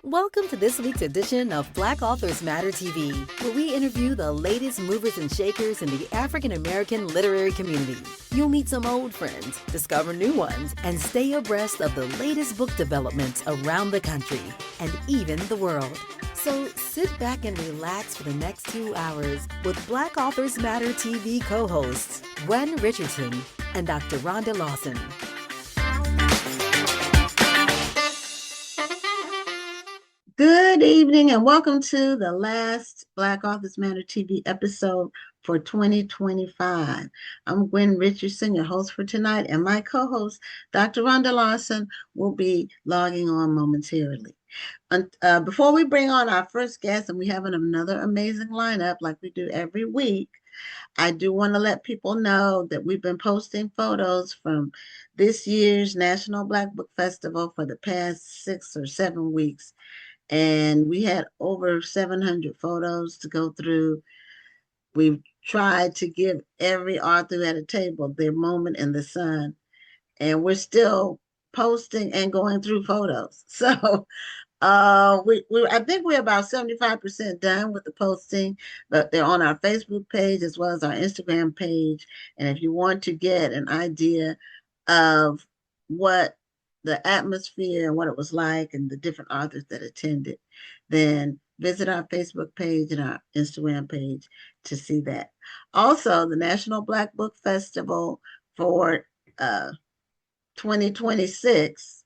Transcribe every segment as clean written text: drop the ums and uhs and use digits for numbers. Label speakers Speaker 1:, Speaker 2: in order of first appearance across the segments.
Speaker 1: Welcome to this week's edition of Black Authors Matter TV, where we interview the latest movers and shakers in the African American literary community. You'll meet some old friends, discover new ones, and stay abreast of the latest book developments around the country and even the world. So sit back and relax for the next 2 hours with Black Authors Matter TV co-hosts Gwen Richardson and Dr. Rhonda Lawson.
Speaker 2: Good evening and welcome to the last Black Authors Matter TV episode for 2025. I'm Gwen Richardson, your host for tonight, and my co-host, Dr. Rhonda Lawson, will be logging on momentarily. Before we bring on our first guest, and we have another amazing lineup like we do every week, I do want to let people know that we've been posting photos from this year's National Black Book Festival for the past 6 or 7 weeks. And we had over 700 photos to go through. We've tried to give every author at a table their moment in the sun. And we're still posting and going through photos. So I think we're about 75% done with the posting, but they're on our Facebook page as well as our Instagram page. And if you want to get an idea of what the atmosphere and what it was like and the different authors that attended, then visit our Facebook page and our Instagram page to see that. Also, the National Black Book Festival for 2026,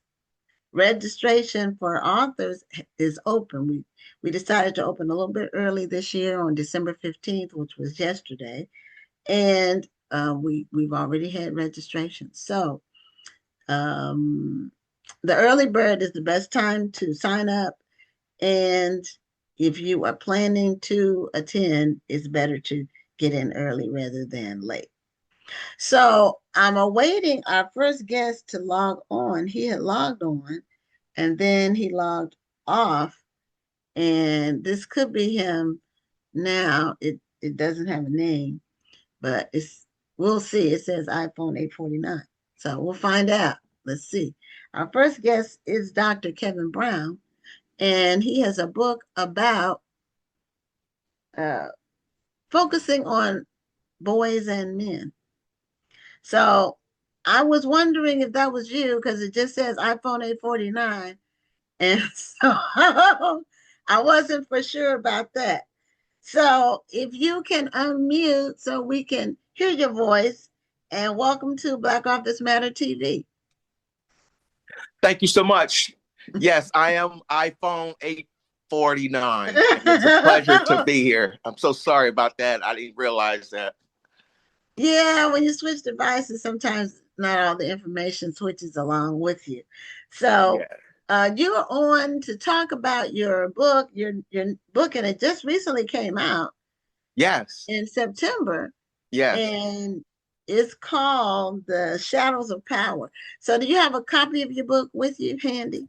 Speaker 2: registration for authors is open. We decided to open a little bit early this year on December 15th, which was yesterday, and we've already had registration. So the early bird is the best time to sign up, and if you are planning to attend, it's better to get in early rather than late. So I'm awaiting our first guest to log on. He had logged on and then he logged off, and this could be him now. It doesn't have a name, but we'll see. It says iPhone 849. So we'll find out. Let's see. Our first guest is Dr. Kevin Brown, and he has a book about focusing on boys and men. So I was wondering if that was you because it just says iPhone 849. And so I wasn't for sure about that. So if you can unmute so we can hear your voice, and welcome to Black Authors Matter TV.
Speaker 3: Thank you so much. Yes, I am iPhone 849. It's a pleasure to be here. I'm so sorry about that. I didn't realize that.
Speaker 2: Yeah, when you switch devices, sometimes not all the information switches along with you. So you're on to talk about your book, your book, and it just recently came out.
Speaker 3: Yes.
Speaker 2: In September.
Speaker 3: Yes.
Speaker 2: And it's called The Shadows of Power. So do you have a copy of your book with you handy?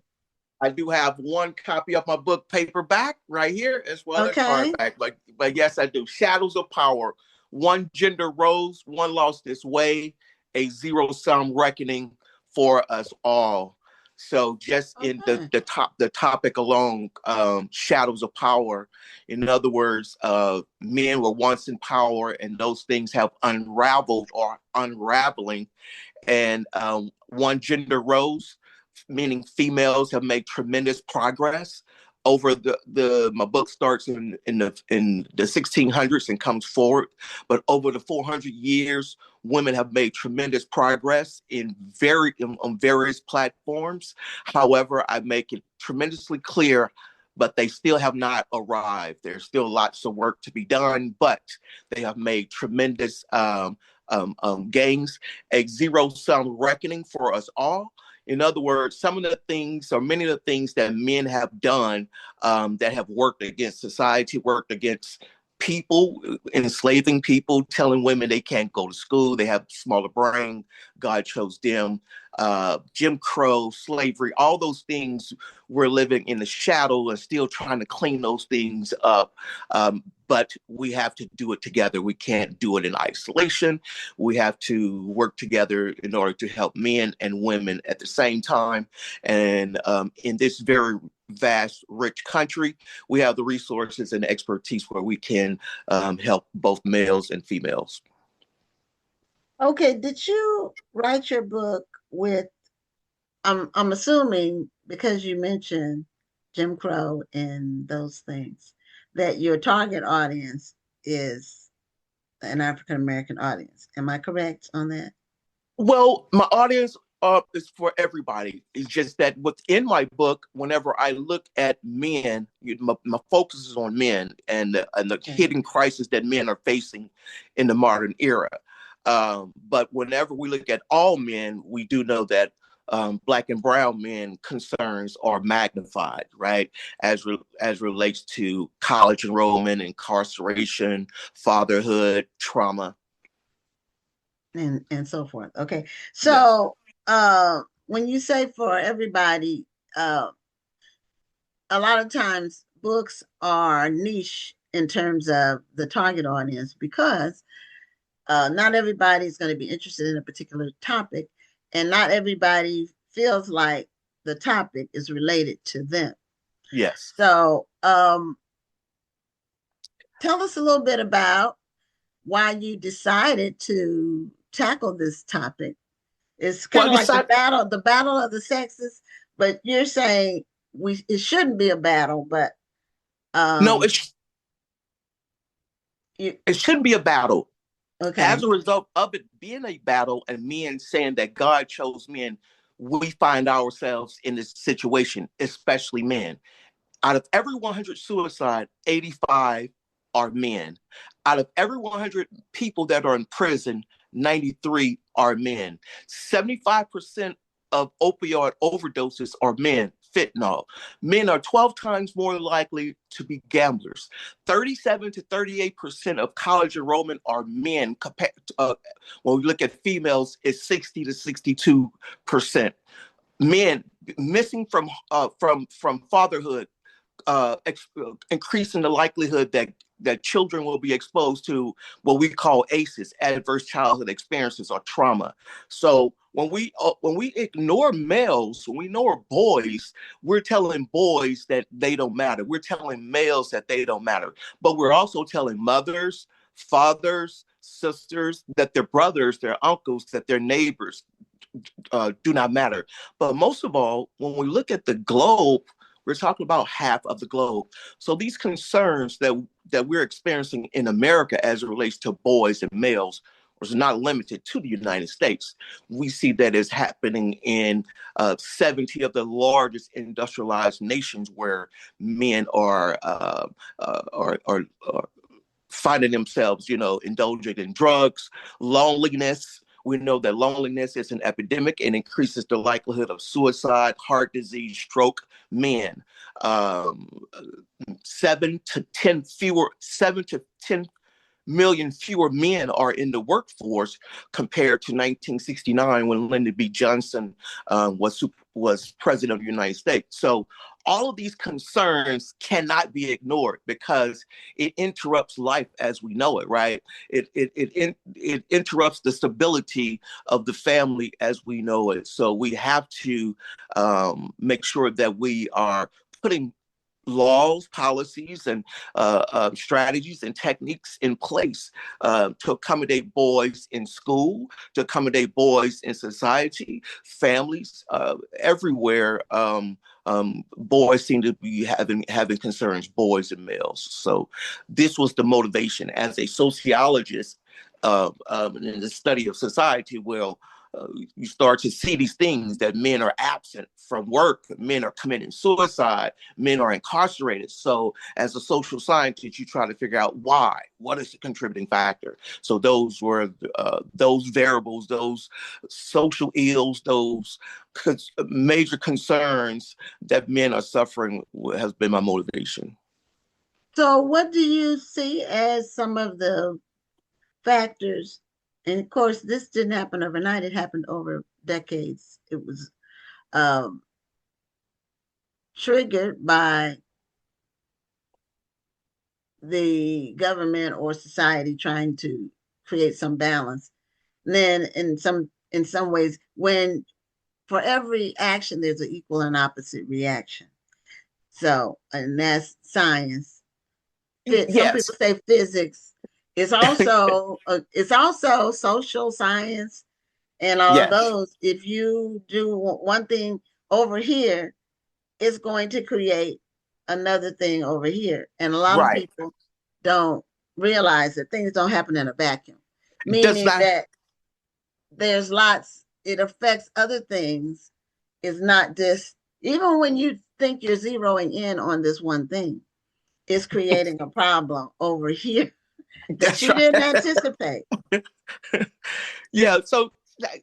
Speaker 3: I do have one copy of my book paperback right here as well as hardback. But yes, I do. Shadows of Power. One gender rose, one lost its way, a zero-sum reckoning for us all. So just in the topic alone, shadows of power. In other words, men were once in power and those things have unraveled or unraveling. And one gender rose, meaning females have made tremendous progress over my book starts in the 1600s and comes forward, but over the 400 years, women have made tremendous progress on various platforms. However, I make it tremendously clear, but they still have not arrived. There's still lots of work to be done, but they have made tremendous gains, a zero-sum reckoning for us all. In other words, some of the things or many of the things that men have done that have worked against society, worked against people, enslaving people, telling women they can't go to school, they have smaller brain, God chose them, Jim Crow, slavery, all those things, we're living in the shadow and still trying to clean those things up. But we have to do it together. We can't do it in isolation. We have to work together in order to help men and women at the same time. And in this very vast, rich country, we have the resources and expertise where we can help both males and females.
Speaker 2: Okay, did you write your book with, I'm assuming because you mentioned Jim Crow and those things, that your target audience is an African American audience. Am I correct on that?
Speaker 3: Well, my audience is for everybody. It's just that within my book, whenever I look at men, my focus is on men and the hidden crisis that men are facing in the modern era. But whenever we look at all men, we do know that Black and brown men concerns are magnified, right? As relates to college enrollment, incarceration, fatherhood, trauma,
Speaker 2: and so forth. Okay, so yes. When you say for everybody, a lot of times books are niche in terms of the target audience because not everybody's going to be interested in a particular topic, and not everybody feels like the topic is related to them.
Speaker 3: Yes.
Speaker 2: So tell us a little bit about why you decided to tackle this topic. It's kind of like the battle of the sexes, but you're saying it shouldn't be a battle, but
Speaker 3: no, it shouldn't be a battle. Okay. As a result of it being a battle and men saying that God chose men, we find ourselves in this situation, especially men. Out of every 100 suicide, 85 are men. Out of every 100 people that are in prison, 93 are men. 75% of opioid overdoses are men. Fentanyl. Men are 12 times more likely to be gamblers. 37 to 38% of college enrollment are men. When we look at females, it's 60 to 62%. Men missing from fatherhood, increasing the likelihood that children will be exposed to what we call ACEs, adverse childhood experiences, or trauma. So when we ignore males, when we ignore boys, we're telling boys that they don't matter. We're telling males that they don't matter. But we're also telling mothers, fathers, sisters that their brothers, their uncles, that their neighbors do not matter. But most of all, when we look at the globe, we're talking about half of the globe. So these concerns that we're experiencing in America as it relates to boys and males was not limited to the United States. We see that it's happening in 70 of the largest industrialized nations where men are finding themselves, indulging in drugs, loneliness. We know that loneliness is an epidemic and increases the likelihood of suicide, heart disease, stroke. Men, 7 to 10 million fewer men are in the workforce compared to 1969 when Lyndon B. Johnson was president of the United States. So all of these concerns cannot be ignored because it interrupts life as we know it, right? It interrupts the stability of the family as we know it. So we have to make sure that we are putting laws, policies, and strategies and techniques in place to accommodate boys in school, to accommodate boys in society, families, everywhere. Boys seem to be having concerns, boys and males. So this was the motivation as a sociologist in the study of society. Well, you start to see these things that men are absent from work, men are committing suicide, men are incarcerated. So as a social scientist, you try to figure out why, what is the contributing factor? So those were those variables, those social ills, those major concerns that men are suffering has been my motivation.
Speaker 2: So what do you see as some of the factors? And of course, this didn't happen overnight. It happened over decades. It was triggered by the government or society trying to create some balance. And then in some ways, when for every action, there's an equal and opposite reaction. So, and that's science. Some
Speaker 3: Yes.
Speaker 2: people say physics. It's also social science and all of
Speaker 3: Yes.
Speaker 2: those. If you do one thing over here, it's going to create another thing over here. And a lot of
Speaker 3: Right.
Speaker 2: people don't realize that things don't happen in a vacuum,
Speaker 3: Does
Speaker 2: meaning
Speaker 3: not.
Speaker 2: that there's lots, it affects other things. It's not just, even when you think you're zeroing in on this one thing, it's creating a problem over here that
Speaker 3: That's
Speaker 2: you didn't
Speaker 3: right.
Speaker 2: anticipate.
Speaker 3: Yeah. So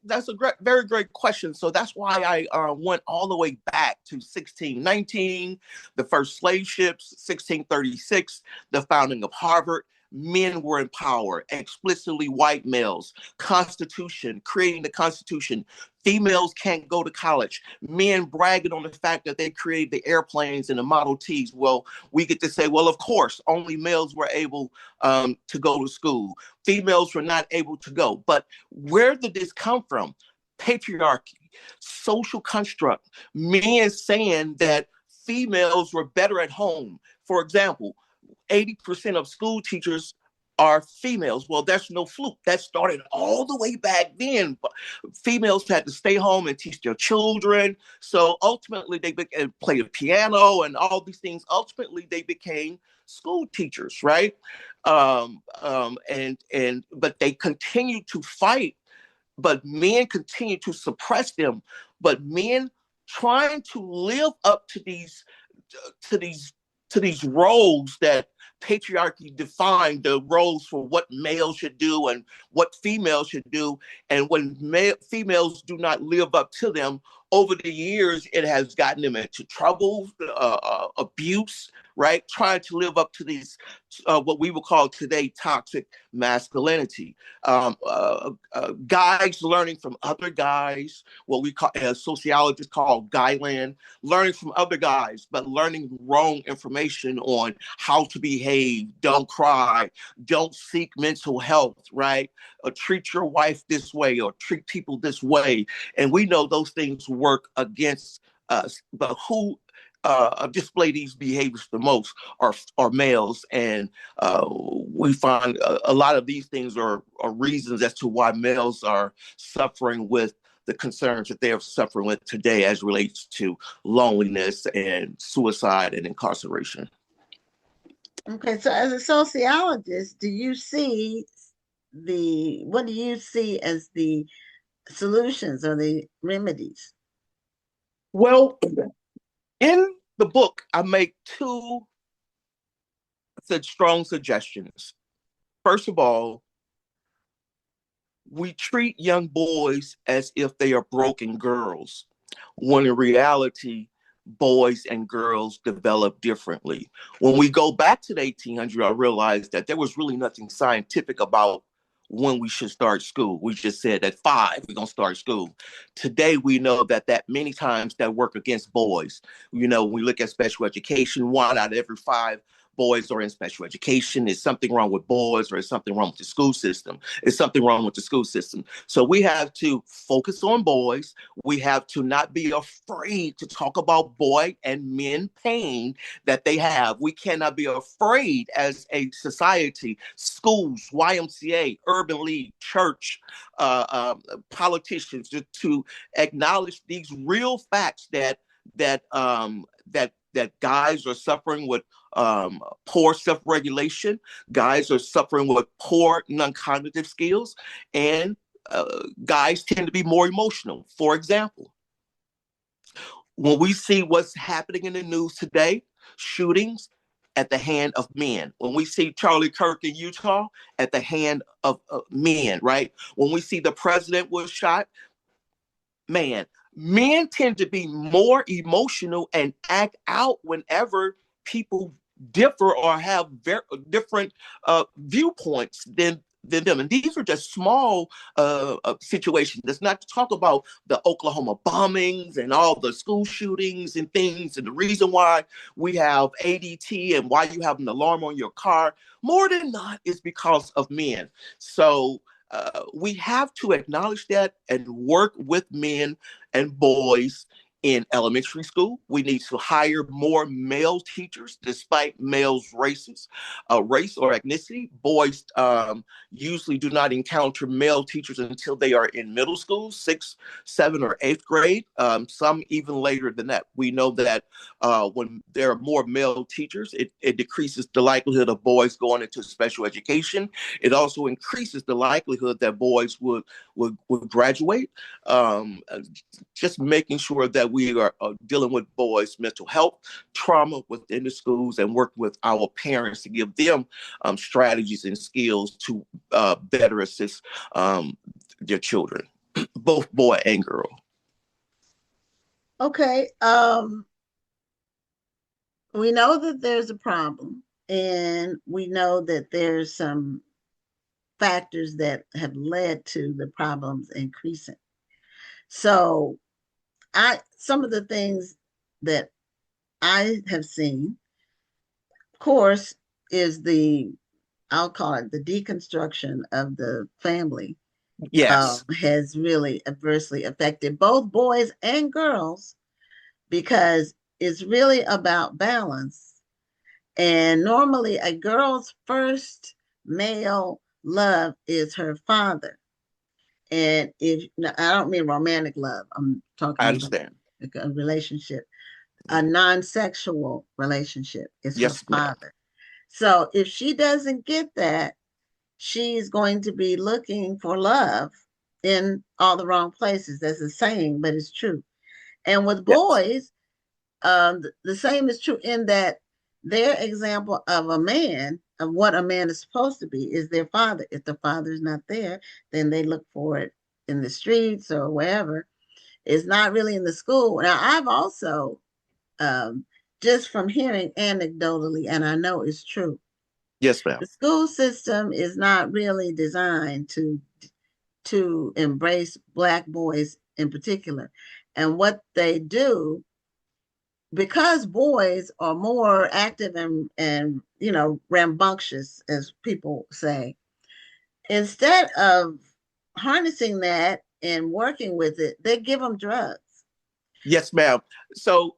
Speaker 3: that's a very great question. So that's why I went all the way back to 1619, the first slave ships, 1636, the founding of Harvard. Men were in power, explicitly white males, Constitution, creating the Constitution. Females can't go to college. Men bragging on the fact that they created the airplanes and the Model Ts. Well, we get to say, well, of course, only males were able to go to school. Females were not able to go. But where did this come from? Patriarchy, social construct, men saying that females were better at home. For example, 80% of school teachers are females. Well, that's no fluke. That started all the way back then. Females had to stay home and teach their children. So ultimately, they play the piano and all these things. Ultimately, they became school teachers, right? But they continue to fight. But men continue to suppress them. But men trying to live up to to these these roles that patriarchy defined, the roles for what males should do and what females should do. And when females do not live up to them, over the years, it has gotten them into trouble, abuse, right? Trying to live up to these, what we would call today, toxic masculinity. Guys learning from other guys, what we call, as sociologists call guyland, learning from other guys, but learning wrong information on how to behave, don't cry, don't seek mental health, right? Or treat your wife this way or treat people this way. And we know those things work against us, but who display these behaviors the most are males. And we find a lot of these things are reasons as to why males are suffering with the concerns that they are suffering with today as relates to loneliness and suicide and incarceration.
Speaker 2: Okay, so as a sociologist, what do you see as the solutions or the remedies?
Speaker 3: Well, in the book, I make two strong suggestions. First of all, we treat young boys as if they are broken girls, when in reality, boys and girls develop differently. When we go back to the 1800s, I realized that there was really nothing scientific about when we should start school. We just said at 5, we're going to start school. Today, we know that many times that work against boys. You know, when we look at special education, 1 out of every 5 boys are in special education. Is something wrong with boys, or is something wrong with the school system? Is something wrong with the school system? So we have to focus on boys. We have to not be afraid to talk about boy and men pain that they have. We cannot be afraid as a society, schools, YMCA, urban league, church, politicians, to acknowledge these real facts that guys are suffering with poor self-regulation. Guys are suffering with poor non-cognitive skills, and guys tend to be more emotional. For example, when we see what's happening in the news today, shootings at the hand of men. When we see Charlie Kirk in Utah, at the hand of men, right? When we see the president was shot, man, men tend to be more emotional and act out whenever people differ or have very different viewpoints than them. And these are just small situations. That's not to talk about the Oklahoma bombings and all the school shootings and things. And the reason why we have ADT and why you have an alarm on your car, more than not, is because of men. So we have to acknowledge that and work with men and boys In elementary school, we need to hire more male teachers despite males' race or ethnicity. Boys usually do not encounter male teachers until they are in middle school, 6th, 7th, or 8th grade, some even later than that. We know that when there are more male teachers, it decreases the likelihood of boys going into special education. It also increases the likelihood that boys would graduate. Just making sure that we are dealing with boys' mental health, trauma within the schools, and working with our parents to give them strategies and skills to better assist their children, both boy and girl.
Speaker 2: Okay. We know that there's a problem, and we know that there's some factors that have led to the problems increasing. So some of the things that I have seen, of course, is I'll call it the deconstruction of the family.
Speaker 3: Yes.
Speaker 2: Has really adversely affected both boys and girls, because it's really about balance. And normally a girl's first male love is her father. And I don't mean romantic love, I'm talking
Speaker 3: I understand.
Speaker 2: about a relationship, a non-sexual relationship is her
Speaker 3: Yes, ma'am.
Speaker 2: father. So if she doesn't get that, she's going to be looking for love in all the wrong places. That's a saying, but it's true. And with boys, the same is true in that their example of what a man is supposed to be, is their father. If the father is not there, then they look for it in the streets or wherever. It's not really in the school. Now, I've also, just from hearing anecdotally, and I know it's true,
Speaker 3: Yes, ma'am.
Speaker 2: the school system is not really designed to embrace Black boys in particular. And what they do, because boys are more active and rambunctious, as people say, instead of harnessing that and working with it, they give them drugs.
Speaker 3: Yes, ma'am. So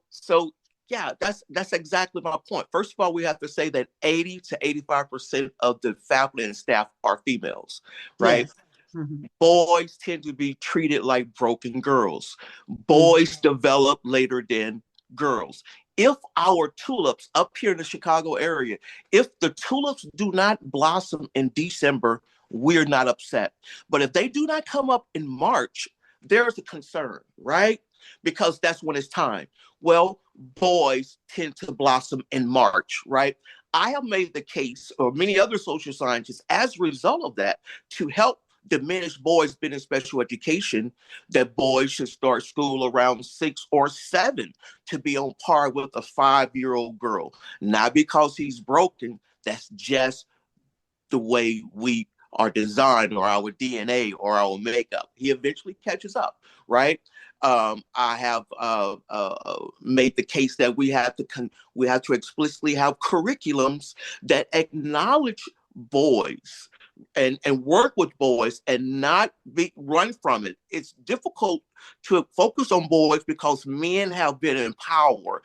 Speaker 3: yeah, that's exactly my point. First of all, we have to say that 80 to 85% of the faculty and staff are females, right?
Speaker 2: Yes. Mm-hmm.
Speaker 3: Boys tend to be treated like broken girls. Boys
Speaker 2: Mm-hmm.
Speaker 3: develop later than girls. If our tulips up here in the Chicago area, if the tulips do not blossom in December, we're not upset. But if they do not come up in March, there's a concern, right? Because that's when it's time. Well, boys tend to blossom in March, right? I have made the case, or many other social scientists, as a result of that, to help diminish boys being in special education, that boys should start school around 6 or 7 to be on par with a 5-year-old girl. Not because he's broken, that's just the way we are designed, or our DNA, or our makeup. He eventually catches up, right? I have made the case that we have to explicitly have curriculums that acknowledge boys and work with boys and not run from it. It's difficult to focus on boys because men have been in power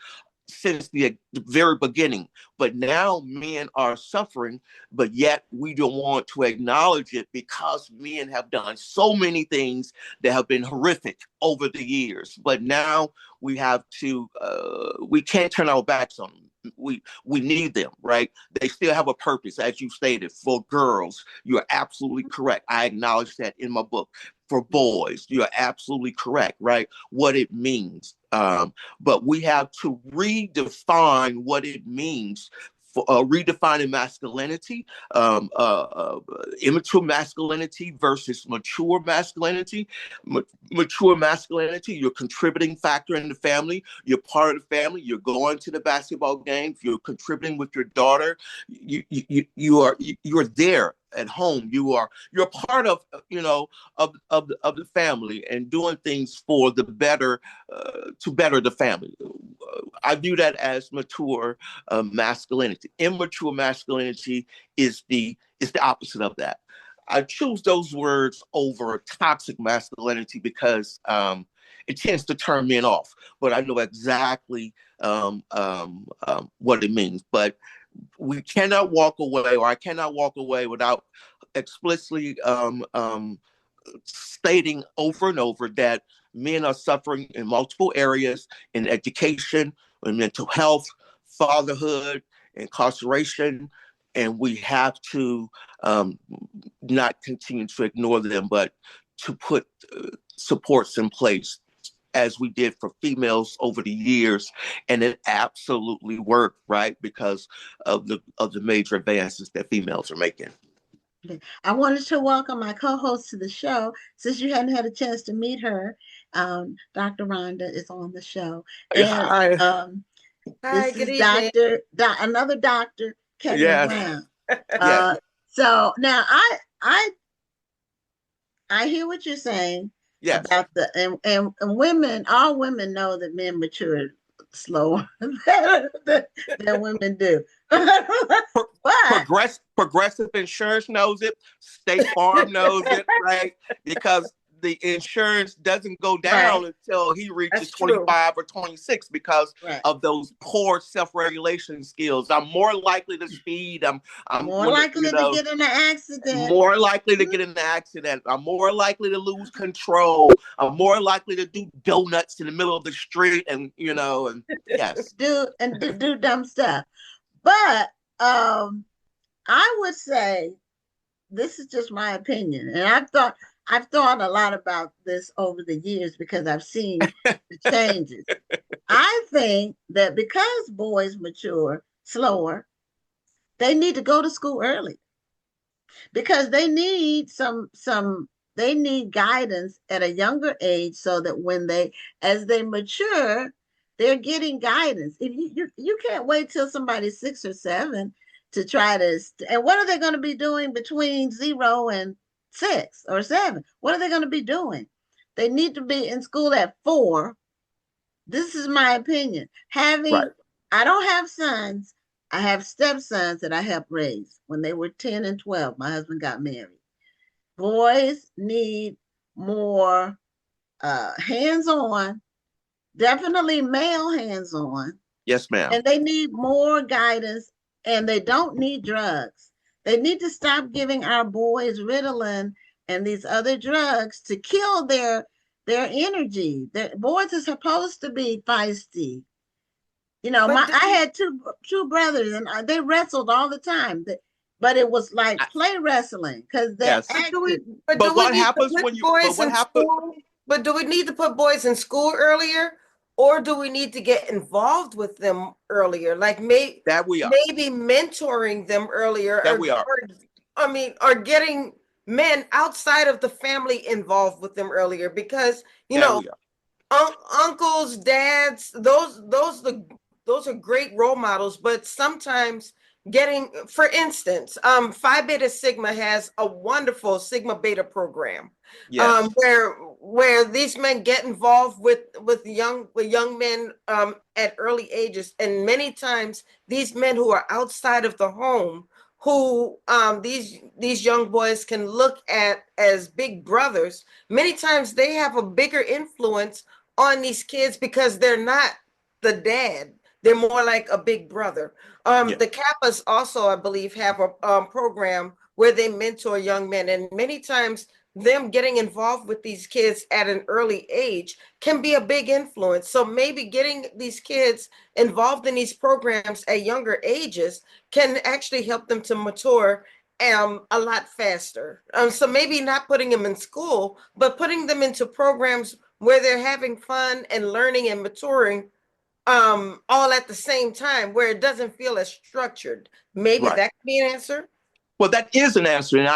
Speaker 3: since the very beginning, but now men are suffering, but yet we don't want to acknowledge it because men have done so many things that have been horrific over the years. But now we have to, we can't turn our backs on them. We need them, right? They still have a purpose, as you stated. For girls, you're absolutely correct. I acknowledge that in my book. For boys, you're absolutely correct, right? What it means. But we have to redefine what it means. For, redefining masculinity, immature masculinity versus mature masculinity. Mature masculinity, you're a contributing factor in the family. You're part of the family. You're going to the basketball games. You're contributing with your daughter. You're there at home. You're part of the family and doing things for the better, to better the family. I view that as mature masculinity. Immature masculinity is the opposite of that. I choose those words over toxic masculinity because it tends to turn men off. But I know exactly what it means. But we cannot walk away, or I cannot walk away without explicitly stating over and over that men are suffering in multiple areas, in education, in mental health, fatherhood, incarceration, and we have to not continue to ignore them, but to put supports in place as we did for females over the years, and it absolutely worked, right? Because of the major advances that females are making.
Speaker 2: I wanted to welcome my co-host to the show. Since you hadn't had a chance to meet her, Dr. Rhonda is on the show, and
Speaker 3: Hi.
Speaker 2: This is another Dr. Kevin
Speaker 3: Yes.
Speaker 2: Brown.
Speaker 3: Yes.
Speaker 2: So now I hear what you're saying.
Speaker 3: Yes.
Speaker 2: About and women, all women know that men mature slower than women do.
Speaker 3: Progressive Insurance knows it. State Farm knows it, right? Because the insurance doesn't go down until he reaches 25 or 26 because of those poor self-regulation skills. I'm more likely to speed. I'm
Speaker 2: more likely to get in an accident.
Speaker 3: More likely to get in an accident. I'm more likely to lose control. I'm more likely to do donuts in the middle of the street, and and yes,
Speaker 2: do dumb stuff. But I would say, this is just my opinion, and I've thought a lot about this over the years because I've seen the changes. I think that because boys mature slower, they need to go to school early because they need they need guidance at a younger age so that as they mature, they're getting guidance. If you can't wait till somebody's 6 or 7 to try to, and what are they going to be doing between 0 and 6 or 7? What are they going to be doing? They need to be in school at 4. This is my opinion. I don't have sons. I have stepsons that I helped raise when they were 10 and 12. My husband got married. Boys need more hands-on, definitely male hands-on.
Speaker 3: Yes, ma'am.
Speaker 2: And they need more guidance, and they don't need drugs. They need to stop giving our boys Ritalin and these other drugs to kill their energy. Boys are supposed to be feisty. I had two brothers, and they wrestled all the time. But it was like play wrestling because they're active.
Speaker 4: But what happens when you? But do we need to put boys in school earlier, or do we need to get involved with them earlier? Like maybe mentoring them earlier. Or getting men outside of the family involved with them earlier, because uncles, dads, those are great role models, but sometimes for instance, Phi Beta Sigma has a wonderful Sigma Beta program, where these men get involved with young men at early ages, and many times these men who are outside of the home, who these young boys can look at as big brothers, many times they have a bigger influence on these kids because they're not the dad. They're more like a big brother. The Kappas also, I believe, have a program where they mentor young men. And many times them getting involved with these kids at an early age can be a big influence. So maybe getting these kids involved in these programs at younger ages can actually help them to mature a lot faster. So maybe not putting them in school, but putting them into programs where they're having fun and learning and maturing all at the same time, where it doesn't feel as structured. Maybe that could be an answer.
Speaker 3: Well, that is an answer, and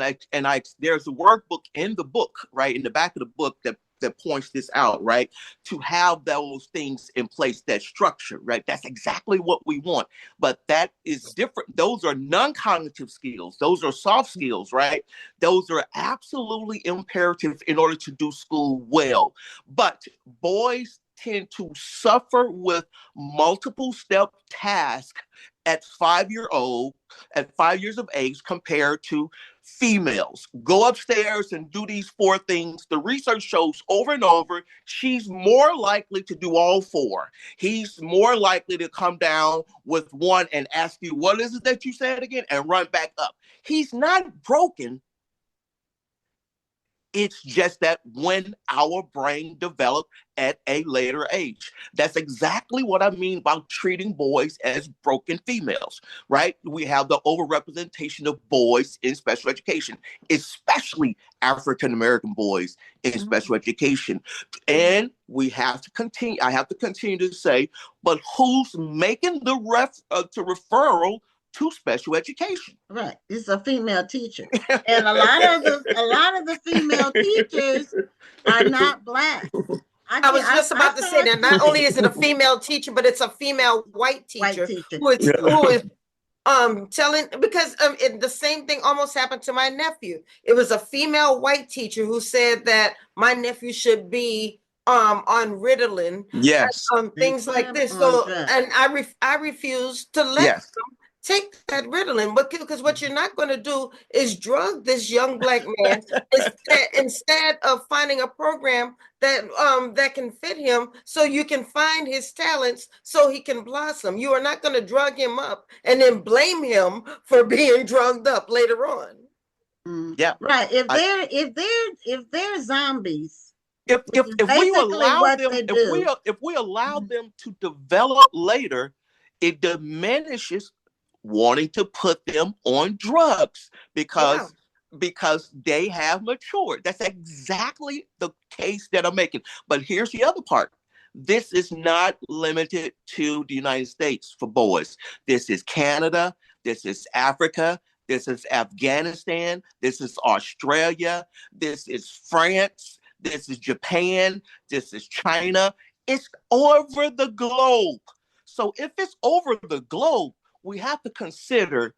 Speaker 3: I there's a workbook in the book, right, in the back of the book that points this out, right, to have those things in place, that structure, right. That's exactly what we want, but that is different. Those are non-cognitive skills. Those are soft skills, right. Those are absolutely imperative in order to do school well. But boys tend to suffer with multiple step tasks at 5 years of age compared to females. Go upstairs and do these 4 things. The research shows over and over, she's more likely to do all 4. He's more likely to come down with one and ask you, what is it that you said again? And run back up. He's not broken. It's just that when our brain developed at a later age. That's exactly what I mean about treating boys as broken females, right? We have the overrepresentation of boys in special education, especially African-American boys in special education. And we have to continue, I have to continue to say, but who's making the referral to special education?
Speaker 2: Right, it's a female teacher, and a lot of the female teachers are not Black.
Speaker 4: I was just about to say that not only is it a female teacher, but it's a female white teacher. Who is telling, because the same thing almost happened to my nephew. It was a female white teacher who said that my nephew should be on Ritalin, things like this. So, and I refuse to let them take that Ritalin, because what you're not going to do is drug this young Black man instead of finding a program that can fit him, so you can find his talents, so he can blossom. You are not going to drug him up and then blame him for being drugged up later on.
Speaker 3: Yeah,
Speaker 2: right. If they're zombies,
Speaker 3: if we allow them to develop later, it diminishes wanting to put them on drugs because they have matured. That's exactly the case that I'm making. But here's the other part. This is not limited to the United States for boys. This is Canada. This is Africa. This is Afghanistan. This is Australia. This is France. This is Japan. This is China. It's over the globe. So if it's over the globe, we have to consider,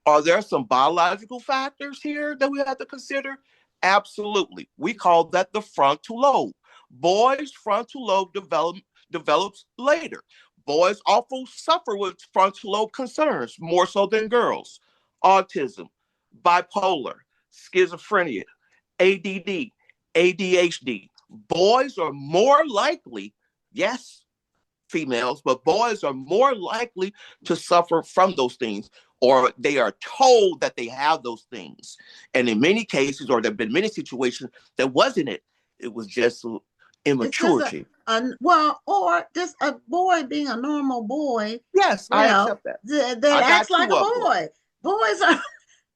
Speaker 3: are there some biological factors here that we have to consider? Absolutely. We call that the frontal lobe. Boys' frontal lobe develops later. Boys often suffer with frontal lobe concerns, more so than girls. Autism, bipolar, schizophrenia, ADD, ADHD. Boys are more likely, yes, females, but boys are more likely to suffer from those things, or they are told that they have those things. And in many cases, or there have been many situations that wasn't it. It was just immaturity.
Speaker 2: Or just a boy being a normal boy.
Speaker 3: Yes, I accept that.
Speaker 2: That acts like a boy.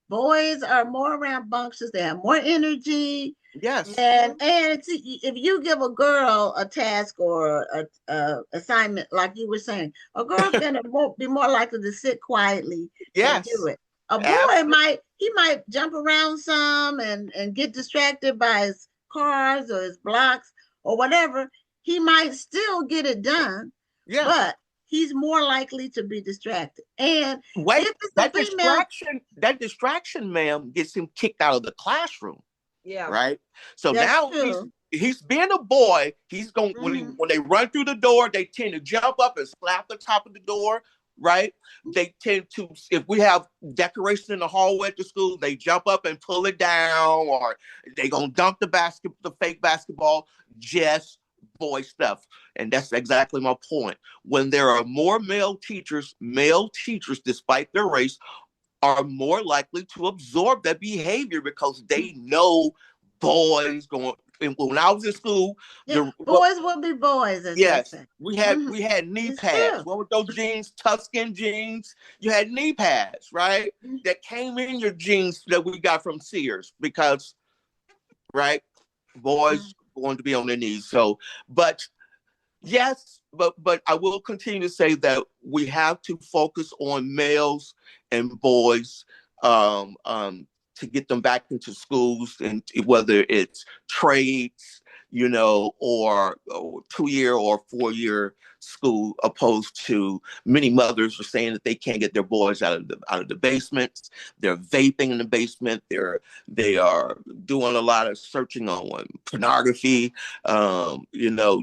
Speaker 2: Boys are more rambunctious. They have more energy.
Speaker 3: Yes.
Speaker 2: And if you give a girl a task or a assignment, like you were saying, a girl's gonna be more likely to sit quietly and do it. A boy might jump around some and get distracted by his cars or his blocks or whatever. He might still get it done, but he's more likely to be distracted. And
Speaker 3: that distraction, ma'am, gets him kicked out of the classroom.
Speaker 4: Yeah.
Speaker 3: Right. So now he's being a boy. He's going when they run through the door, they tend to jump up and slap the top of the door. Right. They tend to, if we have decorations in the hallway at the school, they jump up and pull it down, or they gonna dunk the fake basketball. Just boy stuff. And that's exactly my point. When there are more male teachers, despite their race, are more likely to absorb that behavior because they know boys going. When I was in school,
Speaker 2: boys will be boys.
Speaker 3: Yes, we had knee pads. What were those jeans? Tuscan jeans. You had knee pads, right? That came in your jeans that we got from Sears because, right, boys going to be on their knees. So, but yes, but I will continue to say that we have to focus on males and boys to get them back into schools, and whether it's trades, or 2-year or 4-year school, opposed to many mothers are saying that they can't get their boys out of the basements. They're vaping in the basement. They are doing a lot of searching on pornography.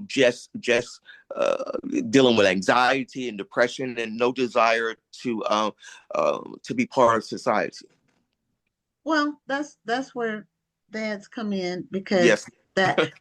Speaker 3: Just dealing with anxiety and depression and no desire to be part of society.
Speaker 2: Well, that's where dads come in because
Speaker 3: Yes.
Speaker 2: that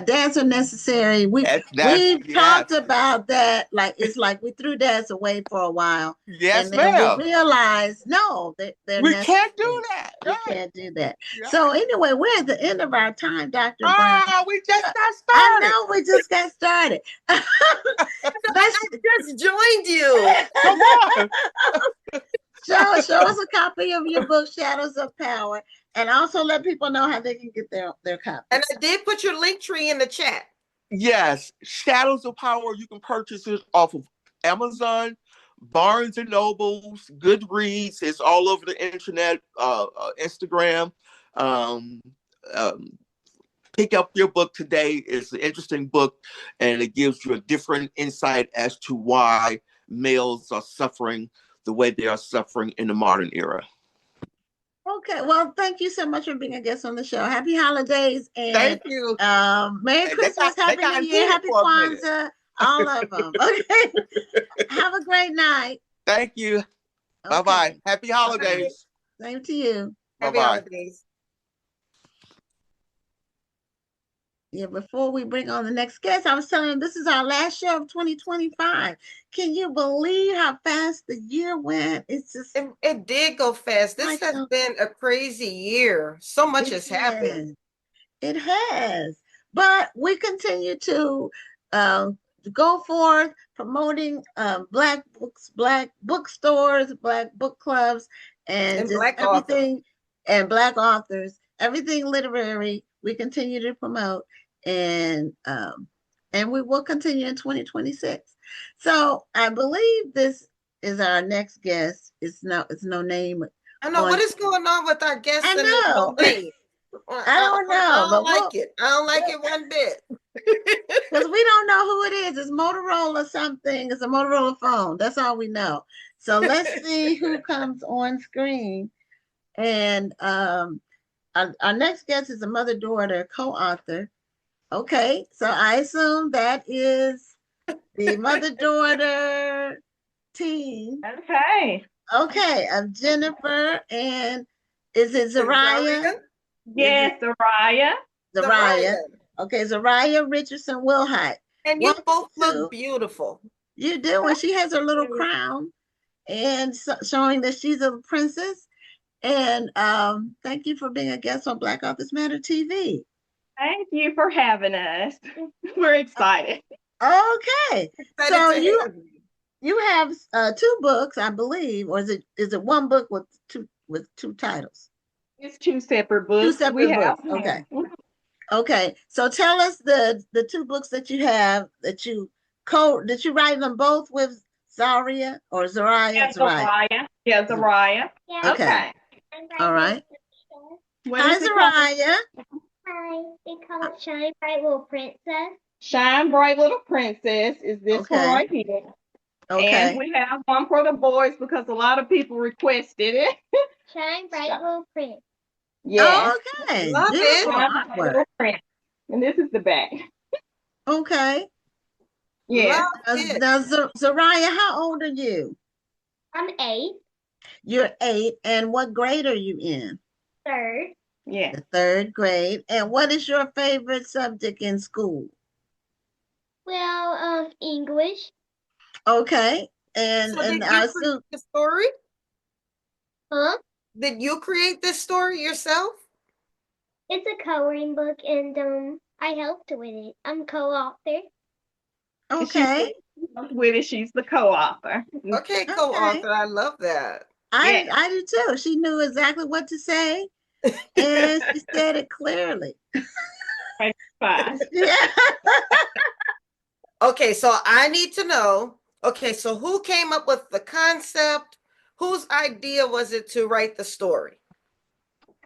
Speaker 2: dads are necessary. We've
Speaker 3: Yes.
Speaker 2: talked about that. Like it's like we threw dads away for a while, and
Speaker 3: Yes,
Speaker 2: then we
Speaker 3: ma'am.
Speaker 2: realized no, they're
Speaker 3: We can't
Speaker 2: necessary.
Speaker 3: do that.
Speaker 2: We
Speaker 3: Right.
Speaker 2: can't do that.
Speaker 3: Yeah.
Speaker 2: So anyway, we're at the end of our time, Dr. Brown.
Speaker 3: Oh, we just got
Speaker 2: I
Speaker 3: started.
Speaker 2: know we just got started.
Speaker 4: I just joined you.
Speaker 3: Come on.
Speaker 2: Show us a copy of your book, Shadows of Power, and also let people know how they can get their copy.
Speaker 4: And I did put your link tree in the chat.
Speaker 3: Yes, Shadows of Power. You can purchase it off of Amazon, Barnes and Nobles, Goodreads. It's all over the internet, Instagram. Um, um, Pick up your book today. It's an interesting book, and it gives you a different insight as to why males are suffering the way they are suffering in the modern era.
Speaker 2: Okay, well, thank you so much for being a guest on the show. Happy holidays and
Speaker 3: Thank you.
Speaker 2: Merry Christmas, Happy New Year, Happy Kwanzaa, all of them. Okay, have a great night.
Speaker 3: Thank you.
Speaker 2: Okay.
Speaker 3: Bye-bye. Happy holidays.
Speaker 2: Same to you.
Speaker 4: Happy
Speaker 3: Bye-bye.
Speaker 4: holidays.
Speaker 2: Yeah, before we bring on the next guest, I was telling them this is our last show of 2025. Can you believe how fast the year went? It's just
Speaker 4: it did go fast. This has been a crazy year. So much has happened.
Speaker 2: It has. But we continue to go forth promoting Black books, Black bookstores, Black book clubs, and just
Speaker 4: Black
Speaker 2: everything,
Speaker 4: authors.
Speaker 2: and Black authors, everything literary. We continue to promote, and we will continue in 2026. So I believe this is our next guest. It's no name.
Speaker 4: I know what is going on with our guests.
Speaker 2: I know. I don't know.
Speaker 4: I don't like it. I don't like it one bit.
Speaker 2: Because we don't know who it is. It's Motorola something. It's a Motorola phone. That's all we know. So let's see who comes on screen. And our next guest is a mother-daughter co-author. Okay, so I assume that is the mother-daughter team. Okay, of Jennifer, and is it Zariah?
Speaker 5: Yes,
Speaker 2: Zariah. Okay, Zariah Richardson Wilhite.
Speaker 4: And you both look beautiful.
Speaker 2: You do, and she has her little crown, and showing that she's a princess. And thank you for being a guest on Black Authors Matter TV.
Speaker 5: Thank you for having us. We're excited.
Speaker 2: Okay, so you have two books, I believe, or is it one book with two titles?
Speaker 5: It's two separate books.
Speaker 2: Two separate books. Okay. Okay. So tell us the two books that you have that you did you write them both with Zariah or Zariah?
Speaker 5: Yeah, Zariah. Yeah, Zariah.
Speaker 2: Okay. All right.
Speaker 5: Hi,
Speaker 2: Zariah.
Speaker 6: Hi. We call it Shine Bright Little Princess.
Speaker 5: Shine Bright Little Princess is this one right here.
Speaker 2: Okay.
Speaker 5: And we have one for the boys because a lot of people requested it.
Speaker 6: Shine Bright Little Prince.
Speaker 5: Yeah.
Speaker 2: Okay.
Speaker 4: Love
Speaker 5: it. And this is the back.
Speaker 2: Okay.
Speaker 5: Yeah.
Speaker 2: Now, Zariah, how old are you?
Speaker 6: I'm 8.
Speaker 2: You're 8. And what grade are you in?
Speaker 6: 3rd.
Speaker 5: Yeah.
Speaker 2: The 3rd grade. And what is your favorite subject in school?
Speaker 6: Well, English.
Speaker 2: Okay. And
Speaker 4: so
Speaker 2: and
Speaker 4: did
Speaker 2: I
Speaker 4: you create the story?
Speaker 6: Huh?
Speaker 4: Did you create this story yourself?
Speaker 6: It's a coloring book, and I helped with it. I'm co-author.
Speaker 2: Okay.
Speaker 5: With it, she's the co-author.
Speaker 4: Okay, co-author. I love that.
Speaker 2: I do too. She knew exactly what to say, and she said it clearly. Yeah.
Speaker 4: Okay, so I need to know. Okay, so who came up with the concept? Whose idea was it to write the story?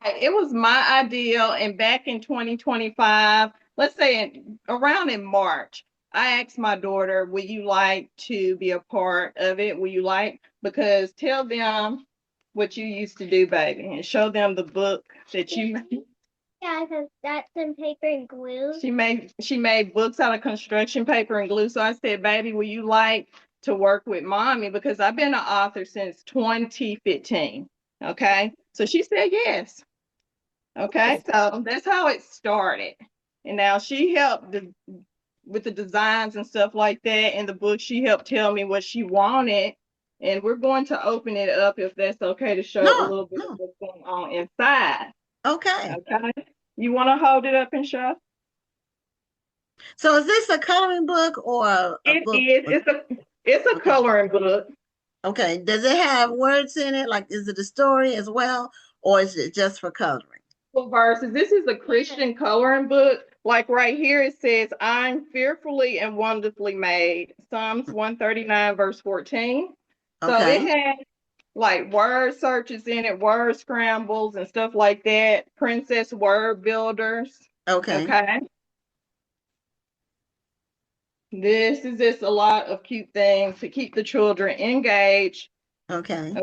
Speaker 5: It was my idea, and back in 2025, let's say around in March, I asked my daughter, would you like to be a part of it? Because tell them what you used to do, baby, and show them the book that you made.
Speaker 6: Yeah, because that's some paper and glue.
Speaker 5: She made books out of construction paper and glue. So I said, baby, would you like to work with mommy? Because I've been an author since 2015. Okay. So she said yes. Okay, so that's how it started. And now she helped with the designs and stuff like that in the book. She helped tell me what she wanted. And we're going to open it up, if that's okay, to show a little bit of what's going on inside.
Speaker 2: Okay.
Speaker 5: Okay. You want to hold it up and show?
Speaker 2: So is this a coloring book or a book?
Speaker 5: It's a coloring book.
Speaker 2: Okay. Does it have words in it? Like, is it a story as well, or is it just for coloring?
Speaker 5: Verses. This is a Christian coloring book. Like right here, it says, I'm fearfully and wonderfully made. Psalms 139, verse 14. So it has like word searches in it, word scrambles and stuff like that. Princess word builders. Okay. This is just a lot of cute things to keep the children engaged. Okay.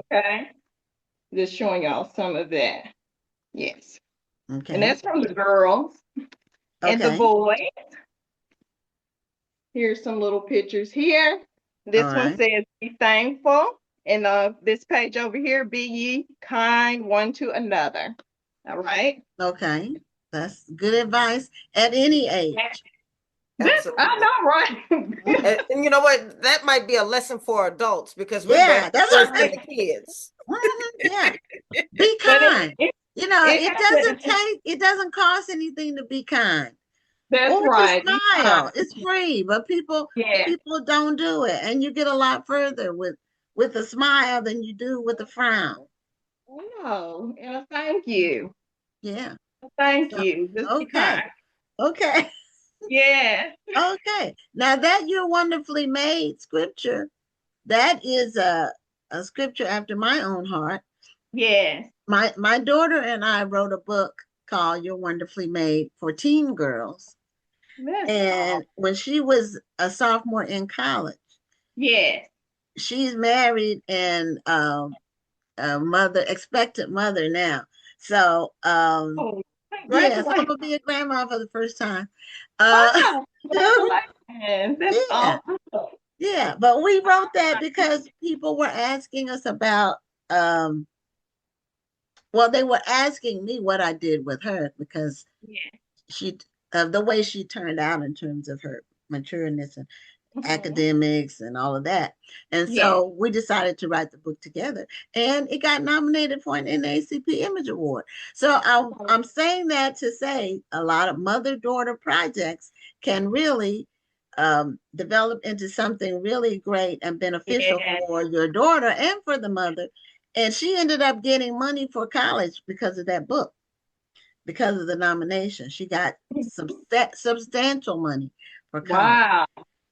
Speaker 5: Just showing y'all some of that. Yes. Okay. And that's from the girls and the boys. Here's some little pictures here. This one says, be thankful. And this page over here, be ye kind one to another. All right. Okay. That's good advice at any age. I know, right?
Speaker 4: And you know what? That might be a lesson for adults because we're that's worse than the kids.
Speaker 2: Yeah. Be kind. It doesn't cost anything to be kind.
Speaker 5: That's right.
Speaker 2: Smile. It's free, but people don't do it. And you get a lot further with a smile than you do with a frown.
Speaker 5: Oh, and thank you.
Speaker 2: Yeah.
Speaker 5: Thank you.
Speaker 2: Okay.
Speaker 5: Yeah.
Speaker 2: Okay. Now that you're wonderfully made scripture, that is a scripture after my own heart.
Speaker 5: Yes.
Speaker 2: My daughter and I wrote a book called You're Wonderfully Made for teen girls. And when she was a sophomore in college. Yes. She's married and expectant mother now. So so I'm gonna be a grandma for the first time. Yeah, but we wrote that because people were asking us about they were asking me what I did with her because she the way she turned out in terms of her matureness and academics and all of that. And so we decided to write the book together, and it got nominated for an NAACP Image Award. So I'm saying that to say a lot of mother-daughter projects can really develop into something really great and beneficial for your daughter and for the mother. And she ended up getting money for college because of that book. Because of the nomination, she got substantial money for college. Wow.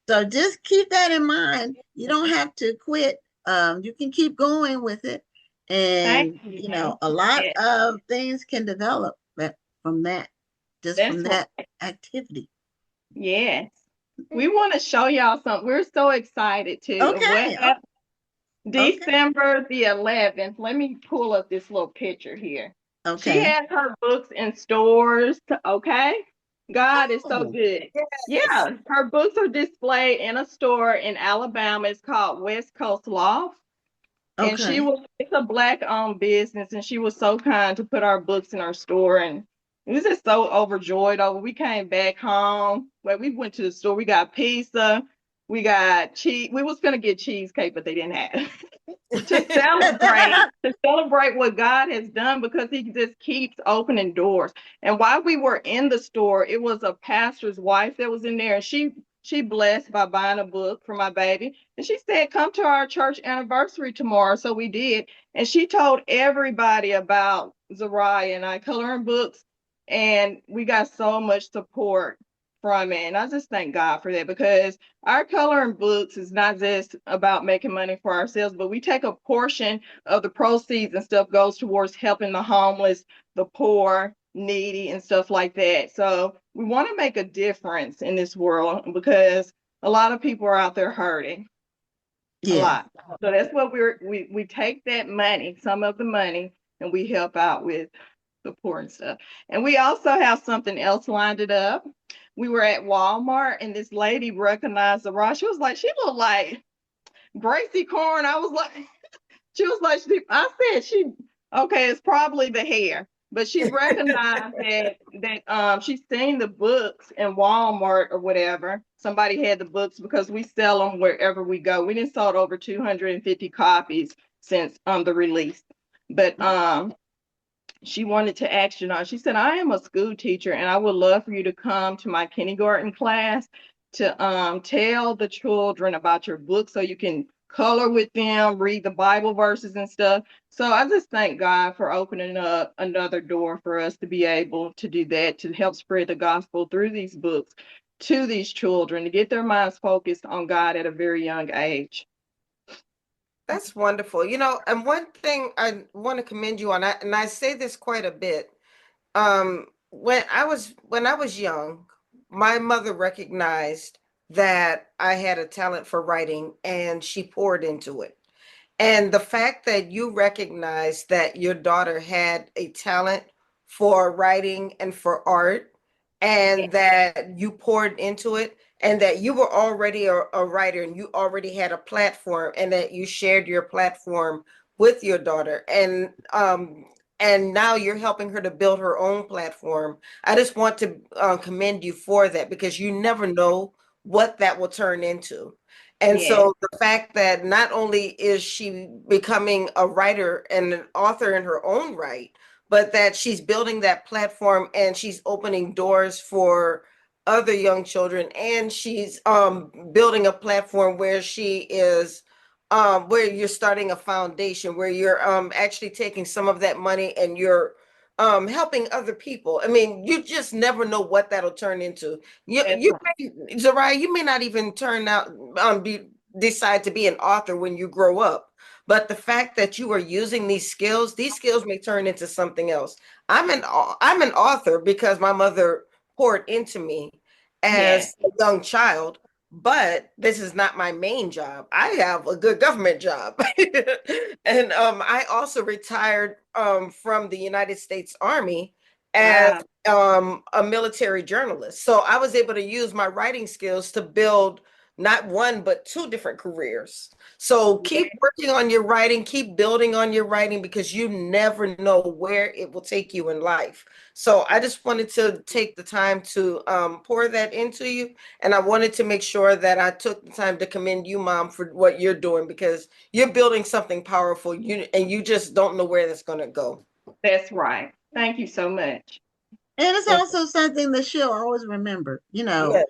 Speaker 2: So just keep that in mind. You don't have to quit. You can keep going with it. And, a lot of things can develop from that, from that activity.
Speaker 5: Yes. We want to show y'all something. We're so excited too. Okay. December the 11th. Let me pull up this little picture here. Okay. She has her books in stores. Okay. God is so good. Yes. Yeah. Her books are displayed in a store in Alabama. It's called West Coast Loft. Okay. And it's a Black-owned business, and she was so kind to put our books in our store. And we was just so overjoyed over. We came back home. We went to the store. We got pizza. We got cheese. We was gonna get cheesecake, but they didn't have it. to celebrate what God has done, because He just keeps opening doors. And while we were in the store, it was a pastor's wife that was in there, and she blessed by buying a book for my baby. And she said, come to our church anniversary tomorrow. So we did. And she told everybody about Zariah and I coloring books. And we got so much support from it. And I just thank God for that, because our coloring books is not just about making money for ourselves, but we take a portion of the proceeds and stuff goes towards helping the homeless, the poor, needy, and stuff like that. So we want to make a difference in this world, because a lot of people are out there hurting. A lot. So that's what we take that money, some of the money, and we help out with the poor and stuff. And we also have something else lined it up. We were at Walmart, and this lady recognized the Ross. She was like, she looked like Gracie Corn. I was like, she was like, I said, Okay, it's probably the hair. But she recognized that she's seen the books in Walmart or whatever. Somebody had the books because we sell them wherever we go. We didn't sold over 250 copies since the release. But she wanted to ask you, she said, I am a school teacher and I would love for you to come to my kindergarten class to tell the children about your book so you can color with them, read the Bible verses and stuff. So I just thank God for opening up another door for us to be able to do that, to help spread the gospel through these books to these children, to get their minds focused on God at a very young age.
Speaker 4: That's wonderful. And one thing I want to commend you on, and I say this quite a bit. When I was young, my mother recognized that I had a talent for writing and she poured into it. And the fact that you recognized that your daughter had a talent for writing and for art, and that you poured into it, and that you were already a writer and you already had a platform, and that you shared your platform with your daughter, and now you're helping her to build her own platform. I just want to commend you for that, because you never know what that will turn into. And so the fact that not only is she becoming a writer and an author in her own right, but that she's building that platform and she's opening doors for other young children, and she's building a platform where she is where you're starting a foundation, where you're actually taking some of that money and you're helping other people. I mean, you just never know what that'll turn into. Zariah, you may not even turn out decide to be an author when you grow up, but the fact that you are using these skills may turn into something else. I'm an author because my mother poured into me as a young child, but this is not my main job. I have a good government job. And I also retired from the United States Army as a military journalist. So I was able to use my writing skills to build not one, but two different careers. So keep working on your writing, keep building on your writing, because you never know where it will take you in life. So I just wanted to take the time to pour that into you. And I wanted to make sure that I took the time to commend you, Mom, for what you're doing, because you're building something powerful, and you just don't know where that's going to go.
Speaker 5: That's right. Thank you so much.
Speaker 2: And it's also something that she'll always remember,
Speaker 4: Yeah.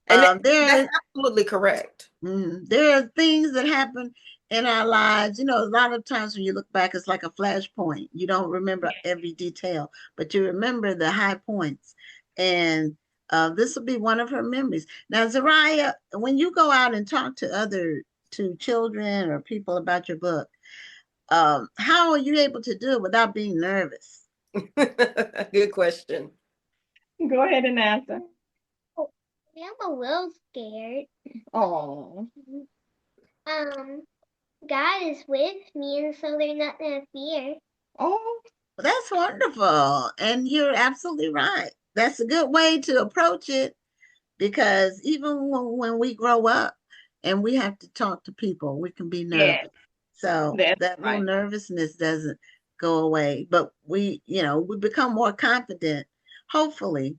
Speaker 4: And that's absolutely correct.
Speaker 2: There are things that happen in our lives. A lot of times when you look back, it's like a flashpoint. You don't remember every detail, but you remember the high points. And this will be one of her memories. Now, Zariah, when you go out and talk to children or people about your book, how are you able to do it without being nervous?
Speaker 4: Good question.
Speaker 5: Go ahead and answer.
Speaker 6: I'm a little scared.
Speaker 5: Oh.
Speaker 6: God is with me, and so there's nothing to fear.
Speaker 2: Oh, that's wonderful. And you're absolutely right. That's a good way to approach it, because even when we grow up and we have to talk to people, we can be nervous. So that little nervousness doesn't go away. But we become more confident, hopefully,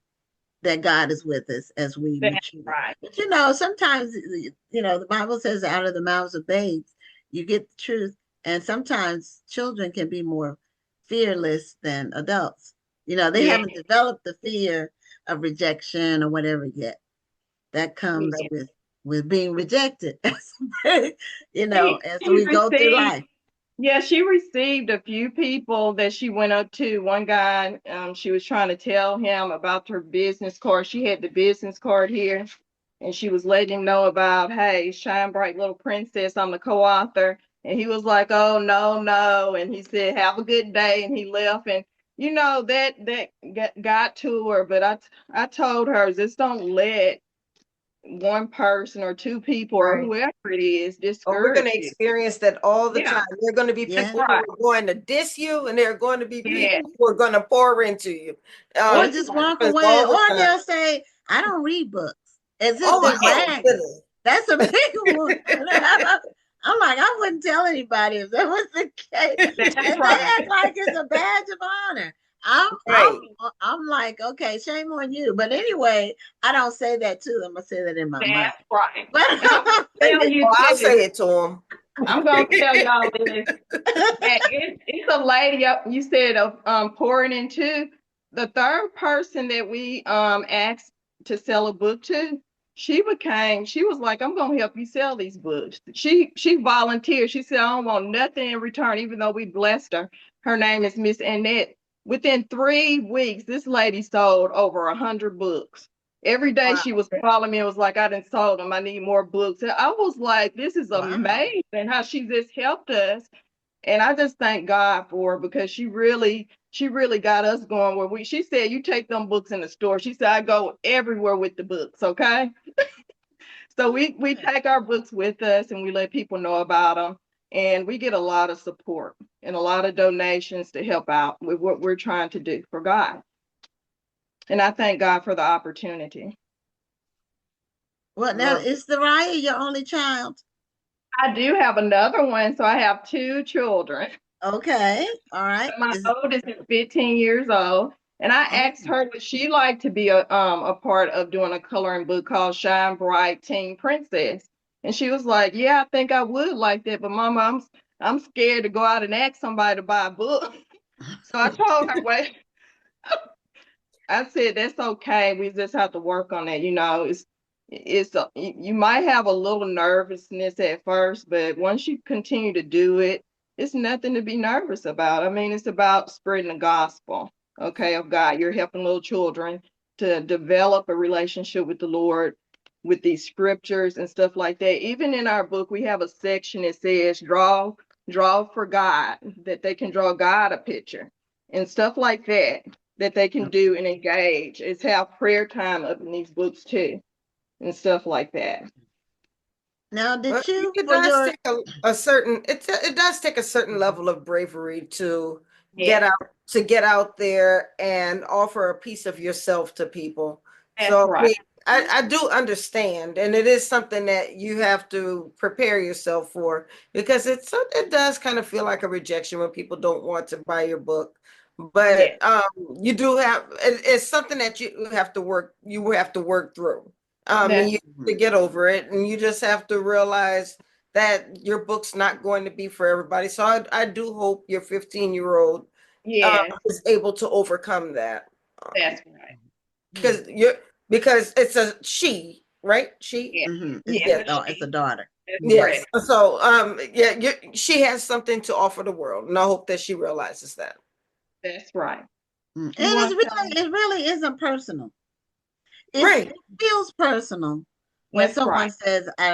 Speaker 2: that God is with us as we mature.
Speaker 5: Right.
Speaker 2: But sometimes the Bible says out of the mouths of babes you get the truth, and sometimes children can be more fearless than adults. They haven't developed the fear of rejection or whatever yet. That comes with being rejected, as we go through life.
Speaker 5: Yeah, she received a few people that she went up to. One guy, she was trying to tell him about her business card. She had the business card here, and she was letting him know about, hey, Shine Bright Little Princess, I'm the co-author. And he was like, oh, no. And he said, have a good day. And he left. And, that got to her. But I told her, just don't let one person or two people or whoever it is
Speaker 4: we're going to experience that all the time. There are going to be people who are going to diss you, and there are going to be people who are going to pour into you,
Speaker 2: or just walk away, or they'll say, I don't read books, as if they're bad. That's a big one. I'm like, I wouldn't tell anybody if that was the case. And they act like it's a badge of honor. I'm like, okay, shame on you. But anyway, I don't say that to them. I say that in my mind.
Speaker 5: That's right.
Speaker 4: I'll say it to them.
Speaker 5: I'm gonna tell y'all this. It's a lady you said of pouring into. The third person that we asked to sell a book to, she was like, I'm gonna help you sell these books. She volunteered. She said, I don't want nothing in return, even though we blessed her. Her name is Miss Annette. Within 3 weeks, this lady sold over 100 books. Every day she was calling me and was like, I done sold them. I need more books. And I was like, this is amazing how she just helped us. And I just thank God for her, because she really got us going where she said, you take them books in the store. She said, I go everywhere with the books. Okay. So we take our books with us and we let people know about them. And we get a lot of support and a lot of donations to help out with what we're trying to do for God. And I thank God for the opportunity.
Speaker 2: Well, now, is Zariah your only child?
Speaker 5: I do have another one. So I have 2 children.
Speaker 2: Okay. All right.
Speaker 5: My oldest is 15 years old. And I asked her, would she like to be a part of doing a coloring book called Shine Bright Teen Princess? And she was like, yeah, I think I would like that. But Mama, I'm scared to go out and ask somebody to buy a book. So I told her, wait. I said, that's okay. We just have to work on that. You know, you might have a little nervousness at first, but once you continue to do it, it's nothing to be nervous about. I mean, it's about spreading the gospel, okay, of God. You're helping little children to develop a relationship with the Lord with these scriptures and stuff like that. Even in our book, we have a section that says draw for God, that they can draw God a picture and stuff like that they can do and engage. It's have prayer time up in these books too and stuff like that.
Speaker 2: Now, did you?
Speaker 4: It does take a certain level of bravery to get out there and offer a piece of yourself to people.
Speaker 5: That's right.
Speaker 4: I do understand, and it is something that you have to prepare yourself for, because it does kind of feel like a rejection when people don't want to buy your book. But you do have, it's something that you have to work through. And you have to get over it, and you just have to realize that your book's not going to be for everybody. So I do hope your 15-year-old is able to overcome that.
Speaker 5: That's right.
Speaker 4: Because it's a she, right? She.
Speaker 2: Mm-hmm. It's a daughter.
Speaker 4: Yes. Right. So she has something to offer the world, and I hope that she realizes that.
Speaker 5: That's right.
Speaker 2: And it really isn't personal. It feels personal when someone says, I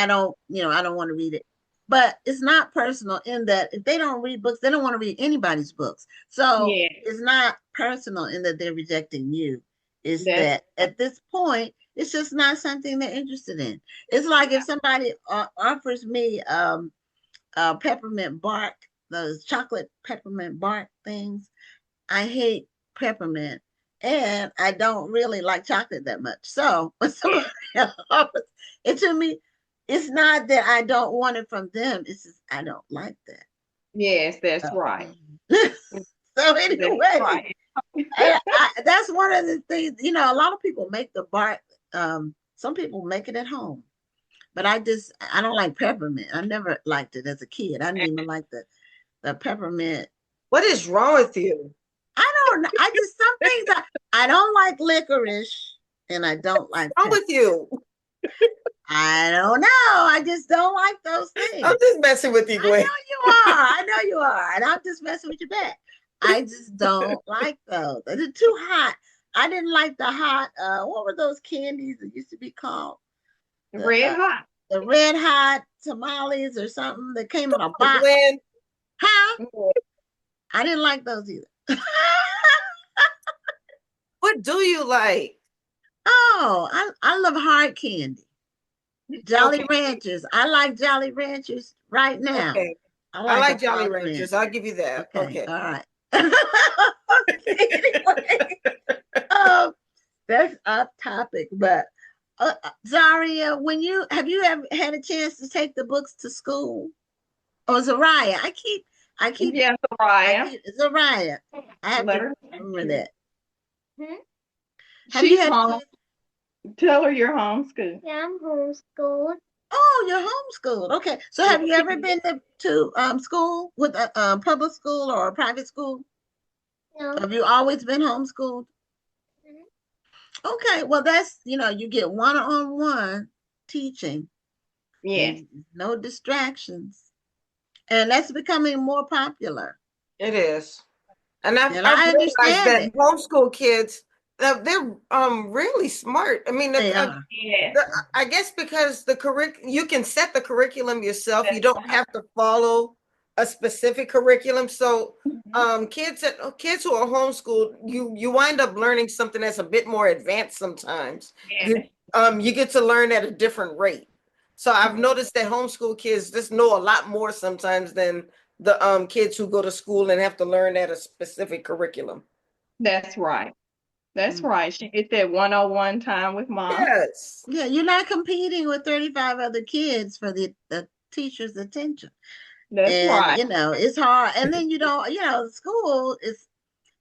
Speaker 2: don't want to read it. But it's not personal in that if they don't read books, they don't want to read anybody's books. So it's not personal in that they're rejecting you. It's that at this point, it's just not something they're interested in. It's like if somebody offers me peppermint bark, those chocolate peppermint bark things. I hate peppermint, and I don't really like chocolate that much. So when somebody offers it to me, it's not that I don't want it from them. It's just I don't like that.
Speaker 5: Yes, that's right.
Speaker 2: So anyway, that's one of the things. You know, a lot of people make the bark. Some people make it at home, but I don't like peppermint. I never liked it as a kid. I didn't even like the peppermint.
Speaker 4: What is wrong with you?
Speaker 2: I don't know. Some things I don't like licorice, and I don't like.
Speaker 4: What's wrong with you?
Speaker 2: I don't know. I just don't like those things.
Speaker 4: I'm just messing with you, Gwen.
Speaker 2: I know you are, and I'm just messing with you back. I just don't like those. They're too hot. I didn't like the hot. What were those candies that used to be called?
Speaker 5: Red Hot.
Speaker 2: The Red Hot tamales or something that came in a box.
Speaker 4: Gwen.
Speaker 2: Huh? I didn't like those either.
Speaker 4: What do you like?
Speaker 2: Oh, I love hard candy. Jolly Ranchers. I like Jolly Ranchers right now.
Speaker 4: Okay. I like Jolly Ranchers. I'll give you that. Okay.
Speaker 2: All right. Anyway, that's off topic, but Zariah, have you ever had a chance to take the books to school? Or Zariah?
Speaker 5: Yeah, Zariah.
Speaker 2: Zariah. I have
Speaker 5: Let
Speaker 2: to
Speaker 5: her.
Speaker 2: remember that. Have you
Speaker 5: She's
Speaker 2: had
Speaker 5: home. Tell her you're homeschooled.
Speaker 6: Yeah, I'm homeschooled.
Speaker 2: Oh, you're homeschooled. Okay. So have you ever been to school with a public school or a private school?
Speaker 6: No.
Speaker 2: Have you always been homeschooled? Okay. Well, that's, you get one-on-one teaching.
Speaker 5: Yeah.
Speaker 2: And no distractions. And that's becoming more popular.
Speaker 4: It is. And I've
Speaker 2: I
Speaker 4: realized
Speaker 2: understand
Speaker 4: that
Speaker 2: it.
Speaker 4: homeschool kids, they're really smart. I mean,
Speaker 2: They are.
Speaker 4: I guess because you can set the curriculum yourself. You
Speaker 5: That's
Speaker 4: don't have to follow a specific curriculum. So kids who are homeschooled, you wind up learning something that's a bit more advanced sometimes.
Speaker 5: Yeah.
Speaker 4: You get to learn at a different rate. So I've noticed that homeschool kids just know a lot more sometimes than the kids who go to school and have to learn at a specific curriculum.
Speaker 5: That's right. That's right. She get that one-on-one time with mom.
Speaker 4: Yes.
Speaker 2: Yeah, you're not competing with 35 other kids for the teacher's attention.
Speaker 5: That's right.
Speaker 2: It's hard. And then school is,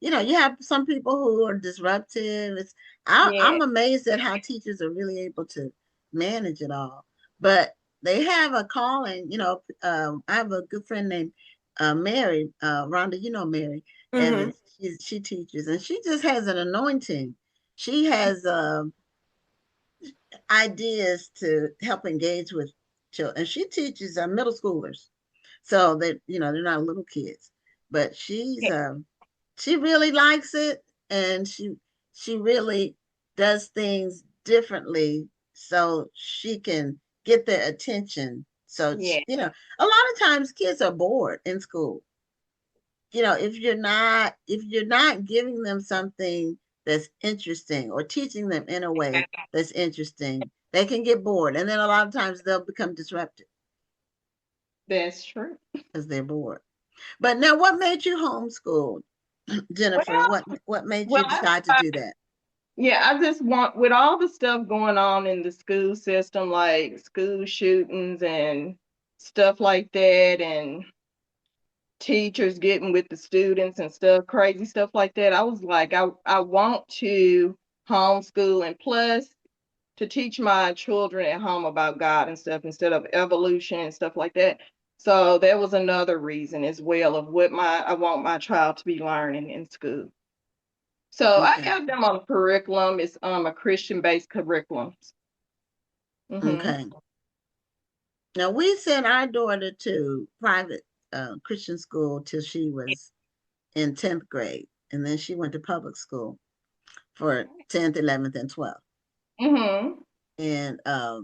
Speaker 2: you have some people who are disruptive. I'm amazed at how teachers are really able to manage it all. But they have a calling, I have a good friend named Mary, Rhonda, Mary, and she teaches, and she just has an anointing. She has ideas to help engage with children, and she teaches middle schoolers, so that they're not little kids. But she really likes it, and she really does things differently so she can get their attention. So a lot of times kids are bored in school. If you're not giving them something that's interesting or teaching them in a way that's interesting, they can get bored, and then a lot of times they'll become disruptive.
Speaker 5: That's true.
Speaker 2: Because they're bored. But now, what made you homeschool, Jennifer? What made you decide to do that?
Speaker 5: Yeah, I just want, with all the stuff going on in the school system, like school shootings and stuff like that, and teachers getting with the students and stuff, crazy stuff like that, I was like, I want to homeschool, and plus to teach my children at home about God and stuff instead of evolution and stuff like that. So that was another reason as well of what I want my child to be learning in school. So I have them on a curriculum. It's a Christian-based curriculum.
Speaker 2: Okay. Now we sent our daughter to private Christian school till she was in 10th grade, and then she went to public school for 10th, 11th, and 12th. And I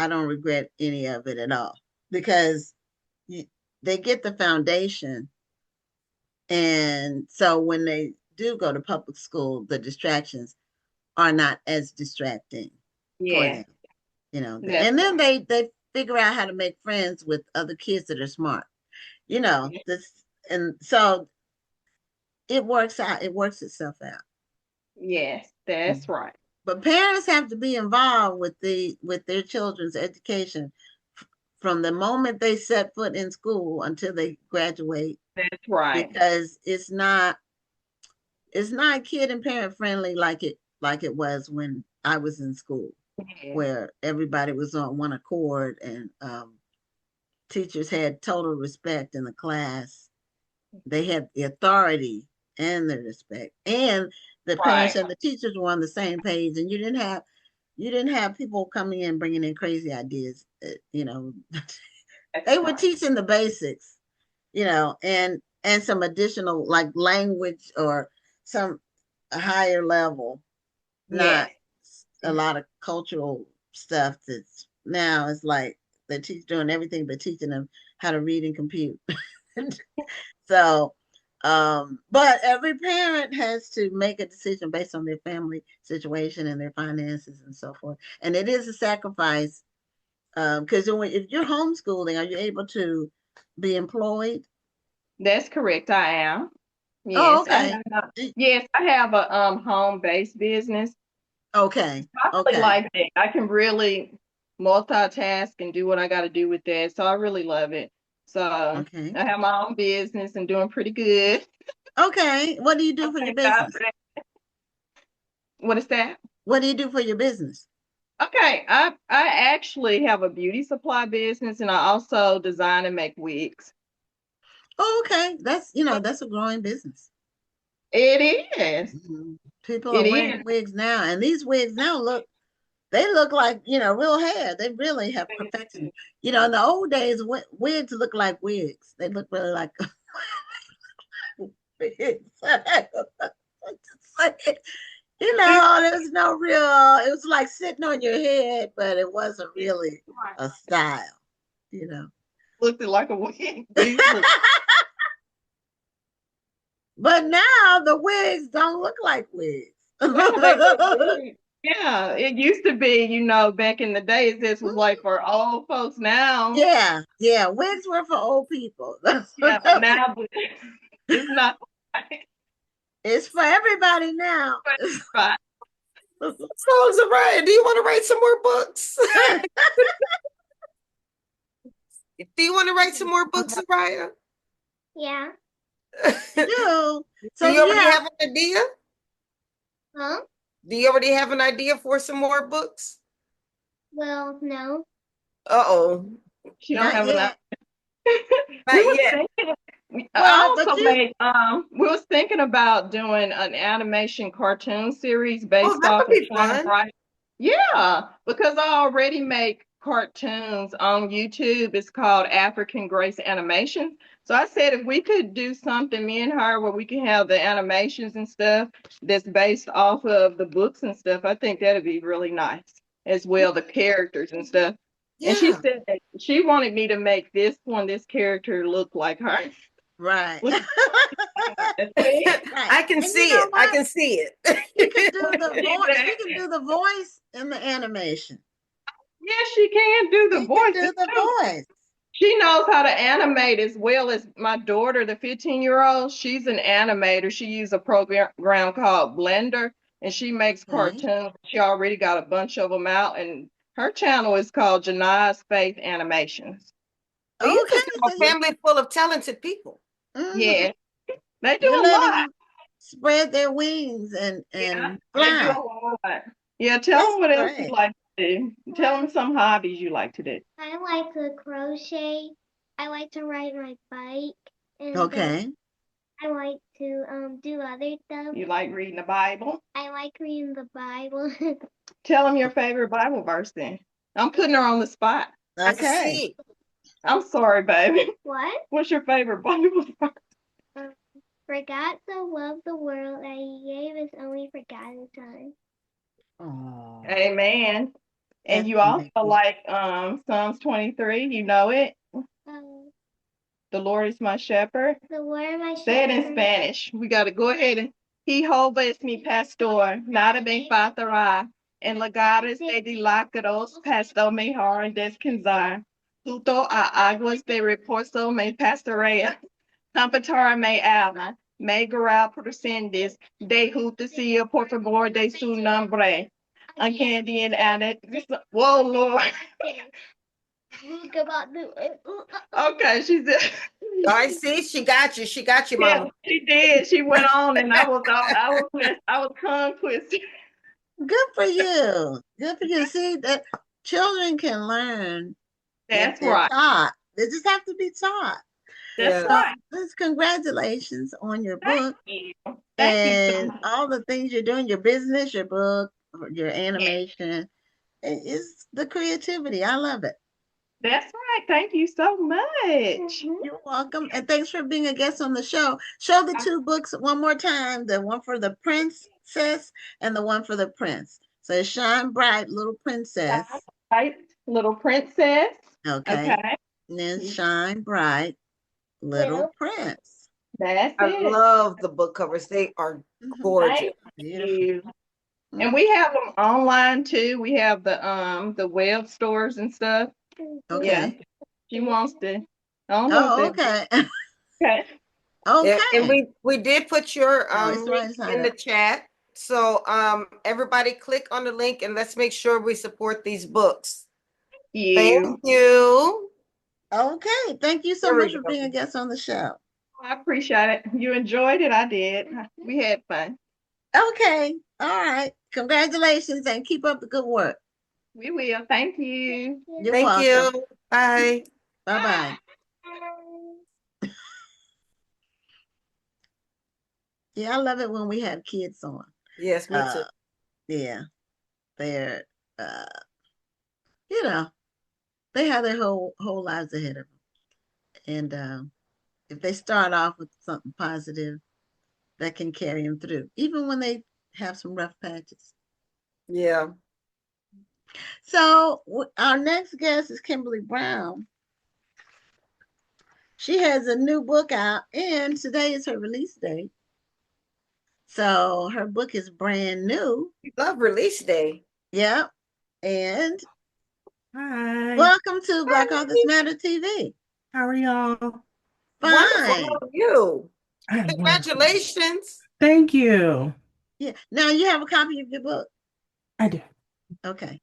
Speaker 2: don't regret any of it at all, because they get the foundation, and so when they do go to public school, the distractions are not as distracting for them. And then they figure out how to make friends with other kids that are smart. And so it works out. It works itself out.
Speaker 5: Yes, that's right.
Speaker 2: But parents have to be involved with their children's education from the moment they set foot in school until they graduate.
Speaker 5: That's right.
Speaker 2: Because it's not kid and parent friendly like it was when I was in school, where everybody was on one accord, and teachers had total respect in the class. They had the authority and the respect, and the parents and the teachers were on the same page, and you didn't have people coming in bringing in crazy ideas. They were teaching the basics, and some additional, like language or some higher level, not a lot of cultural stuff that's now is like they're doing everything but teaching them how to read and compute. So but every parent has to make a decision based on their family situation and their finances and so forth. And it is a sacrifice, because if you're homeschooling, are you able to be employed?
Speaker 5: That's correct. I am. Yes.
Speaker 2: Oh, okay.
Speaker 5: I have a home-based business.
Speaker 2: Okay.
Speaker 5: I really like that. I can really multitask and do what I got to do with that. So I really love it. So I have my own business and doing pretty good.
Speaker 2: Okay. What do you do for your business?
Speaker 5: What is that?
Speaker 2: What do you do for your business?
Speaker 5: Okay, I actually have a beauty supply business, and I also design and make wigs.
Speaker 2: Oh, okay. That's a growing business.
Speaker 5: It is.
Speaker 2: People are wearing wigs now, and these wigs now look like, real hair. They really have perfected. In the old days, wigs look like wigs. They look really like wigs. There's no real, it was like sitting on your head, but it wasn't really a style,
Speaker 5: Looked like a wig.
Speaker 2: But now the wigs don't look like wigs.
Speaker 5: Yeah, it used to be, back in the days, this was like for old folks now.
Speaker 2: Yeah, wigs were for old people.
Speaker 5: Yeah, but now it's not.
Speaker 2: It's for everybody now.
Speaker 4: Right. So, Zariah, do you want to write some more books? Do you want to write some more books, Zariah?
Speaker 6: Yeah.
Speaker 2: So
Speaker 4: do you already have an idea?
Speaker 6: Huh?
Speaker 4: Do you already have an idea for some more books?
Speaker 6: Well, no.
Speaker 4: Uh-oh.
Speaker 5: She don't have enough.
Speaker 4: Not yet.
Speaker 5: We was thinking about doing an animation cartoon series based off of Shine Bright. Yeah, because I already make cartoons on YouTube. It's called African Grace Animation. So I said if we could do something, me and her, where we can have the animations and stuff that's based off of the books and stuff, I think that'd be really nice as well, the characters and stuff. Yeah. And she said that she wanted me to make this character look like her.
Speaker 2: Right.
Speaker 4: I can see it. I can see it.
Speaker 2: You can do the voice. You can do the voice in the animation.
Speaker 5: Yes, she can do the voice. She knows how to animate as well as my daughter, the 15-year-old. She's an animator. She uses a program called Blender, and she makes cartoons. She already got a bunch of them out, and her channel is called Janai's Faith Animations.
Speaker 4: Oh, you could have a family full of talented people.
Speaker 5: Yeah, they do a lot.
Speaker 2: Spread their wings and fly.
Speaker 5: Yeah, tell them what else you like to do. Tell them some hobbies you like to do.
Speaker 6: I like to crochet. I like to ride my bike. And, I like to do other stuff.
Speaker 5: You like reading the Bible?
Speaker 6: I like reading the Bible.
Speaker 5: Tell them your favorite Bible verse then. I'm putting her on the spot.
Speaker 2: Okay.
Speaker 5: I'm sorry, baby.
Speaker 6: What?
Speaker 5: What's your favorite Bible verse?
Speaker 6: For God so loved the world that he gave his only forgotten son.
Speaker 2: Oh.
Speaker 5: Amen. And you also like Psalms 23, you know it? The Lord is my shepherd.
Speaker 6: The Lord is my shepherd.
Speaker 5: Say it in Spanish. We got to go ahead and Jehová es mi pastor, nada me faltará. En lugares de delicados pasto mejor descansar. Junto a aguas de reposo me pastorea. Comfortar me alma. Me guiará por sendas de justicia por favor de su nombre. Uncandian and it. Whoa, Lord. Okay, she said.
Speaker 4: I see. She got you. She got you, Mama.
Speaker 5: Yeah, she did. She went on, and I was tongue twisted.
Speaker 2: Good for you. Good for you. See that children can learn.
Speaker 5: That's right.
Speaker 2: Taught. They just have to be taught.
Speaker 5: That's right.
Speaker 2: Congratulations on your book.
Speaker 5: Thank you.
Speaker 2: And all the things you're doing, your business, your book, your animation. It's the creativity. I love it.
Speaker 5: That's right. Thank you so much.
Speaker 2: You're welcome. And thanks for being a guest on the show. Show the two books one more time. The one for the princess and the one for the prince. So Shine Bright, Little Princess.
Speaker 5: Bright, Little Princess.
Speaker 2: Okay. And then Shine Bright, Little Prince.
Speaker 5: That's
Speaker 4: it. I love the book covers. They are gorgeous.
Speaker 5: Thank you. And we have them online too. We have the web stores and stuff.
Speaker 2: Okay.
Speaker 5: Yeah. She wants to.
Speaker 2: Okay.
Speaker 5: Okay.
Speaker 2: Okay.
Speaker 4: And we did put your link in the chat. So everybody click on the link and let's make sure we support these books. Thank you.
Speaker 2: Okay. Thank you so much for being a guest on the show.
Speaker 5: I appreciate it. You enjoyed it. I did. We had fun.
Speaker 2: Okay. All right. Congratulations and keep up the good work.
Speaker 5: We will. Thank you.
Speaker 2: You're
Speaker 4: Thank
Speaker 2: welcome.
Speaker 4: you. Bye.
Speaker 2: Bye-bye. Yeah, I love it when we have kids on.
Speaker 4: Yes, me too.
Speaker 2: Yeah. They're they have their whole lives ahead of them. And if they start off with something positive, that can carry them through, even when they have some rough patches.
Speaker 4: Yeah.
Speaker 2: So our next guest is Kimberly Brown. She has a new book out, and today is her release date. So her book is brand new.
Speaker 4: We love release day.
Speaker 2: Yeah. And
Speaker 7: hi.
Speaker 2: Welcome to Black Authors Matter TV.
Speaker 7: How are y'all?
Speaker 2: Fine.
Speaker 4: Wonderful. How are you? Congratulations.
Speaker 7: Thank you.
Speaker 2: Yeah. Now you have a copy of your book?
Speaker 7: I do.
Speaker 2: Okay.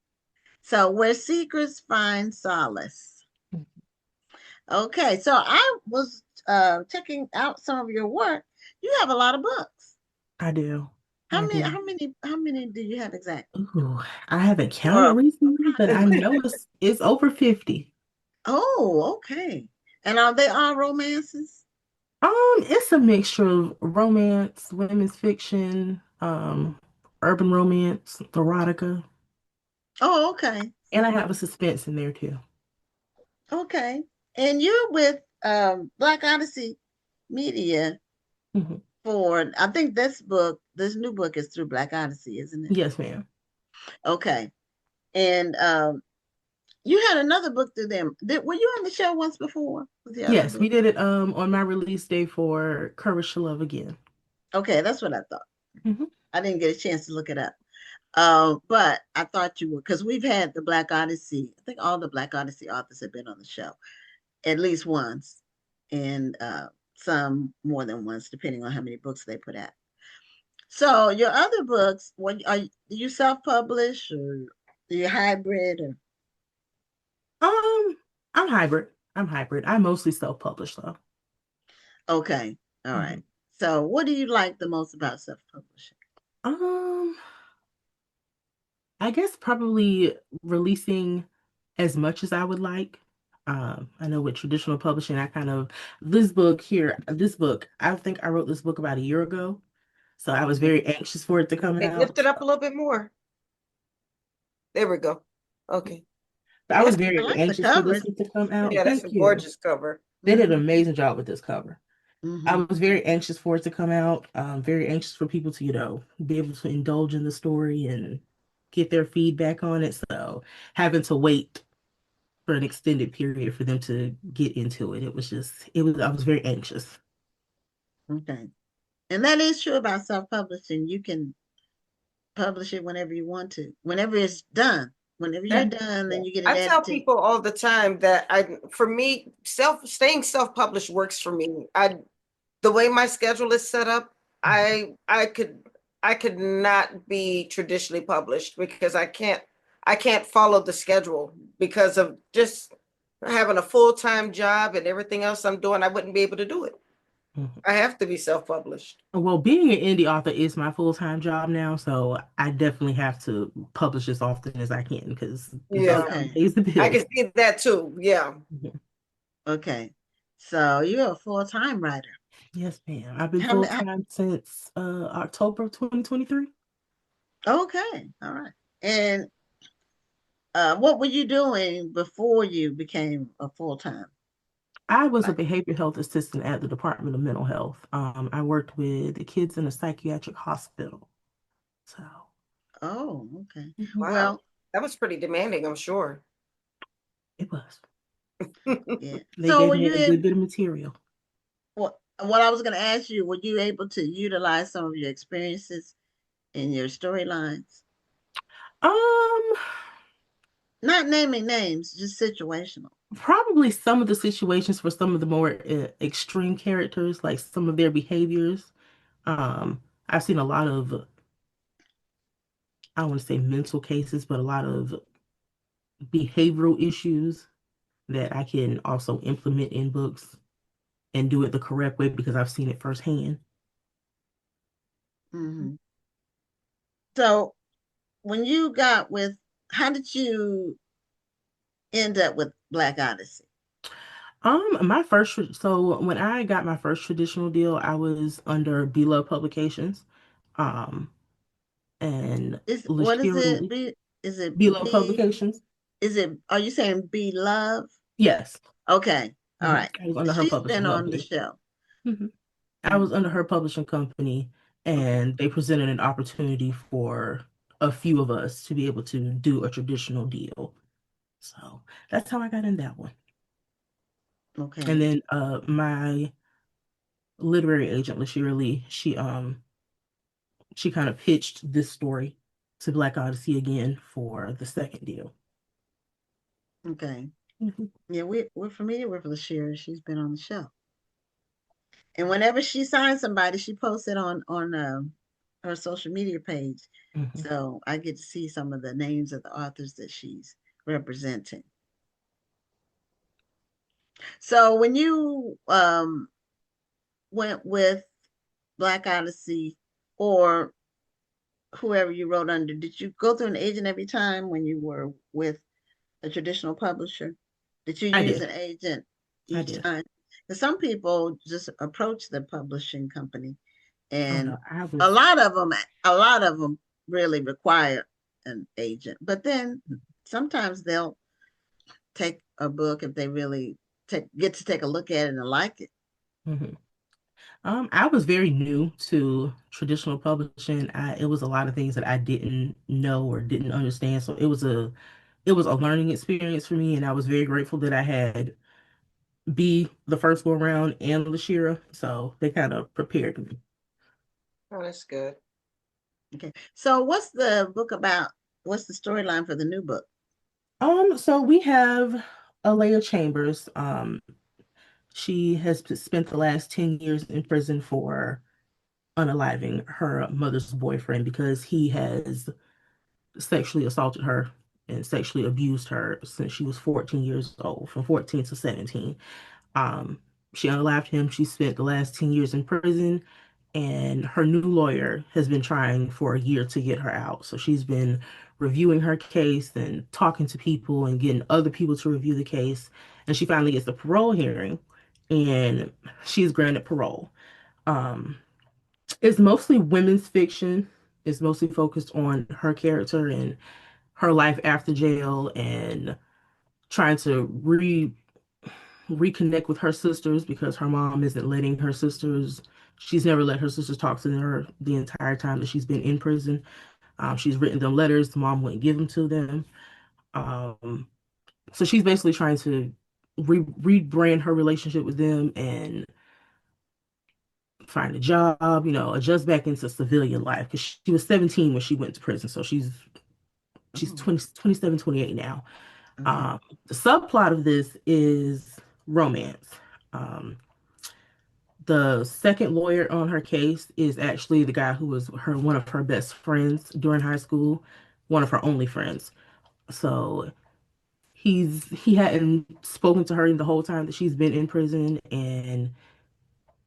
Speaker 2: So Where Secrets Find Solace. Okay. So I was checking out some of your work. You have a lot of books.
Speaker 7: I do.
Speaker 2: How many do you have exactly?
Speaker 7: Ooh, I haven't counted recently, but I know it's over 50.
Speaker 2: Oh, okay. And are they all romances?
Speaker 7: It's a mixture of romance, women's fiction, urban romance, erotica.
Speaker 2: Oh, okay.
Speaker 7: And I have a suspense in there too.
Speaker 2: Okay. And you're with Black Odyssey Media for, I think this new book is through Black Odyssey, isn't it?
Speaker 7: Yes, ma'am.
Speaker 2: Okay. And you had another book through them. Were you on the show once before?
Speaker 7: Yes, we did it on my release day for Courage to Love Again.
Speaker 2: Okay, that's what I thought. I didn't get a chance to look it up. But I thought you were, because we've had the Black Odyssey, I think all the Black Odyssey authors have been on the show at least once, and some more than once, depending on how many books they put out. So your other books, do you self-publish or are you hybrid? Or?
Speaker 7: I'm hybrid. I mostly self-publish though.
Speaker 2: Okay. All right. So what do you like the most about self-publishing?
Speaker 7: I guess probably releasing as much as I would like. I know with traditional publishing, this book, I think I wrote this book about a year ago. So I was very anxious for it to come out.
Speaker 4: Lift it up a little bit more. There we go. Okay.
Speaker 7: But I was very anxious for this book to come out.
Speaker 4: Yeah, that's a gorgeous cover.
Speaker 7: They did an amazing job with this cover. I was very anxious for it to come out. Very anxious for people to, be able to indulge in the story and get their feedback on it. So having to wait for an extended period for them to get into it, I was very anxious.
Speaker 2: Okay. And that is true about self-publishing. You can publish it whenever you want to, whenever it's done. Whenever you're done, then you get it edited.
Speaker 4: I tell people all the time that for me, staying self-published works for me. The way my schedule is set up, I could not be traditionally published because I can't follow the schedule because of just having a full-time job and everything else I'm doing. I wouldn't be able to do it. I have to be self-published.
Speaker 7: Well, being an indie author is my full-time job now, so I definitely have to publish as often as I can because pays the bills.
Speaker 4: I can see that too. Yeah.
Speaker 2: Okay. So you're a full-time writer.
Speaker 7: Yes, ma'am. I've been full-time since October of 2023.
Speaker 2: Okay. All right. And what were you doing before you became a full-time?
Speaker 7: I was a behavioral health assistant at the Department of Mental Health. I worked with the kids in a psychiatric hospital. So.
Speaker 2: Oh, okay.
Speaker 4: Wow. Well, that was pretty demanding, I'm sure.
Speaker 7: It was.
Speaker 2: Yeah.
Speaker 7: They gave me a good bit of material.
Speaker 2: What I was going to ask you, were you able to utilize some of your experiences in your storylines? Not naming names, just situational.
Speaker 7: Probably some of the situations for some of the more extreme characters, like some of their behaviors. I've seen a lot of I don't want to say mental cases, but a lot of behavioral issues that I can also implement in books and do it the correct way because I've seen it firsthand.
Speaker 2: Mm-hmm. So when you got with, how did you end up with Black Odyssey?
Speaker 7: So when I got my first traditional deal, I was under Beloved Publications. Um, and
Speaker 2: What is
Speaker 7: Lashira
Speaker 2: it? Is it
Speaker 7: Beloved Publications.
Speaker 2: are you saying Be Love?
Speaker 7: Yes.
Speaker 2: Okay. All right.
Speaker 7: I was under her
Speaker 2: She's
Speaker 7: publishing
Speaker 2: been on the
Speaker 7: company.
Speaker 2: show.
Speaker 7: I was under her publishing company, and they presented an opportunity for a few of us to be able to do a traditional deal. So that's how I got in that one.
Speaker 2: Okay.
Speaker 7: And then my literary agent, Lashira Lee, she kind of pitched this story to Black Odyssey again for the second deal.
Speaker 2: Okay. Yeah, we're familiar with Lashira. She's been on the show. And whenever she signs somebody, she posts it on her social media page. So I get to see some of the names of the authors that she's representing. So when you went with Black Odyssey or whoever you wrote under, did you go through an agent every time when you were with a traditional publisher? Did you use an agent each time? Because some people just approach the publishing company, and a lot of them really require an agent. But then sometimes they'll take a book if they really get to take a look at it and like it.
Speaker 7: I was very new to traditional publishing. It was a lot of things that I didn't know or didn't understand. So it was a learning experience for me, and I was very grateful that I had the first go around and Lashira. So they kind of prepared me.
Speaker 4: Oh, that's good.
Speaker 2: Okay. So what's the book about? What's the storyline for the new book?
Speaker 7: So we have Alea Chambers. She has spent the last 10 years in prison for unaliving her mother's boyfriend because he has sexually assaulted her and sexually abused her since she was 14 years old, from 14 to 17. She unalived him. She spent the last 10 years in prison, and her new lawyer has been trying for a year to get her out. So she's been reviewing her case and talking to people and getting other people to review the case. And she finally gets the parole hearing, and she's granted parole. It's mostly women's fiction. It's mostly focused on her character and her life after jail and trying to reconnect with her sisters because her mom isn't letting her sisters. She's never let her sisters talk to her the entire time that she's been in prison. She's written them letters. The mom wouldn't give them to them. So she's basically trying to rebrand her relationship with them and find a job, adjust back into civilian life because she was 17 when she went to prison. So she's 27, 28 now. The subplot of this is romance. The second lawyer on her case is actually the guy who was one of her best friends during high school, one of her only friends. So he hadn't spoken to her the whole time that she's been in prison, and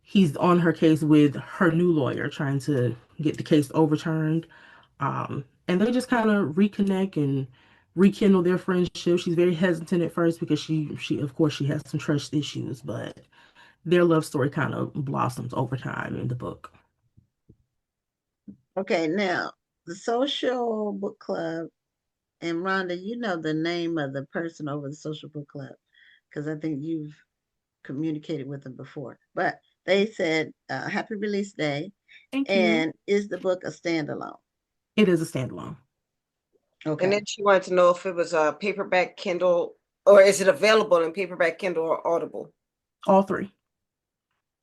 Speaker 7: he's on her case with her new lawyer trying to get the case overturned. And they just kind of reconnect and rekindle their friendship. She's very hesitant at first because she of course she has some trust issues, but their love story kind of blossoms over time in the book.
Speaker 2: Okay, now the social book club, and Rhonda, you know the name of the person over the social book club because I think you've communicated with them before. But they said happy release day.
Speaker 7: Thank you.
Speaker 2: And is the book a standalone?
Speaker 7: It is a standalone.
Speaker 2: Okay.
Speaker 4: And then she wanted to know if it was a paperback, Kindle, or is it available in paperback, Kindle, or Audible?
Speaker 7: All three.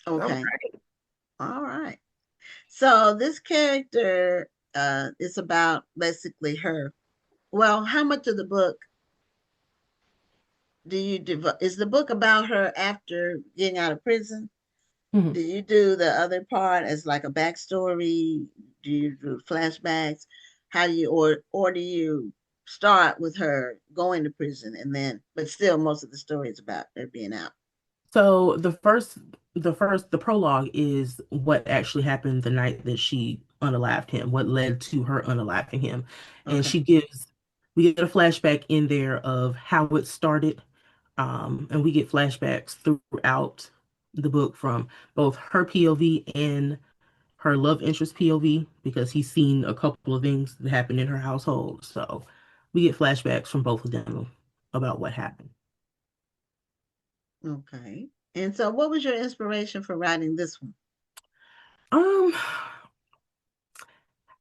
Speaker 2: Okay. All right. So this character is about basically her. Well, how much of the book do you is the book about her after getting out of prison? Do you do the other part as like a backstory? Do you do flashbacks? how do you or do you start with her going to prison and then but still most of the story is about her being out?
Speaker 7: So the prologue is what actually happened the night that she unalived him, what led to her unaliving him. And
Speaker 2: Okay.
Speaker 7: we get a flashback in there of how it started. And we get flashbacks throughout the book from both her POV and her love interest POV because he's seen a couple of things that happened in her household. So we get flashbacks from both of them about what happened.
Speaker 2: Okay. And so what was your inspiration for writing this one?
Speaker 7: Um,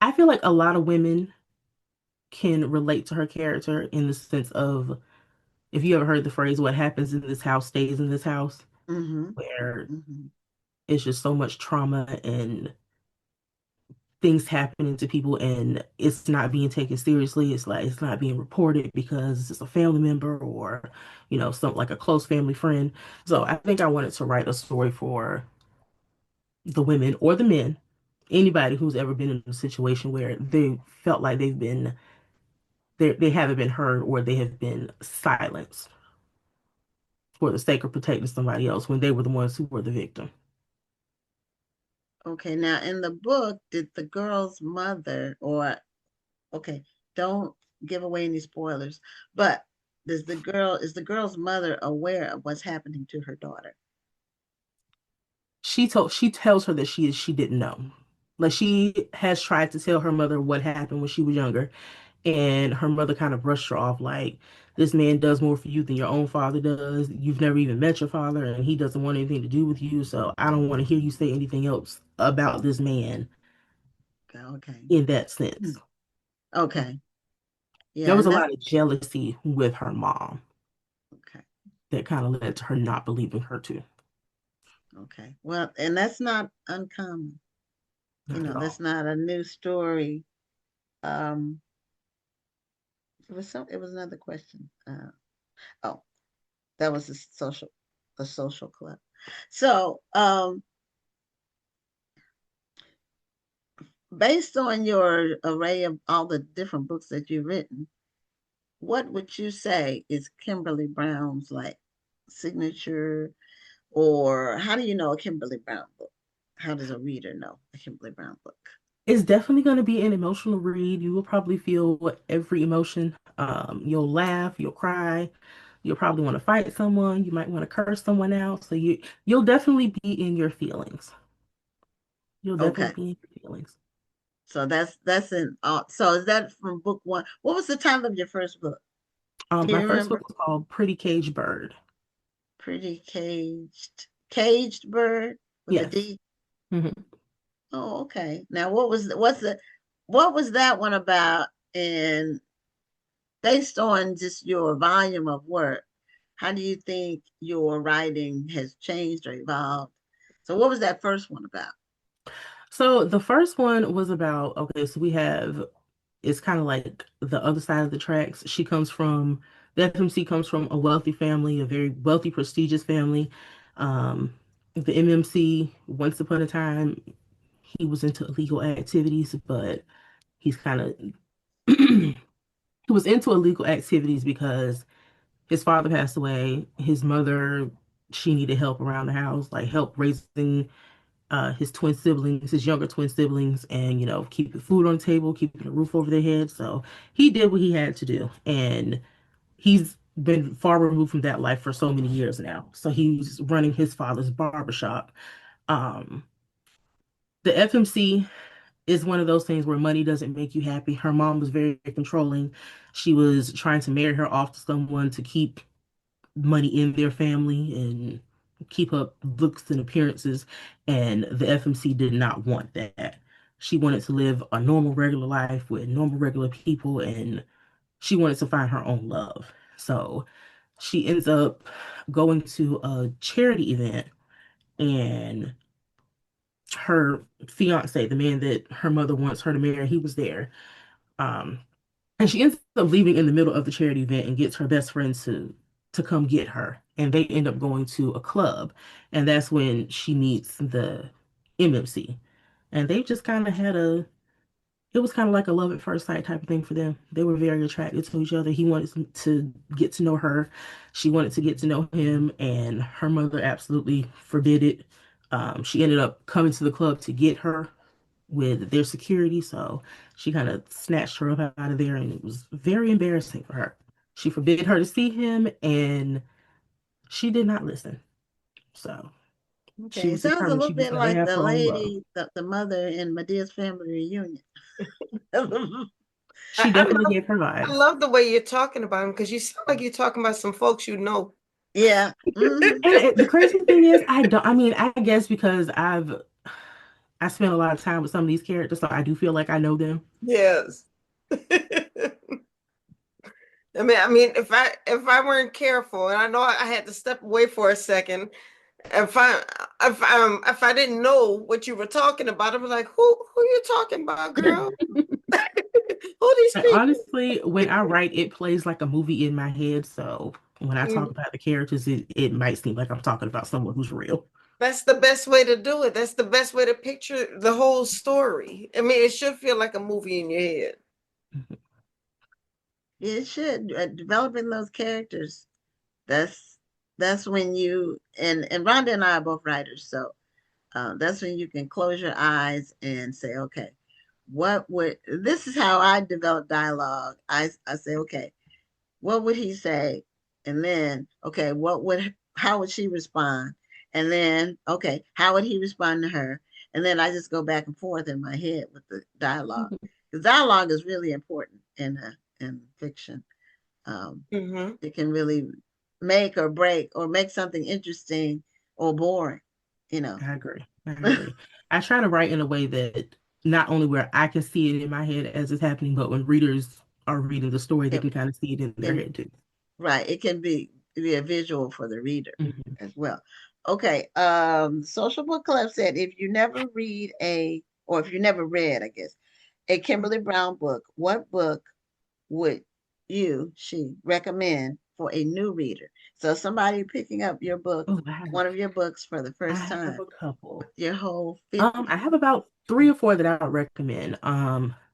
Speaker 7: I feel like a lot of women can relate to her character in the sense of if you ever heard the phrase, what happens in this house stays in this house,
Speaker 2: Mm-hmm.
Speaker 7: where
Speaker 2: Mm-hmm.
Speaker 7: it's just so much trauma and things happening to people and it's not being taken seriously. It's like it's not being reported because it's a family member or, something like a close family friend. So I think I wanted to write a story for the women or the men, anybody who's ever been in a situation where they felt like they haven't been heard or they have been silenced for the sake of protecting somebody else when they were the ones who were the victim.
Speaker 2: Okay, now in the book, did the girl's mother or okay, don't give away any spoilers, but is the girl's mother aware of what's happening to her daughter?
Speaker 7: She tells her that she didn't know. Like she has tried to tell her mother what happened when she was younger, and her mother kind of brushed her off like this man does more for you than your own father does. You've never even met your father, and he doesn't want anything to do with you. So I don't want to hear you say anything else about this man
Speaker 2: Okay.
Speaker 7: in that sense.
Speaker 2: Okay.
Speaker 7: There
Speaker 2: Yeah,
Speaker 7: was
Speaker 2: and
Speaker 7: a
Speaker 2: that's
Speaker 7: lot of jealousy with her mom
Speaker 2: okay.
Speaker 7: that kind of led to her not believing her too.
Speaker 2: Okay. Well, and that's not uncommon.
Speaker 7: Not at
Speaker 2: That's
Speaker 7: all.
Speaker 2: not a new story. Um, it was another question. Oh, that was a social club. So, based on your array of all the different books that you've written, what would you say is Kimberly Brown's like signature, or how do you know a Kimberly Brown book? How does a reader know a Kimberly Brown book?
Speaker 7: It's definitely going to be an emotional read. You will probably feel every emotion. You'll laugh, you'll cry, you'll probably want to fight someone. You might want to curse someone out. So you'll definitely be in your feelings. You'll definitely
Speaker 2: Okay,
Speaker 7: be in your feelings.
Speaker 2: so that's in. So is that from book one? What was the title of your first book? Do you
Speaker 7: My first book
Speaker 2: remember?
Speaker 7: was called Pretty Cage Bird.
Speaker 2: Pretty caged bird with a
Speaker 7: Yes.
Speaker 2: D.
Speaker 7: hmm
Speaker 2: Oh, okay. Now, what was that one about? And based on just your volume of work, how do you think your writing has changed or evolved? So, what was that first one about?
Speaker 7: So the first one was about, okay, so it's kind of like the other side of the tracks. The FMC comes from a wealthy family, a very wealthy, prestigious family. Um, the MMC, once upon a time, he was into illegal activities, but he's kind of, he was into illegal activities because his father passed away. His mother, she needed help around the house, like help raising his twin siblings, his younger twin siblings, and keeping food on the table, keeping a roof over their heads. So he did what he had to do, and he's been far removed from that life for so many years now. So he's running his father's barbershop. Um, the FMC is one of those things where money doesn't make you happy. Her mom was very controlling. She was trying to marry her off to someone to keep money in their family and keep up looks and appearances. And the FMC did not want that. She wanted to live a normal, regular life with normal, regular people, and she wanted to find her own love. So she ends up going to a charity event, and her fiance, the man that her mother wants her to marry, he was there. Um, and she ends up leaving in the middle of the charity event and gets her best friend to come get her. And they end up going to a club. And that's when she meets the MMC. And they've just kind of had it was kind of like a love at first sight type of thing for them. They were very attracted to each other. He wanted to get to know her. She wanted to get to know him, and her mother absolutely forbid it. She ended up coming to the club to get her with their security, so she kind of snatched her up out of there, and it was very embarrassing for her. She forbid her to see him, and she did not listen. So she
Speaker 2: Okay, it
Speaker 7: was
Speaker 2: sounds a
Speaker 7: determined she
Speaker 2: little
Speaker 7: was
Speaker 2: bit
Speaker 7: going to
Speaker 2: like
Speaker 7: have
Speaker 2: the
Speaker 7: her own love.
Speaker 2: lady, the mother in Medea's family reunion.
Speaker 7: She definitely gave her
Speaker 4: I
Speaker 7: vibes.
Speaker 4: love the way you're talking about him because you sound like you're talking about some folks you know.
Speaker 2: Yeah.
Speaker 7: And the crazy thing is, I mean, I guess because I spent a lot of time with some of these characters, so I do feel like I know them.
Speaker 4: Yes. I mean, if I weren't careful, and I know I had to step away for a second, if I didn't know what you were talking about, I'd be like, who you talking about, girl? Who these people?
Speaker 7: Honestly, when I write, it plays like a movie in my head. So when I talk about the characters, it might seem like I'm talking about someone who's real.
Speaker 4: That's the best way to do it. That's the best way to picture the whole story. I mean, it should feel like a movie in your head.
Speaker 2: It should. Developing those characters. That's when you and Rhonda and I are both writers, so that's when you can close your eyes and say, okay, what would this is how I develop dialogue. I say, okay, what would he say? And then, okay, how would she respond? And then, okay, how would he respond to her? And then I just go back and forth in my head with the dialogue. Because dialogue is really important in fiction. It can really make or break or make something interesting or boring, you know.
Speaker 7: I agree. I try to write in a way that not only where I can see it in my head as it's happening, but when readers are reading the story, they can kind of see it in their head too.
Speaker 2: Right. It can be a visual for the reader as well. Okay. Social Book Club said if you never read, I guess, a Kimberly Brown book, what book would she recommend for a new reader? So somebody picking up your book, one of your books for the first time.
Speaker 7: I have a couple.
Speaker 2: Your whole
Speaker 7: I have about 3 or 4 that I would recommend.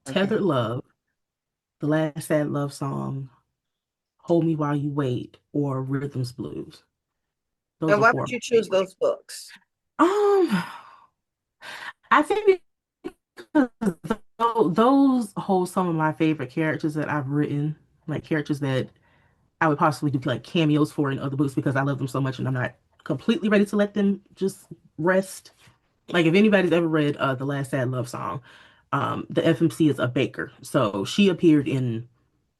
Speaker 7: Tethered Love, The Last Sad Love Song, Hold Me While You Wait, or Rhythms Blues.
Speaker 4: Those and why would you choose those books?
Speaker 7: I think because those hold some of my favorite characters that I've written, like characters that I would possibly do like cameos for in other books because I love them so much and I'm not completely ready to let them just rest. Like if anybody's ever read The Last Sad Love Song, the FMC is a baker. So she appeared in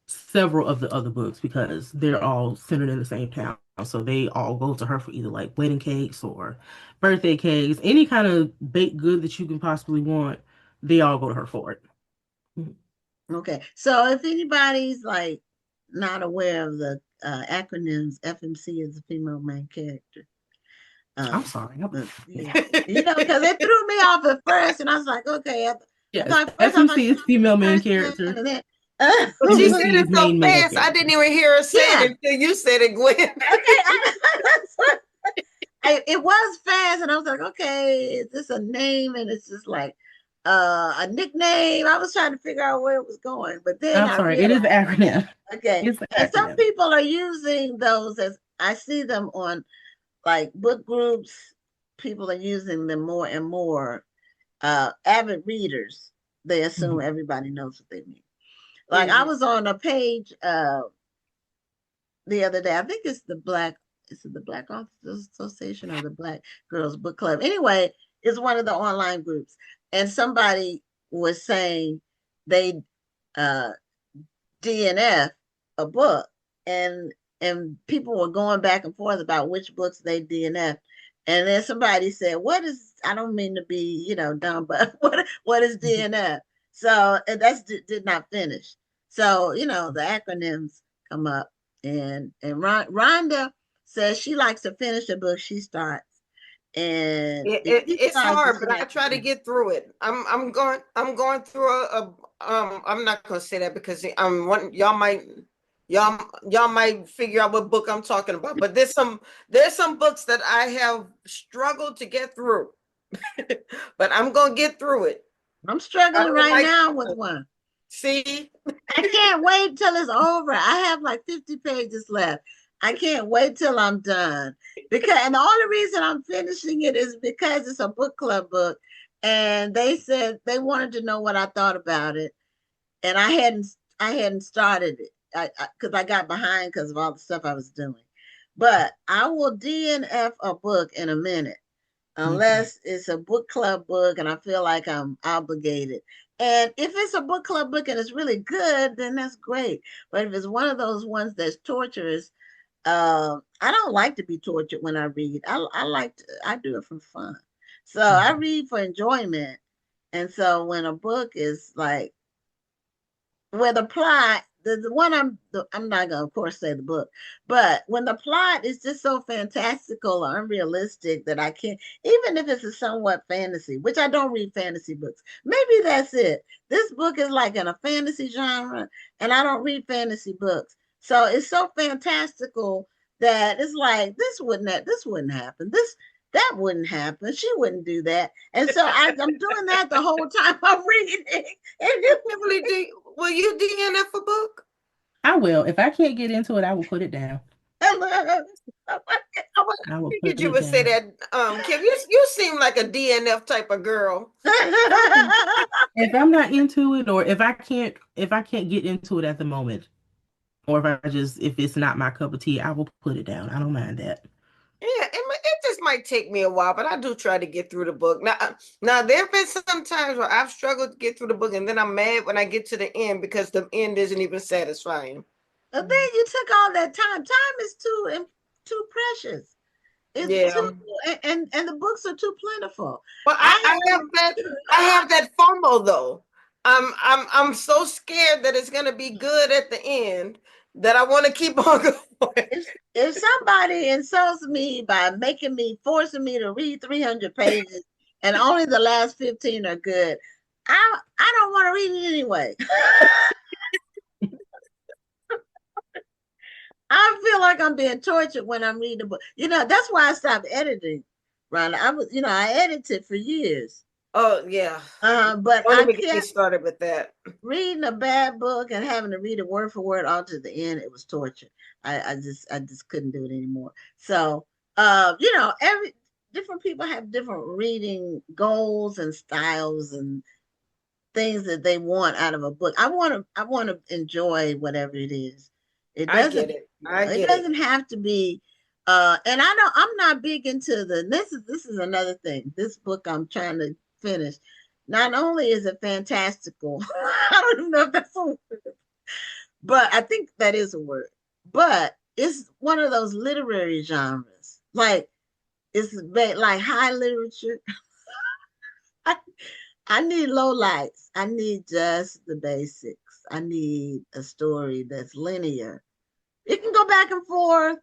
Speaker 7: several of the other books because they're all centered in the same town. So they all go to her for either like wedding cakes or birthday cakes, any kind of baked good that you can possibly want, they all go to her for it.
Speaker 2: Okay. So if anybody's like not aware of the acronyms, FMC is a female main character.
Speaker 7: I'm sorry.
Speaker 2: Yeah. Because it threw me off at first, and I was like, okay.
Speaker 7: FMC is female main character.
Speaker 4: She said it so fast, I didn't even hear her say it until you said it, Gwen.
Speaker 2: It was fast, and I was like, okay, is this a name? And it's just like a nickname. I was trying to figure out where it was going, but then
Speaker 7: I'm sorry, it is the acronym.
Speaker 2: Okay, and some people are using those as I see them on like book groups. People are using them more and more. Avid readers, they assume everybody knows what they mean. Like I was on a page the other day. I think it's the Black Authors Association or the Black Girls Book Club. Anyway, it's one of the online groups. And somebody was saying they DNF a book and people were going back and forth about which books they DNF. And then somebody said, I don't mean to be, dumb, but what is DNF? So that did not finish. So, the acronyms come up. And Rhonda says she likes to finish a book she starts. And
Speaker 4: it's hard, but I try to get through it. I'm going through I'm not going to say that because y'all might figure out what book I'm talking about. But there's some books that I have struggled to get through. But I'm going to get through it.
Speaker 2: I'm struggling right now with one.
Speaker 4: See?
Speaker 2: I can't wait till it's over. I have like 50 pages left. I can't wait till I'm done. And the only reason I'm finishing it is because it's a book club book. And they said they wanted to know what I thought about it. And I hadn't started it. Because I got behind because of all the stuff I was doing. But I will DNF a book in a minute. Unless it's a book club book and I feel like I'm obligated. And if it's a book club book and it's really good, then that's great. But if it's one of those ones that's torturous, I don't like to be tortured when I read. I do it for fun. So I read for enjoyment. And so when a book is like, where the plot, the one I'm not gonna of course say the book, but when the plot is just so fantastical or unrealistic that I can't, even if it's a somewhat fantasy, which I don't read fantasy books, maybe that's it. This book is like in a fantasy genre, and I don't read fantasy books, so it's so fantastical that it's like this wouldn't happen. That wouldn't happen. She wouldn't do that. And so I'm doing that the whole time I'm reading.
Speaker 4: Kimberly, will you DNF a book?
Speaker 7: I will. If I can't get into it, I will put it down.
Speaker 4: I figured you would say that, Kim. You seem like a DNF type of girl.
Speaker 7: If I'm not into it, or if I can't get into it at the moment, or if it's not my cup of tea, I will put it down. I don't mind that.
Speaker 4: Yeah, it just might take me a while, but I do try to get through the book. Now there have been some times where I've struggled to get through the book, and then I'm mad when I get to the end because the end isn't even satisfying.
Speaker 2: But then you took all that time. Time is too precious. It's too, and the books are too plentiful.
Speaker 4: Well, I have that FOMO though. I'm so scared that it's gonna be good at the end that I want to keep on going.
Speaker 2: If somebody insults me by forcing me to read 300 pages and only the last 15 are good, I don't want to read it anyway. I feel like I'm being tortured when I'm reading a book. That's why I stopped editing, Rhonda. I edited for years.
Speaker 4: Oh yeah.
Speaker 2: But
Speaker 4: I can't get started with that.
Speaker 2: Reading a bad book and having to read it word for word all to the end, it was torture. I just couldn't do it anymore. So every different people have different reading goals and styles and things that they want out of a book. I want to enjoy whatever it is. It doesn't it doesn't have to be and I know I'm not big into this is another thing. This book I'm trying to finish. Not only is it fantastical, I don't even know if that's a word, but I think that is a word. But it's one of those literary genres. Like it's like high literature. I need low lights. I need just the basics. I need a story that's linear. It can go back and forth,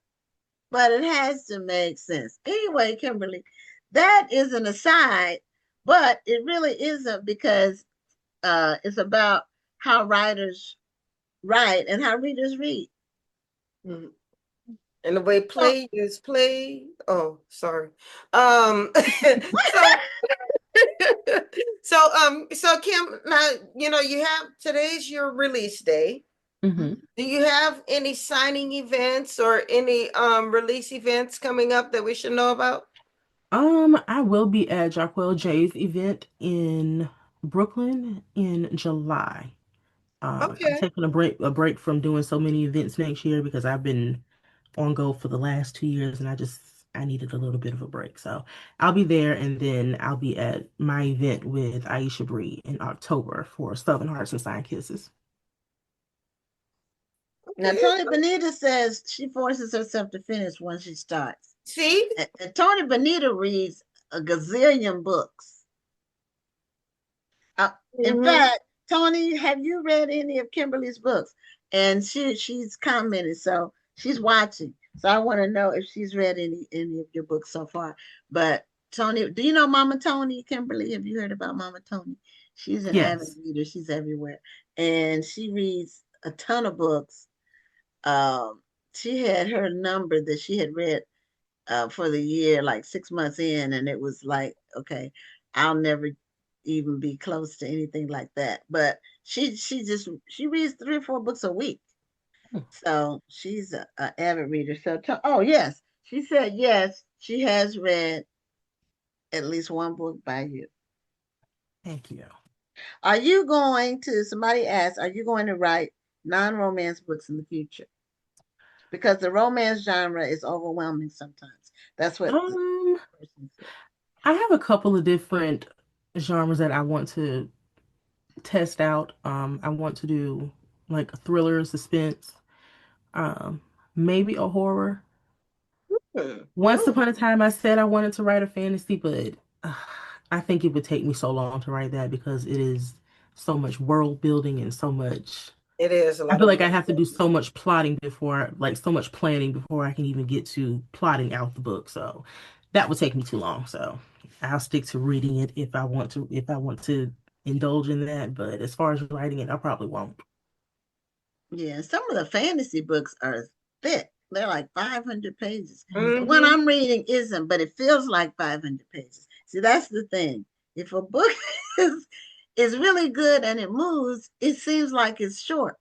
Speaker 2: but it has to make sense. Anyway, Kimberly, that is an aside, but it really isn't, because it's about how writers write and how readers read.
Speaker 4: Mm-hmm. And the way play is play. Oh, sorry. So Kim, now you have today's your release day.
Speaker 7: Mm-hmm.
Speaker 4: Do you have any signing events or any release events coming up that we should know about?
Speaker 7: I will be at Jaquel J's event in Brooklyn in July.
Speaker 4: Okay.
Speaker 7: I'm taking a break from doing so many events next year because I've been on go for the last 2 years, and I needed a little bit of a break. So I'll be there, and then I'll be at my event with Aisha Bree in October for Southern Hearts and Sign Kisses.
Speaker 2: Now, Tony Bonita says she forces herself to finish when she starts.
Speaker 4: See?
Speaker 2: And Tony Bonita reads a gazillion books. In fact, Tony, have you read any of Kimberly's books? And she's commented, so she's watching. So I want to know if she's read any of your books so far. But Tony, do you know Mama Tony, Kimberly? Have you heard about Mama Tony? She's an avid reader. She's everywhere. And she reads a ton of books. She had her number that she had read for the year, like 6 months in, and it was like, okay, I'll never even be close to anything like that. But she reads 3 or 4 books a week. So she's a avid reader. So oh yes, she said yes, she has read at least one book by you.
Speaker 7: Thank you.
Speaker 2: Are you going to, somebody asked, are you going to write non-romance books in the future? Because the romance genre is overwhelming sometimes. That's what the person said.
Speaker 7: I have a couple of different genres that I want to test out. I want to do like a thriller, suspense, maybe a horror. Once upon a time, I said I wanted to write a fantasy, but I think it would take me so long to write that because it is so much world building and so much.
Speaker 4: It is a lot.
Speaker 7: I feel like I have to do so much plotting before, like so much planning before I can even get to plotting out the book. So that would take me too long. So I'll stick to reading it if I want to indulge in that. But as far as writing it, I probably won't.
Speaker 2: Yeah, some of the fantasy books are thick. They're like 500 pages. The one I'm reading isn't, but it feels like 500 pages. See, that's the thing. If a book is really good and it moves, it seems like it's short.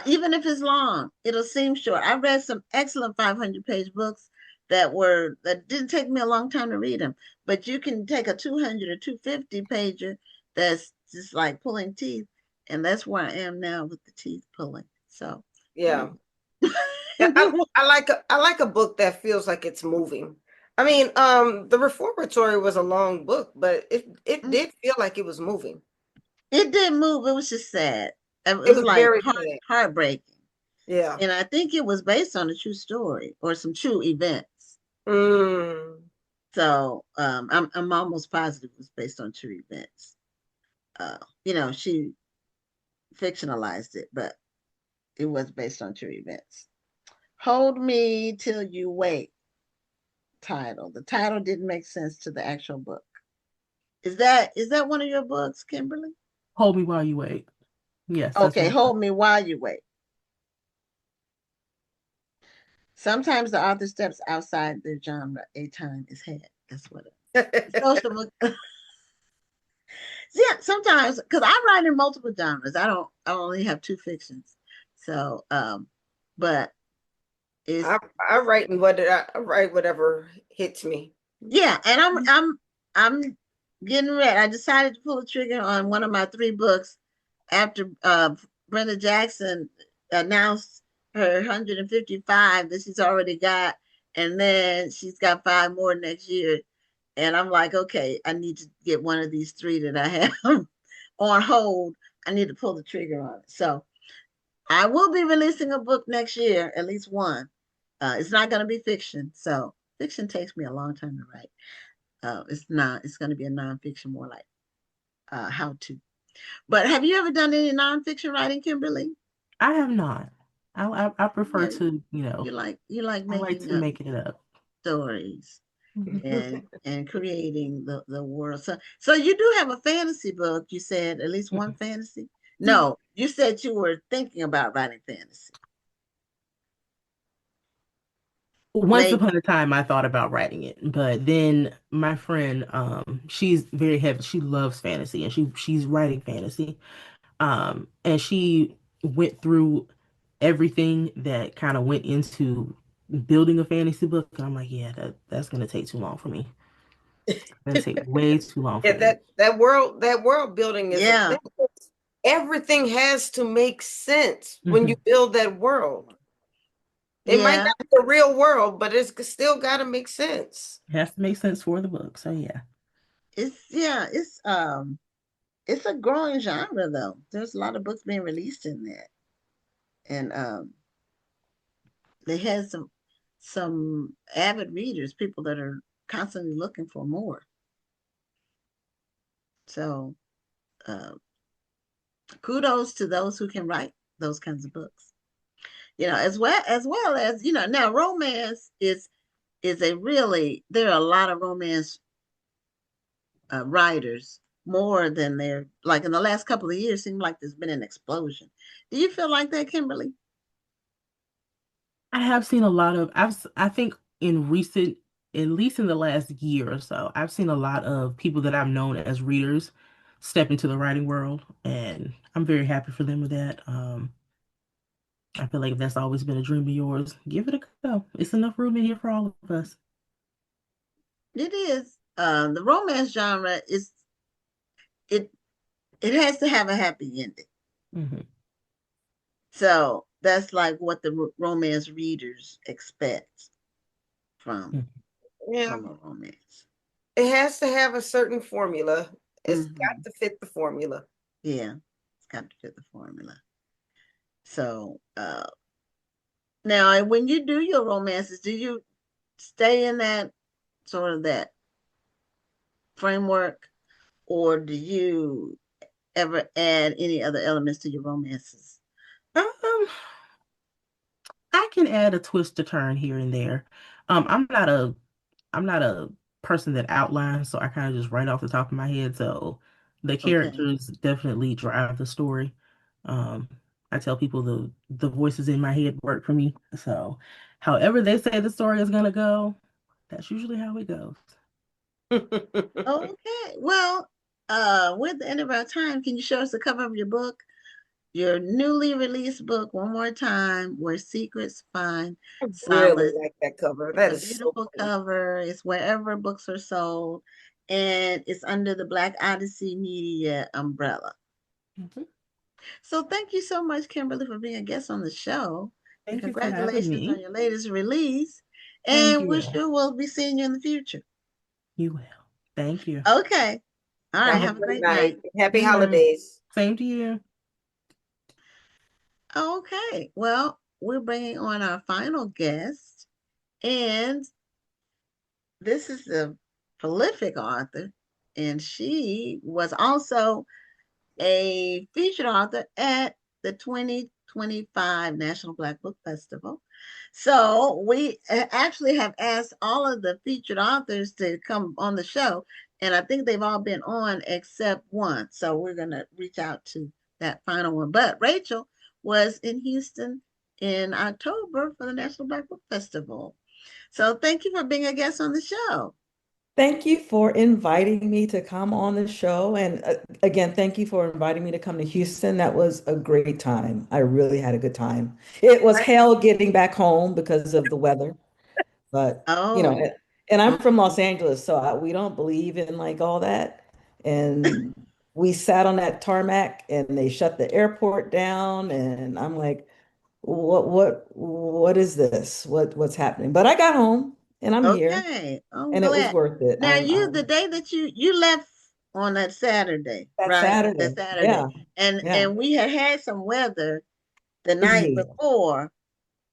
Speaker 2: Even if it's long, it'll seem short. I read some excellent 500-page books that didn't take me a long time to read them. But you can take a 200 or 250 pager that's just like pulling teeth, and that's where I am now with the teeth pulling. So
Speaker 4: yeah. I like a book that feels like it's moving. I mean, the Reformatory was a long book, but it did feel like it was moving.
Speaker 2: It did move. It was just sad. It was like
Speaker 4: very
Speaker 2: heartbreaking.
Speaker 4: Yeah.
Speaker 2: And I think it was based on a true story or some true events. So I'm almost positive it was based on true events. She fictionalized it, but it was based on true events. Hold Me Till You Wait title. The title didn't make sense to the actual book. Is that one of your books, Kimberly?
Speaker 7: Hold Me While You Wait. Yes.
Speaker 2: Okay, Hold Me While You Wait. Sometimes the author steps outside their genre. A time is had. That's what it is. Social book. Yeah, sometimes, because I write in multiple genres. I only have 2 fictions. So, but it's
Speaker 4: I write whatever hits me.
Speaker 2: Yeah, and I'm getting ready. I decided to pull the trigger on one of my 3 books after Brenda Jackson announced her 155 that she's already got, and then she's got 5 more next year. And I'm like, okay, I need to get one of these 3 that I have on hold. I need to pull the trigger on it. So I will be releasing a book next year, at least one. It's not going to be fiction. So fiction takes me a long time to write. It's going to be a nonfiction, more like how to. But have you ever done any nonfiction writing, Kimberly?
Speaker 7: I have not. I prefer to,
Speaker 2: you like
Speaker 7: making it up
Speaker 2: stories and creating the world. So you do have a fantasy book, you said, at least one fantasy? No, you said you were thinking about writing fantasy.
Speaker 7: Once upon a time, I thought about writing it, but then my friend, she's very heavy. She loves fantasy, and she's writing fantasy, and she went through everything that kind of went into building a fantasy book. And I'm like, yeah, that's gonna take too long for me. It's gonna take way too long for me.
Speaker 4: That world building is everything has to make sense when you build that world. It might not be the real world, but it's still got to make sense.
Speaker 7: It has to make sense for the book. So yeah.
Speaker 2: It's a growing genre though. There's a lot of books being released in that. And they had some avid readers, people that are constantly looking for more. So kudos to those who can write those kinds of books. As well as now romance is there are a lot of romance writers, more than there, like in the last couple of years, seemed like there's been an explosion. Do you feel like that, Kimberly?
Speaker 7: I have seen a lot of, I think in recent at least in the last year or so, I've seen a lot of people that I've known as readers step into the writing world, and I'm very happy for them with that. I feel like if that's always been a dream of yours, give it a go. It's enough room in here for all of us.
Speaker 2: It is. The romance genre is it has to have a happy ending.
Speaker 7: Mm-hmm.
Speaker 2: So that's like what the romance readers expect from
Speaker 4: Yeah.
Speaker 2: from a romance.
Speaker 4: It has to have a certain formula. It's
Speaker 2: Mhm.
Speaker 4: got to fit the formula.
Speaker 2: Yeah, it's got to fit the formula. So now when you do your romances, do you stay in that sort of that framework, or do you ever add any other elements to your romances?
Speaker 7: I can add a twist to turn here and there. I'm not a person that outlines, so I kind of just write off the top of my head. So the
Speaker 2: Okay.
Speaker 7: characters definitely drive the story. Um, I tell people the voices in my head work for me. So however they say the story is gonna go, that's usually how it goes.
Speaker 2: Okay. Well, we're at the end of our time. Can you show us the cover of your book? Your newly released book, one more time, Where Secrets Find
Speaker 4: I really
Speaker 2: Solace.
Speaker 4: like that cover.
Speaker 2: It's
Speaker 4: That
Speaker 2: a
Speaker 4: is so
Speaker 2: beautiful
Speaker 4: cool.
Speaker 2: cover. It's wherever books are sold, and it's under the Black Odyssey Media umbrella.
Speaker 7: Mhm.
Speaker 2: So thank you so much, Kimberly, for being a guest on the show. And
Speaker 7: Thank you for having
Speaker 2: congratulations on
Speaker 7: me.
Speaker 2: your latest release.
Speaker 7: Thank
Speaker 2: And
Speaker 7: you.
Speaker 2: we're sure we'll be seeing you in the future.
Speaker 7: You will. Thank you.
Speaker 2: Okay. All right.
Speaker 4: Have a
Speaker 2: Have a
Speaker 4: great
Speaker 2: great
Speaker 4: night.
Speaker 2: night.
Speaker 4: Happy
Speaker 7: Good night.
Speaker 4: holidays.
Speaker 7: Same to you.
Speaker 2: Okay. Well, we're bringing on our final guest. And this is a prolific author. And she was also a featured author at the 2025 National Black Book Festival. So we actually have asked all of the featured authors to come on the show, and I think they've all been on except one. So we're going to reach out to that final one. But Rachel was in Houston in October for the National Black Book Festival. So thank you for being a guest on the show.
Speaker 8: Thank you for inviting me to come on the show. And again, thank you for inviting me to come to Houston. That was a great time. I really had a good time. It was hell getting back home because of the weather, but
Speaker 2: Oh,
Speaker 8: and I'm from
Speaker 2: okay.
Speaker 8: Los Angeles, so we don't believe in like all that. And we sat on that tarmac and they shut the airport down, and I'm like, what is this? What's happening? But I got home and I'm here
Speaker 2: Okay, I'm
Speaker 8: and it was
Speaker 2: glad.
Speaker 8: worth it.
Speaker 2: Now the day that you left on that Saturday,
Speaker 8: That
Speaker 2: right? That
Speaker 8: Saturday.
Speaker 2: Saturday,
Speaker 8: Yeah. Yeah.
Speaker 2: and we had some weather the night
Speaker 8: Yeah.
Speaker 2: before,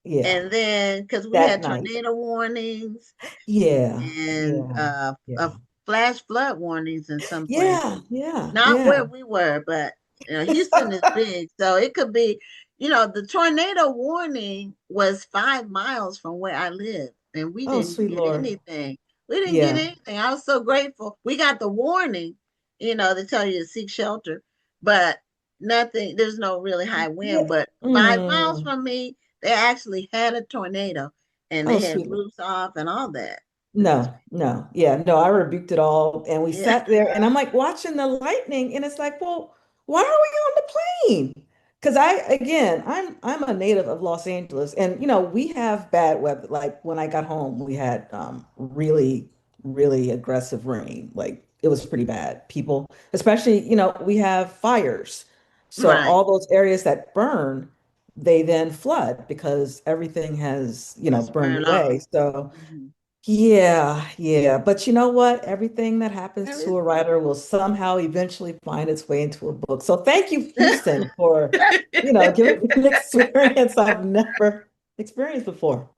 Speaker 8: Yeah.
Speaker 2: and then because we
Speaker 8: That
Speaker 2: had
Speaker 8: night.
Speaker 2: tornado warnings
Speaker 8: Yeah.
Speaker 2: and
Speaker 8: Yeah. Yeah.
Speaker 2: flash flood warnings in some
Speaker 8: Yeah.
Speaker 2: places.
Speaker 8: Yeah.
Speaker 2: Not
Speaker 8: Yeah.
Speaker 2: where we were, but Houston is big, so it could be. The tornado warning was 5 miles from where I live, and we
Speaker 8: Oh,
Speaker 2: didn't
Speaker 8: sweet
Speaker 2: get
Speaker 8: Lord.
Speaker 2: anything. We didn't get
Speaker 8: Yeah.
Speaker 2: anything. I was so grateful. We got the warning, they tell you to seek shelter, but nothing. There's no really high
Speaker 8: Yeah.
Speaker 2: wind, but 5 miles
Speaker 8: Mm.
Speaker 2: from me, they actually had a tornado, and
Speaker 8: Oh,
Speaker 2: they had
Speaker 8: sweet Lord.
Speaker 2: roofs off and all that. It was,
Speaker 8: No, no, yeah, no, I rebuked it all. And we
Speaker 2: yeah,
Speaker 8: sat there and I'm like watching the lightning, and it's like, well, why are we on the plane? Because again, I'm a native of Los Angeles, and we have bad weather. Like when I got home, we had really, really aggressive rain. Like it was pretty bad. People, especially, we have fires. So
Speaker 2: right.
Speaker 8: all those areas that burn, they then flood because everything has,
Speaker 2: Let's
Speaker 8: burned
Speaker 2: burn off.
Speaker 8: away. So
Speaker 2: Mhm.
Speaker 8: yeah, yeah. But you know what? Everything that happens
Speaker 2: There
Speaker 8: to a writer will somehow eventually find its way into a book. So thank you,
Speaker 2: is.
Speaker 8: Houston, for, giving me an experience I've never experienced before.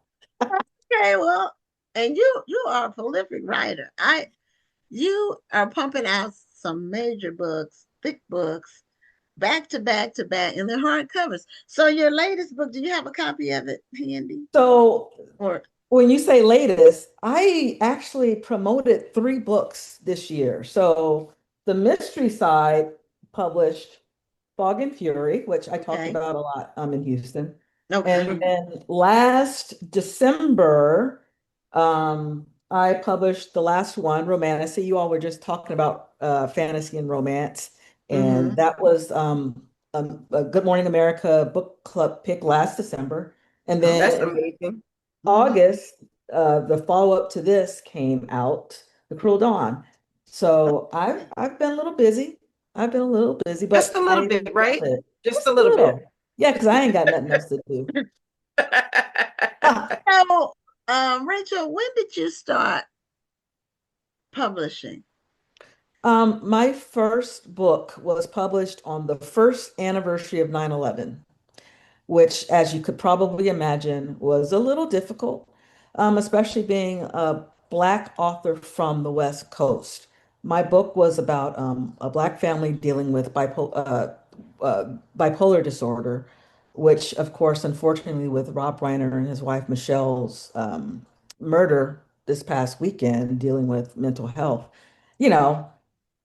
Speaker 2: Okay, well, and you are a prolific writer. You are pumping out some major books, thick books, back to back to back, and they're hardcovers. So your latest book, do you have a copy of it handy?
Speaker 8: So
Speaker 2: Or
Speaker 8: when you say latest, I actually promoted 3 books this year. So the mystery side published Fog and Fury, which I talked
Speaker 2: okay,
Speaker 8: about a lot in Houston. And
Speaker 2: okay,
Speaker 8: then last December, um, I published the last one, Romantasy. You all were just talking about fantasy and romance, and that was a Good Morning America book club pick last December. And then
Speaker 4: That's
Speaker 8: in
Speaker 4: amazing.
Speaker 8: August, the follow-up to this came out, The Cruel Dawn. So I've been a little busy. I've been a little busy,
Speaker 4: Just
Speaker 8: but
Speaker 4: a little
Speaker 8: I
Speaker 4: bit,
Speaker 8: love
Speaker 4: right?
Speaker 8: it.
Speaker 4: Just
Speaker 8: Just
Speaker 4: a
Speaker 8: a
Speaker 4: little bit.
Speaker 8: little. Yeah, because I ain't got nothing else to do.
Speaker 2: So, Rachel, when did you start publishing?
Speaker 8: My first book was published on the first anniversary of 9/11, which, as you could probably imagine, was a little difficult, especially being a Black author from the West Coast. My book was about a Black family dealing with bipolar disorder, which, of course, unfortunately, with Rob Reiner and his wife Michelle's murder this past weekend, dealing with mental health, you know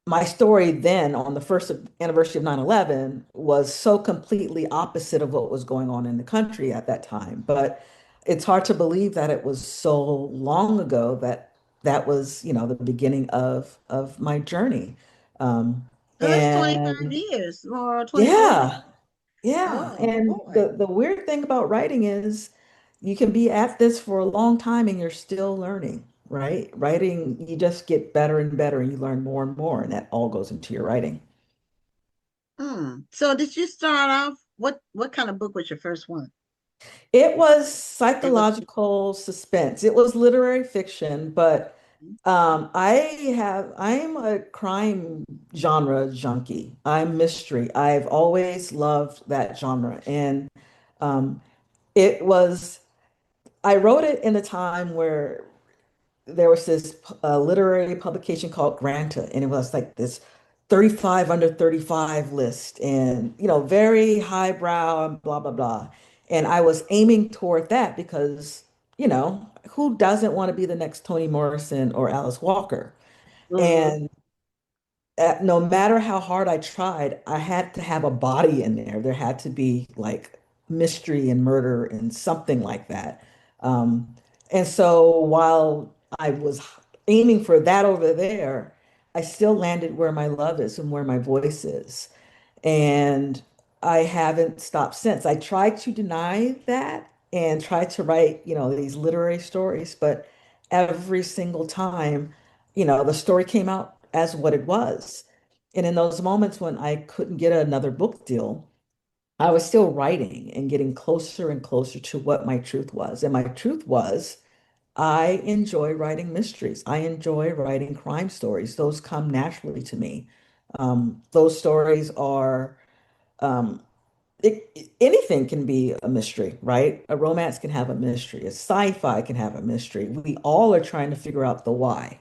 Speaker 8: my story then on the first anniversary of 9/11 was so completely opposite of what was going on in the country at that time. But it's hard to believe that it was so long ago that that was, the beginning of my journey. Um,
Speaker 2: So that's 25
Speaker 8: and
Speaker 2: years or 24 years.
Speaker 8: yeah, yeah.
Speaker 2: Oh
Speaker 8: And
Speaker 2: boy.
Speaker 8: the weird thing about writing is you can be at this for a long time and you're still learning, right? Writing, you just get better and better and you learn more and more, and that all goes into your writing.
Speaker 2: So did you start off, what kind of book was your first one?
Speaker 8: It was
Speaker 2: It was
Speaker 8: psychological suspense. It was literary fiction, but I'm a crime genre junkie. I'm mystery. I've always loved that genre. And um, it was, I wrote it in a time where there was this literary publication called Granta, and it was like this 35 under 35 list and, very highbrow and blah, blah, blah. And I was aiming toward that because, who doesn't want to be the next Toni Morrison or Alice Walker?
Speaker 2: Mhm.
Speaker 8: And no matter how hard I tried, I had to have a body in there. There had to be like mystery and murder and something like that. Um, and so while I was aiming for that over there, I still landed where my love is and where my voice is. And I haven't stopped since. I tried to deny that and tried to write, these literary stories, but every single time, the story came out as what it was. And in those moments when I couldn't get another book deal, I was still writing and getting closer and closer to what my truth was. And my truth was, I enjoy writing mysteries. I enjoy writing crime stories. Those come naturally to me. Those stories are um, anything can be a mystery, right? A romance can have a mystery. A sci-fi can have a mystery. We all are trying to figure out the why.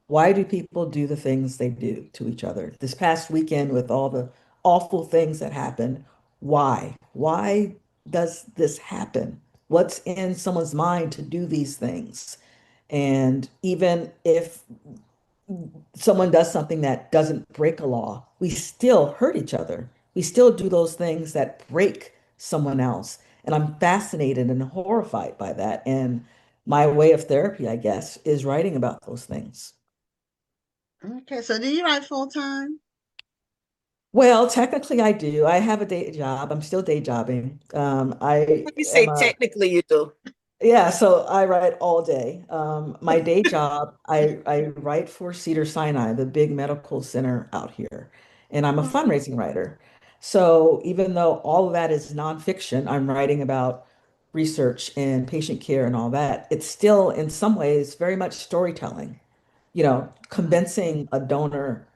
Speaker 8: Why do people do the things they do to each other? This past weekend, with all the awful things that happened, why? Why does this happen? What's in someone's mind to do these things? And even if someone does something that doesn't break a law, we still hurt each other. We still do those things that break someone else. And I'm fascinated and horrified by that. And my way of therapy, I guess, is writing about those things.
Speaker 2: Okay, so do you write full time?
Speaker 8: Well, technically, I do. I have a day job. I'm still day jobbing. I
Speaker 4: When you
Speaker 8: am
Speaker 4: say
Speaker 8: a
Speaker 4: technically you do.
Speaker 8: Yeah, so I write all day. My day job, I write for Cedars-Sinai, the big medical center out here, and I'm a
Speaker 2: Mhm.
Speaker 8: fundraising writer. So even though all of that is nonfiction, I'm writing about research and patient care and all that. It's still, in some ways, very much storytelling, convincing a donor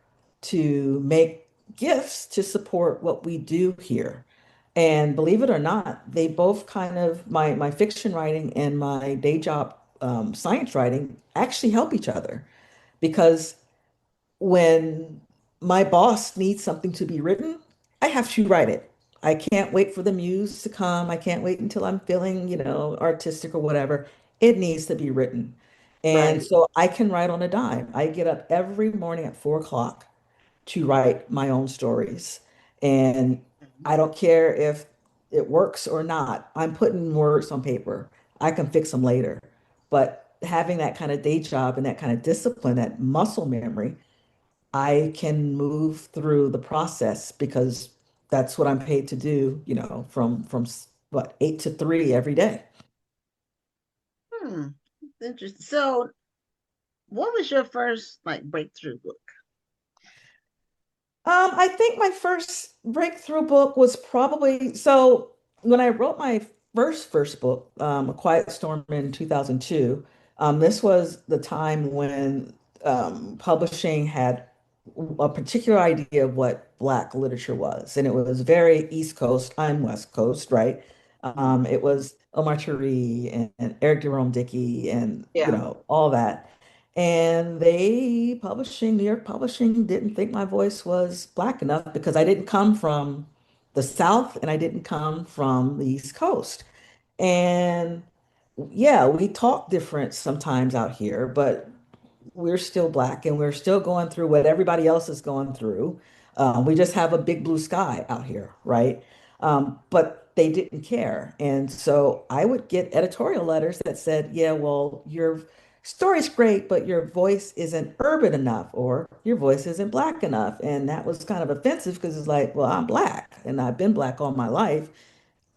Speaker 8: to make gifts to support what we do here. And believe it or not, they both kind of my fiction writing and my day job science writing actually help each other because when my boss needs something to be written, I have to write it. I can't wait for the muse to come. I can't wait until I'm feeling, artistic or whatever. It needs to be written. And
Speaker 4: Right.
Speaker 8: so I can write on a dime. I get up every morning at 4 o'clock to write my own stories. And I don't care if it works or not. I'm putting words on paper. I can fix them later. But having that kind of day job and that kind of discipline, that muscle memory, I can move through the process because that's what I'm paid to do, from what, 8 to 3 every day.
Speaker 2: Interesting. So what was your first like breakthrough book?
Speaker 8: I think my first breakthrough book was probably, so when I wrote my first book, A Quiet Storm in 2002. This was the time when publishing had a particular idea of what Black literature was, and it was very East Coast. I'm West Coast, right? It was Omar Tari and Eric Jerome Dickey and
Speaker 4: Yeah.
Speaker 8: all that. And New York Publishing didn't think my voice was Black enough because I didn't come from the South and I didn't come from the East Coast. And yeah, we talk different sometimes out here, but we're still Black and we're still going through what everybody else is going through. We just have a big blue sky out here, right? But they didn't care. And so I would get editorial letters that said, yeah, well, your story's great, but your voice isn't urban enough or your voice isn't Black enough. And that was kind of offensive because it's like, well, I'm Black and I've been Black all my life.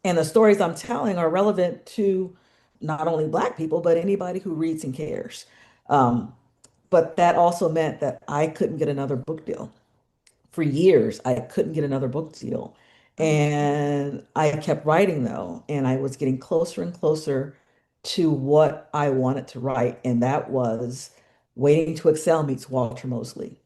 Speaker 8: And the stories I'm telling are relevant to not only Black people, but anybody who reads and cares. Um, but that also meant that I couldn't get another book deal. For years, I couldn't get another book deal. And I kept writing though, and I was getting closer and closer to what I wanted to write. And that was Waiting to Excel meets Walter Mosley.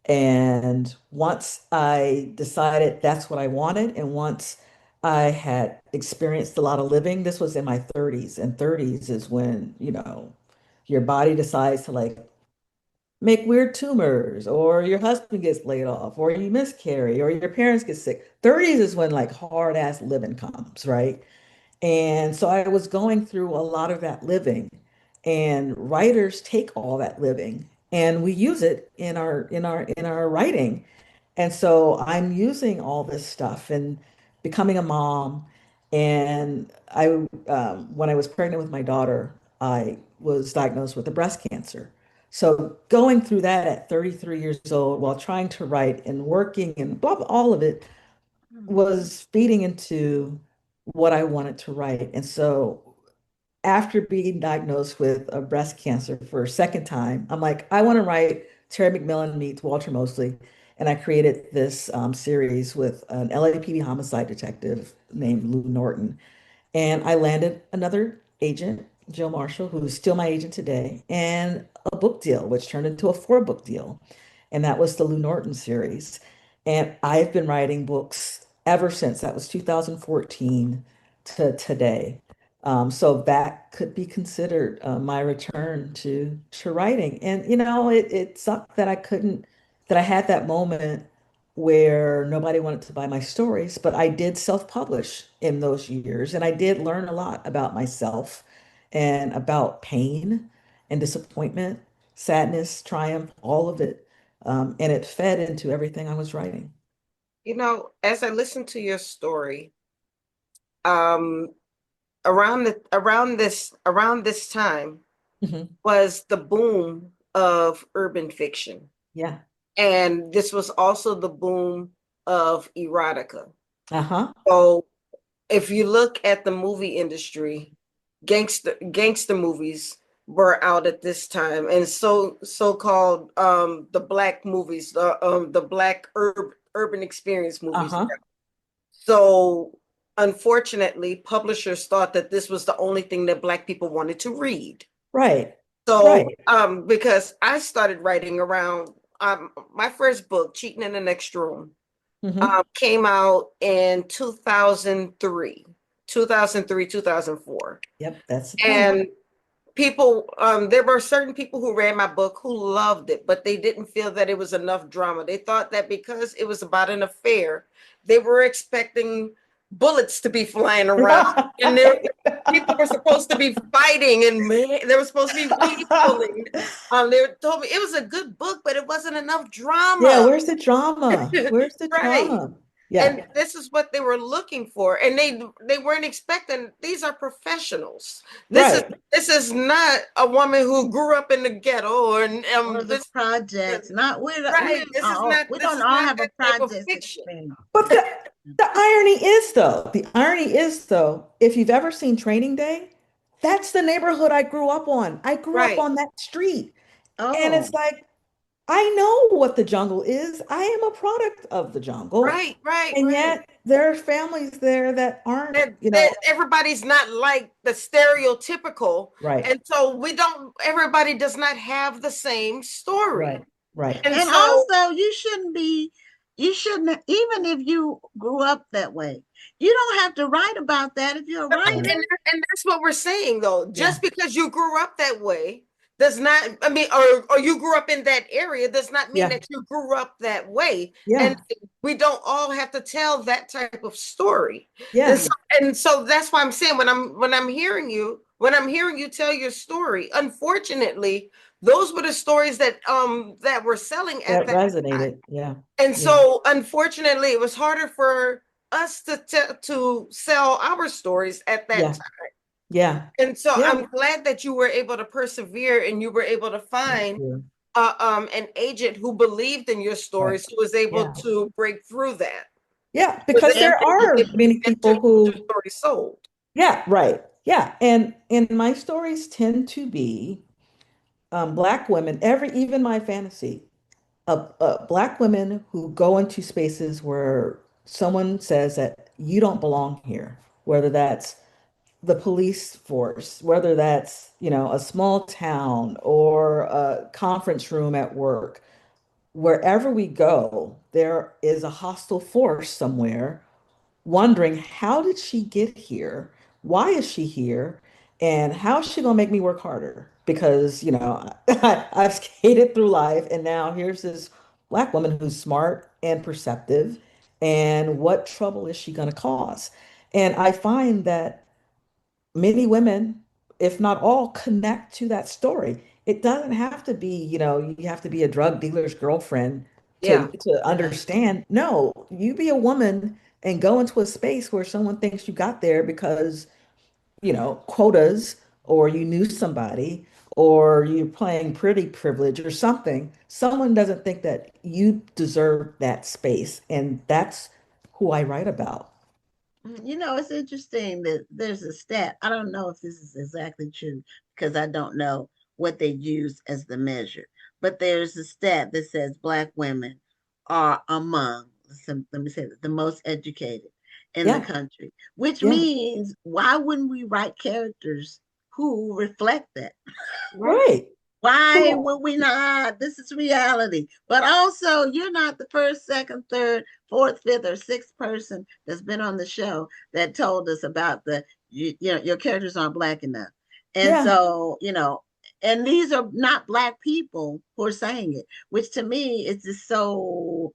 Speaker 8: And once I decided that's what I wanted, and once I had experienced a lot of living, this was in my 30s, and 30s is when, your body decides to like make weird tumors, or your husband gets laid off, or you miscarry, or your parents get sick. 30s is when like hard ass living comes, right? And so I was going through a lot of that living, and writers take all that living and we use it in our writing. And so I'm using all this stuff and becoming a mom. And when I was pregnant with my daughter, I was diagnosed with a breast cancer. So going through that at 33 years old while trying to write and working and blah, blah, all of it was feeding into what I wanted to write. And so after being diagnosed with a breast cancer for a second time, I'm like, I want to write Terry McMillan meets Walter Mosley. And I created this series with an LAPD homicide detective named Lou Norton. And I landed another agent, Jill Marshall, who's still my agent today, and a book deal, which turned into a 4-book deal. And that was the Lou Norton series. And I've been writing books ever since. That was 2014 to today. So that could be considered my return to writing. And it sucked that that I had that moment where nobody wanted to buy my stories, but I did self-publish in those years, and I did learn a lot about myself and about pain and disappointment, sadness, triumph, all of it. And it fed into everything I was writing.
Speaker 4: As I listened to your story, around this time was the boom of urban fiction.
Speaker 8: Yeah.
Speaker 4: And this was also the boom of erotica.
Speaker 8: Uh-huh.
Speaker 4: So if you look at the movie industry, gangster movies were out at this time, and so-called the Black movies, the Black urban experience movies. So unfortunately, publishers thought that this was the only thing that Black people wanted to read.
Speaker 8: Right.
Speaker 4: So because I started writing around my first book, Cheating in the Next Room, came out in 2003, 2004.
Speaker 8: Yep, that's the
Speaker 4: and people, there were certain people who read my book who loved it, but they didn't feel that it was enough drama. They thought that because it was about an affair, they were expecting bullets to be flying around, and people were supposed to be fighting, and there was supposed to be weed pulling. They told me it was a good book, but it wasn't enough drama.
Speaker 8: Yeah, where's the drama? Where's the drama? Yeah.
Speaker 4: And this is what they were looking for. And they weren't expecting, these are professionals.
Speaker 8: Right.
Speaker 4: This is not a woman who grew up in the ghetto or
Speaker 2: the projects. Not
Speaker 4: right.
Speaker 2: We
Speaker 4: This
Speaker 2: don't
Speaker 4: is
Speaker 2: all
Speaker 4: not
Speaker 2: have a
Speaker 4: that type of
Speaker 2: project
Speaker 4: fiction.
Speaker 2: experience.
Speaker 8: But the irony is though, if you've ever seen Training Day, that's the neighborhood I grew up on. I grew up
Speaker 4: Right.
Speaker 8: on that street. And
Speaker 2: Oh,
Speaker 8: it's like, I know what the jungle is. I am a product of the jungle.
Speaker 4: Right, right,
Speaker 8: And
Speaker 4: right.
Speaker 8: yet there are families there that aren't,
Speaker 4: That everybody's not like the stereotypical.
Speaker 8: right,
Speaker 4: And so everybody does not have the same story.
Speaker 8: right, right.
Speaker 4: And
Speaker 2: and
Speaker 4: so
Speaker 2: also you shouldn't, even if you grew up that way, you don't have to write about that if you're a
Speaker 4: right,
Speaker 2: writer.
Speaker 4: and that's what we're saying though. Just
Speaker 8: Yeah.
Speaker 4: because you grew up that way does not, I mean, or you grew up in that area does not mean
Speaker 8: Yeah.
Speaker 4: that you grew up that way.
Speaker 8: Yeah.
Speaker 4: And we don't all have to tell that type of story.
Speaker 8: Yeah.
Speaker 4: And so that's why I'm saying when I'm hearing you tell your story, unfortunately, those were the stories that were selling at
Speaker 8: That
Speaker 4: that time.
Speaker 8: resonated. Yeah.
Speaker 4: And
Speaker 8: Yeah.
Speaker 4: so unfortunately it was harder for us to sell our stories at that
Speaker 8: Yeah.
Speaker 4: time.
Speaker 8: Yeah.
Speaker 4: And so
Speaker 8: Yeah.
Speaker 4: I'm glad that you were able to persevere and you were able to find an agent who believed in your stories, who was able to break through that.
Speaker 8: Yeah, because there are many people who
Speaker 4: story sold.
Speaker 8: Yeah, right. Yeah. And my stories tend to be Black women, even my fantasy, Black women who go into spaces where someone says that you don't belong here, whether that's the police force, whether that's, a small town or a conference room at work. Wherever we go, there is a hostile force somewhere wondering, how did she get here? Why is she here? And how is she going to make me work harder? Because, I've skated through life and now here's this Black woman who's smart and perceptive. And what trouble is she going to cause? And I find that many women, if not all, connect to that story. It doesn't have to be, you have to be a drug dealer's girlfriend to understand. No, you be a woman and go into a space where someone thinks you got there because, quotas, or you knew somebody, or you're playing pretty privilege or something. Someone doesn't think that you deserve that space. And that's who I write about.
Speaker 2: It's interesting that there's a stat. I don't know if this is exactly true because I don't know what they use as the measure, but there's a stat that says Black women are among, let me say, the most educated in the country, which means why wouldn't we write characters who reflect that?
Speaker 8: Right.
Speaker 2: Why would we not? This is reality. But also, you're not the first, second, third, fourth, fifth, or sixth person that's been on the show that told us about your characters aren't Black enough. And so, and these are not Black people who are saying it, which to me is just so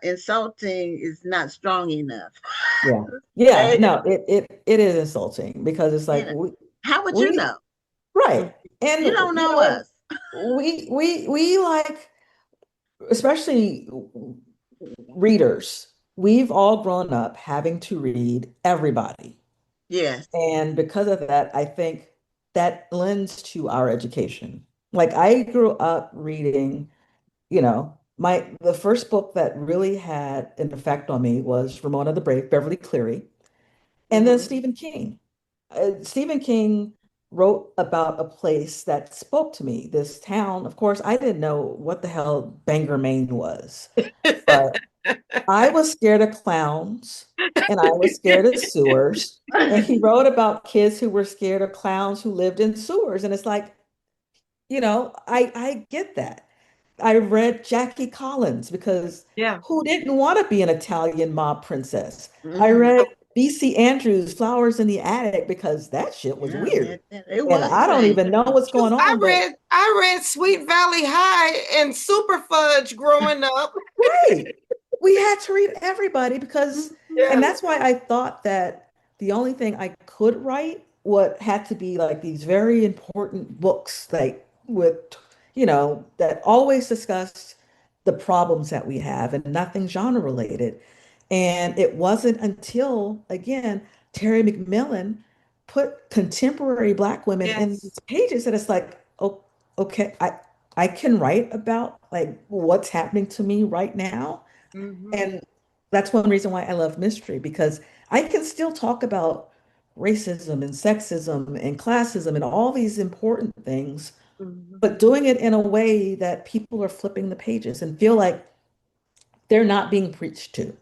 Speaker 2: insulting, is not strong enough.
Speaker 8: Yeah. No, it is insulting because it's like,
Speaker 2: how would you know?
Speaker 8: Right. And
Speaker 2: you don't know us.
Speaker 8: We like, especially readers, we've all grown up having to read everybody.
Speaker 2: Yes.
Speaker 8: And because of that, I think that lends to our education. Like I grew up reading, the first book that really had an effect on me was Ramona the Brave, Beverly Cleary, and then Stephen King. Stephen King wrote about a place that spoke to me, this town. Of course, I didn't know what the hell Bangor, Maine was, but I was scared of clowns and I was scared of sewers. And he wrote about kids who were scared of clowns who lived in sewers. And it's like, I get that. I read Jackie Collins because who didn't want to be an Italian mob princess? I read B.C. Andrews' Flowers in the Attic because that shit was weird.
Speaker 2: It was
Speaker 8: and I don't even know what's going on.
Speaker 4: I read Sweet Valley High and Super Fudge growing up.
Speaker 8: Right. We had to read everybody because, and that's why I thought that the only thing I could write had to be like these very important books, like with, that always discussed the problems that we have and nothing genre related. And it wasn't until, again, Terry McMillan put contemporary Black women in
Speaker 4: Yes.
Speaker 8: these pages that it's like, oh, okay, I can write about like what's happening to me right now.
Speaker 4: Mm-hmm.
Speaker 8: And that's one reason why I love mystery, because I can still talk about racism and sexism and classism and all these important things,
Speaker 4: Mm-hmm.
Speaker 8: but doing it in a way that people are flipping the pages and feel like they're not being preached to,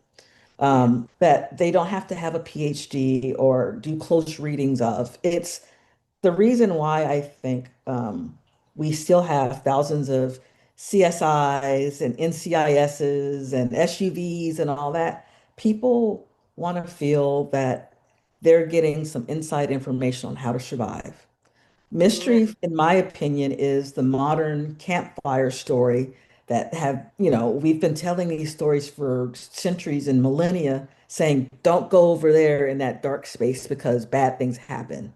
Speaker 4: Yeah.
Speaker 8: that they don't have to have a PhD or do close readings of. It's the reason why I think we still have thousands of CSIs and NCISs and SUVs and all that. People want to feel that they're getting some inside information on how to survive.
Speaker 4: Yeah.
Speaker 8: Mystery, in my opinion, is the modern campfire story that have, we've been telling these stories for centuries and millennia, saying, don't go over there in that dark space because bad things happen.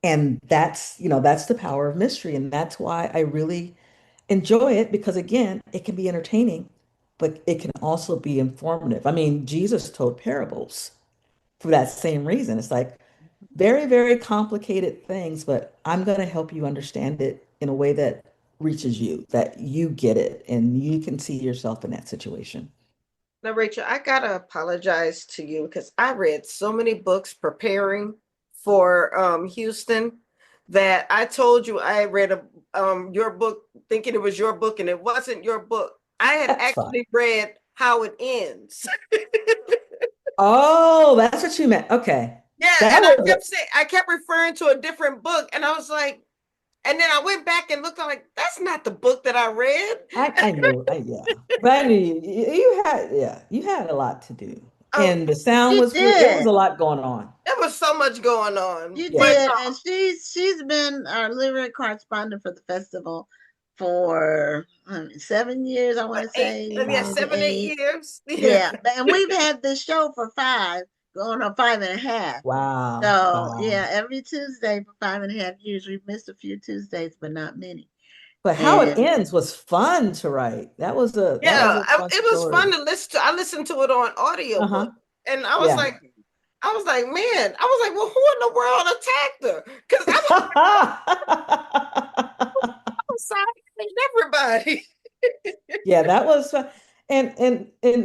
Speaker 8: And that's the power of mystery. And that's why I really enjoy it, because again, it can be entertaining, but it can also be informative. I mean, Jesus told parables for that same reason. It's like very, very complicated things, but I'm going to help you understand it in a way that reaches you, that you get it and you can see yourself in that situation.
Speaker 4: Now, Rachel, I gotta apologize to you because I read so many books preparing for Houston that I told you I read your book thinking it was your book and it wasn't your book. I had
Speaker 8: That's fine.
Speaker 4: actually read How It Ends.
Speaker 8: Oh, that's what you meant. Okay.
Speaker 4: Yeah,
Speaker 8: That
Speaker 4: and I
Speaker 8: was,
Speaker 4: kept saying I kept referring to a different book, and I was like, and then I went back and looked. I'm like, that's not the book that I read.
Speaker 8: I knew, yeah. But I knew you had, yeah, you had a lot to do.
Speaker 4: Oh,
Speaker 8: And the sound
Speaker 2: She
Speaker 8: was good. It was
Speaker 2: did.
Speaker 8: a lot going on.
Speaker 4: there was so much going on,
Speaker 2: She
Speaker 8: Yeah.
Speaker 4: but
Speaker 2: did, and she's been our literary correspondent for the festival for 7 years, I want to
Speaker 4: eight,
Speaker 2: say,
Speaker 4: yeah,
Speaker 2: maybe
Speaker 4: 7, 8
Speaker 2: eight.
Speaker 4: years. Yeah.
Speaker 2: Yeah, and we've had this show for five, going on 5.5.
Speaker 8: Wow.
Speaker 2: So
Speaker 8: Wow.
Speaker 2: yeah, every Tuesday for 5.5 years. We've missed a few Tuesdays, but not many.
Speaker 8: But How It
Speaker 2: And
Speaker 8: Ends was fun to write. That was
Speaker 4: Yeah,
Speaker 8: a fun
Speaker 4: it was
Speaker 8: story.
Speaker 4: fun to listen to. I listened to it on audiobook,
Speaker 8: Uh-huh.
Speaker 4: and
Speaker 8: Yeah.
Speaker 4: I was like, man, I was like, well, who in the world attacked her? Because I was siding everybody.
Speaker 8: Yeah, that was fun. And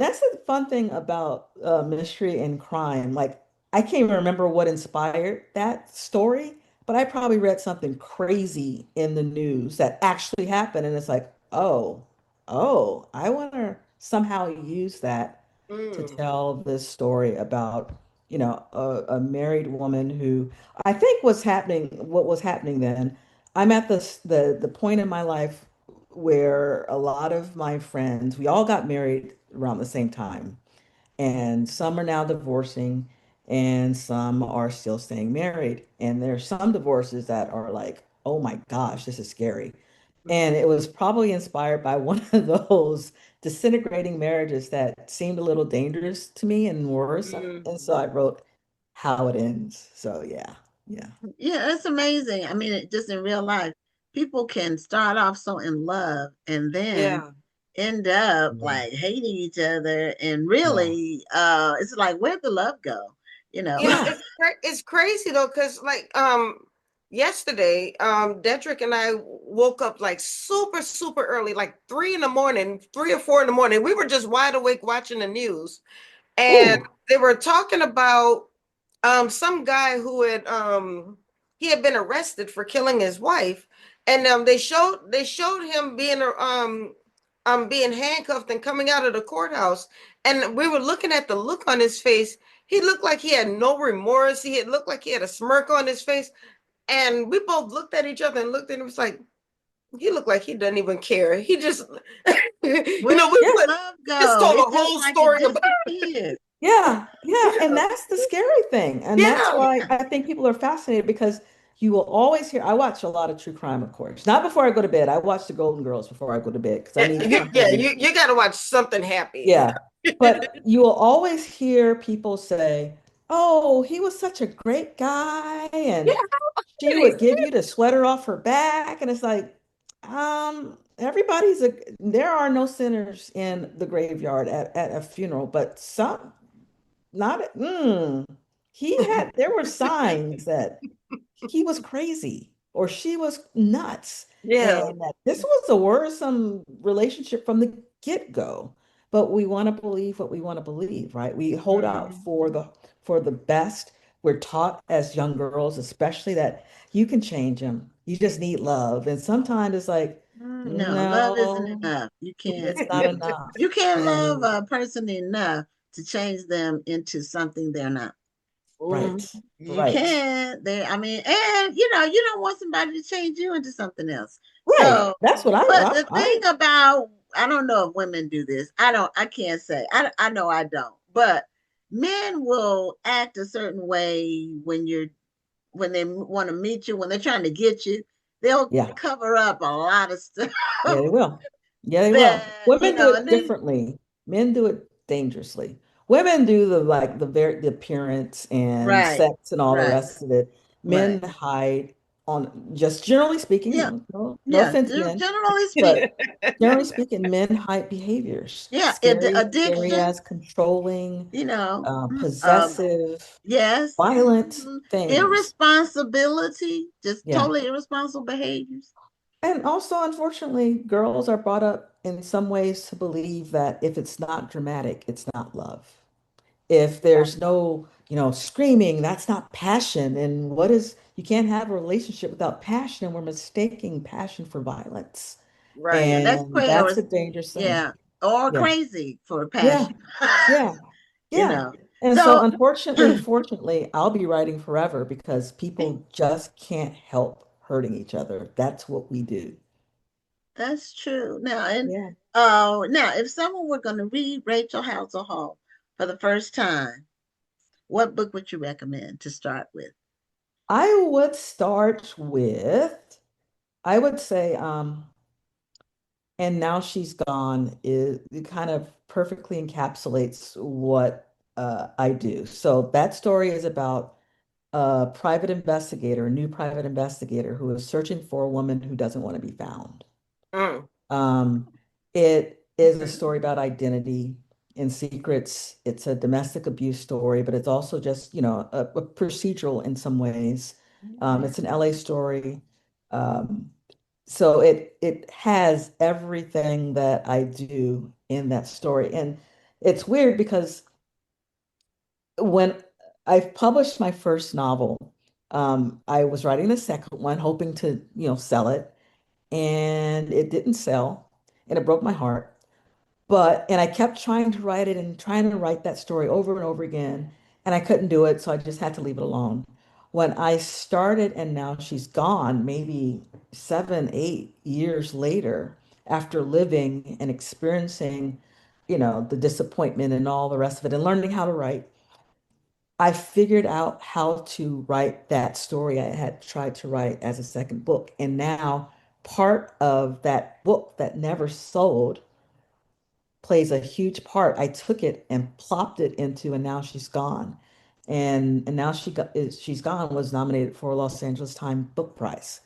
Speaker 8: that's the fun thing about mystery and crime. Like I can't even remember what inspired that story, but I probably read something crazy in the news that actually happened, and it's like, oh, I want to somehow use that to
Speaker 4: Mm,
Speaker 8: tell this story about, a married woman who I think what was happening then. I'm at the point in my life where a lot of my friends, we all got married around the same time, and some are now divorcing and some are still staying married. And there's some divorces that are like, oh my gosh, this is scary. And it was probably inspired by one of those disintegrating marriages that seemed a little dangerous to me and worse. And so I
Speaker 4: mm.
Speaker 8: wrote How It Ends. So yeah, yeah.
Speaker 2: yeah, it's amazing. I mean, just in real life, people can start off so in love and then
Speaker 4: Yeah,
Speaker 2: end up
Speaker 8: Yeah.
Speaker 2: like hating each other, and
Speaker 8: Yeah.
Speaker 2: really it's like, where'd the love go? You know.
Speaker 8: Yeah.
Speaker 4: it's crazy though, because like yesterday, Dedrick and I woke up like super super early, like 3 in the morning, 3 or 4 in the morning. We were just wide awake watching the news, and
Speaker 8: Ooh.
Speaker 4: they were talking about some guy who had he had been arrested for killing his wife, and they showed him being handcuffed and coming out of the courthouse, and we were looking at the look on his face. He looked like he had no remorse. He had looked like he had a smirk on his face, and we both looked at each other and looked at him. It was like, he looked like he doesn't even care. He just
Speaker 2: Where did
Speaker 8: Yeah.
Speaker 2: the love
Speaker 4: just
Speaker 2: go?
Speaker 4: told
Speaker 2: It
Speaker 4: a
Speaker 2: just
Speaker 4: whole
Speaker 2: like it
Speaker 4: story about
Speaker 2: disappeared.
Speaker 8: Yeah, yeah, and
Speaker 4: yeah,
Speaker 8: that's the scary thing. And that's
Speaker 4: yeah.
Speaker 8: why I think people are fascinated, because you will always hear, I watch a lot of true crime, of course. Not before I go to bed. I watch the Golden Girls before I go to bed because I
Speaker 4: Yeah,
Speaker 8: need
Speaker 4: yeah,
Speaker 8: something.
Speaker 4: you got to watch something happy.
Speaker 8: Yeah. But you will always hear people say, "Oh, he was such a great guy,
Speaker 4: Yeah,
Speaker 8: and she
Speaker 4: it is.
Speaker 8: would give you the sweater off her back." And it's like, there are no sinners in the graveyard at a funeral, but some, not, there were signs that he was crazy or she was nuts.
Speaker 4: Yeah.
Speaker 8: And that this was a worrisome relationship from the get-go. But we want to believe what we want to believe, right? We hold out for the best. We're taught as young girls, especially, that you can change them. You just need love. And sometimes it's like,
Speaker 2: No, love isn't
Speaker 8: no,
Speaker 2: enough. You can't.
Speaker 8: it's not enough.
Speaker 2: You can't love
Speaker 8: And
Speaker 2: a person enough to change them into something they're not.
Speaker 8: right,
Speaker 2: You
Speaker 8: right,
Speaker 2: can't. I mean, and you don't want somebody to change you into something else.
Speaker 8: right.
Speaker 2: So,
Speaker 8: That's what
Speaker 2: but the thing about, I don't know if women do this. I can't say. I know I don't. But men will act a certain way when they want to meet you, when they're trying to get you. They'll cover up a lot of stuff.
Speaker 8: Yeah, they will. Yeah, they will. Women do it differently. Men do it dangerously. Women do the appearance and sex and all the rest of it. Men hide on, just generally speaking.
Speaker 2: Yeah.
Speaker 8: No offense, men.
Speaker 2: Generally speaking.
Speaker 8: But generally speaking, men hide behaviors.
Speaker 2: Yeah,
Speaker 8: Scary
Speaker 2: addiction.
Speaker 8: as controlling, possessive,
Speaker 2: yes,
Speaker 8: violent things.
Speaker 2: Irresponsibility, just totally irresponsible behaviors.
Speaker 8: And also, unfortunately, girls are brought up in some ways to believe that if it's not dramatic, it's not love. If there's no, screaming, that's not passion. And you can't have a relationship without passion. And we're mistaking passion for violence.
Speaker 2: Right.
Speaker 8: And that's a dangerous thing.
Speaker 2: Yeah. Or crazy for passion.
Speaker 8: Yeah. And so fortunately, I'll be writing forever because people just can't help hurting each other. That's what we do.
Speaker 2: That's true. Now, if someone were going to read Rachel Howzell Hall for the first time, what book would you recommend to start with?
Speaker 8: I would say, And Now She's Gone it kind of perfectly encapsulates what I do. So that story is about a new private investigator who is searching for a woman who doesn't want to be found. It is a story about identity and secrets. It's a domestic abuse story, but it's also just, a procedural in some ways. It's an LA story. So it has everything that I do in that story. And it's weird because when I published my first novel, I was writing the second one, hoping to, sell it, and it didn't sell, and it broke my heart. And I kept trying to write it and trying to write that story over and over again, and I couldn't do it, so I just had to leave it alone. When I started And Now She's Gone, maybe 7, 8 years later, after living and experiencing, the disappointment and all the rest of it, and learning how to write, I figured out how to write that story I had tried to write as a second book. And now part of that book that never sold plays a huge part. I took it and plopped it into And Now She's Gone. And Now She's Gone was nominated for a Los Angeles Times Book Prize.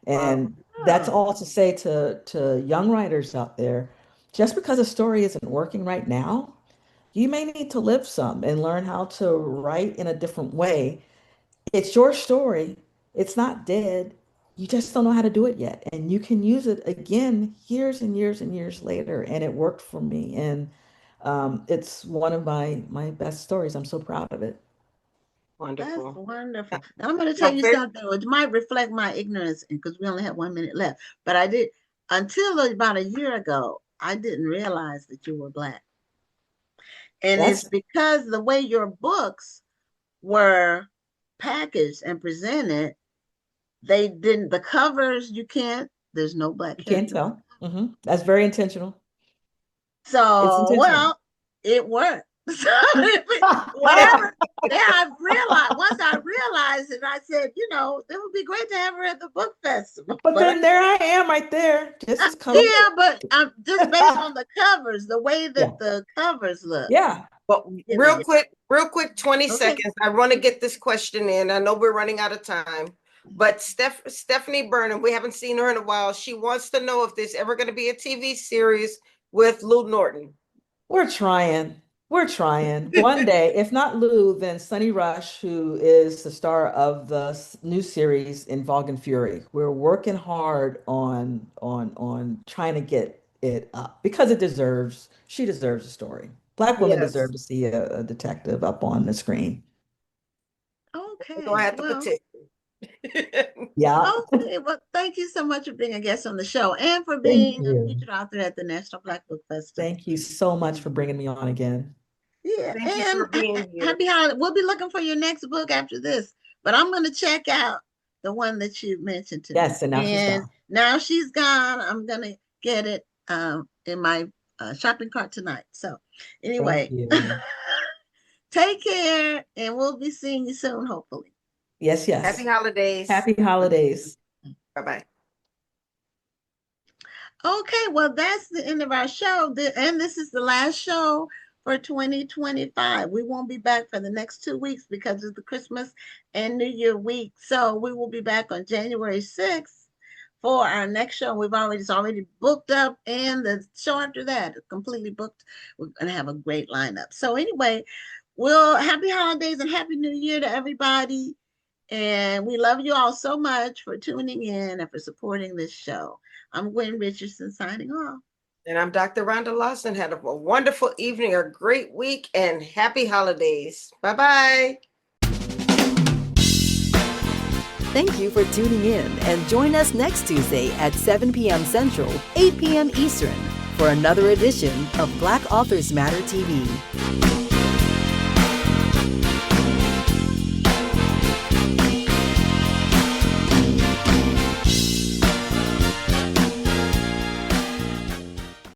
Speaker 8: And that's all to say to young writers out there, just because a story isn't working right now, you may need to live some and learn how to write in a different way. It's your story. It's not dead. You just don't know how to do it yet. And you can use it again years and years and years later. And it worked for me. And it's one of my best stories. I'm so proud of it.
Speaker 4: Wonderful.
Speaker 2: That's wonderful. Now, I'm going to tell you something which might reflect my ignorance because we only have 1 minute left. But until about a year ago, I didn't realize that you were Black. And it's because the way your books were packaged and presented, the covers, there's no Black
Speaker 8: character. You can't tell. Mm-hmm. That's very intentional.
Speaker 2: So, it worked. Whatever. Once I realized it, I said, it would be great to have her at the book festival.
Speaker 8: But then there I am right there. Just as
Speaker 2: yeah, but just based on the covers, the way that the covers look.
Speaker 8: Yeah.
Speaker 4: But real quick, 20 seconds. I want to get this question in. I know we're running out of time. But Stephanie Burnham, we haven't seen her in a while. She wants to know if there's ever going to be a TV series with Lou Norton.
Speaker 8: We're trying. We're trying. One day, if not Lou, then Sonny Rush, who is the star of the new series in Vogue and Fury. We're working hard on trying to get it up because she deserves a story. Black women deserve to see a detective up on the screen.
Speaker 2: Okay.
Speaker 4: We're gonna have to petition.
Speaker 8: Yeah.
Speaker 2: Okay. Well, thank you so much for being a guest on the show and for being a featured author at the National Black Book Festival.
Speaker 8: Thank you so much for bringing me on again.
Speaker 2: Yeah.
Speaker 4: Thank you for being here.
Speaker 2: Happy holiday. We'll be looking for your next book after this, but I'm going to check out the one that you mentioned today.
Speaker 8: Yes, and now she's gone.
Speaker 2: Now she's gone. I'm going to get it in my shopping cart tonight. So anyway, take care, and we'll be seeing you soon, hopefully.
Speaker 8: Yes.
Speaker 4: Happy holidays.
Speaker 8: Happy holidays.
Speaker 4: Bye-bye.
Speaker 2: Okay, well, that's the end of our show. And this is the last show for 2025. We won't be back for the next 2 weeks because of the Christmas and New Year week. So we will be back on January 6th for our next show. It's already booked up, and the show after that is completely booked. We're going to have a great lineup. So anyway, happy holidays and happy New Year to everybody. And we love you all so much for tuning in and for supporting this show. I'm Gwen Richardson signing off.
Speaker 4: And I'm Dr. Rhonda Lawson. Had a wonderful evening, a great week, and happy holidays. Bye-bye.
Speaker 1: Thank you for tuning in, and join us next Tuesday at 7 p.m. Central, 8 p.m. Eastern for another edition of Black Authors Matter TV.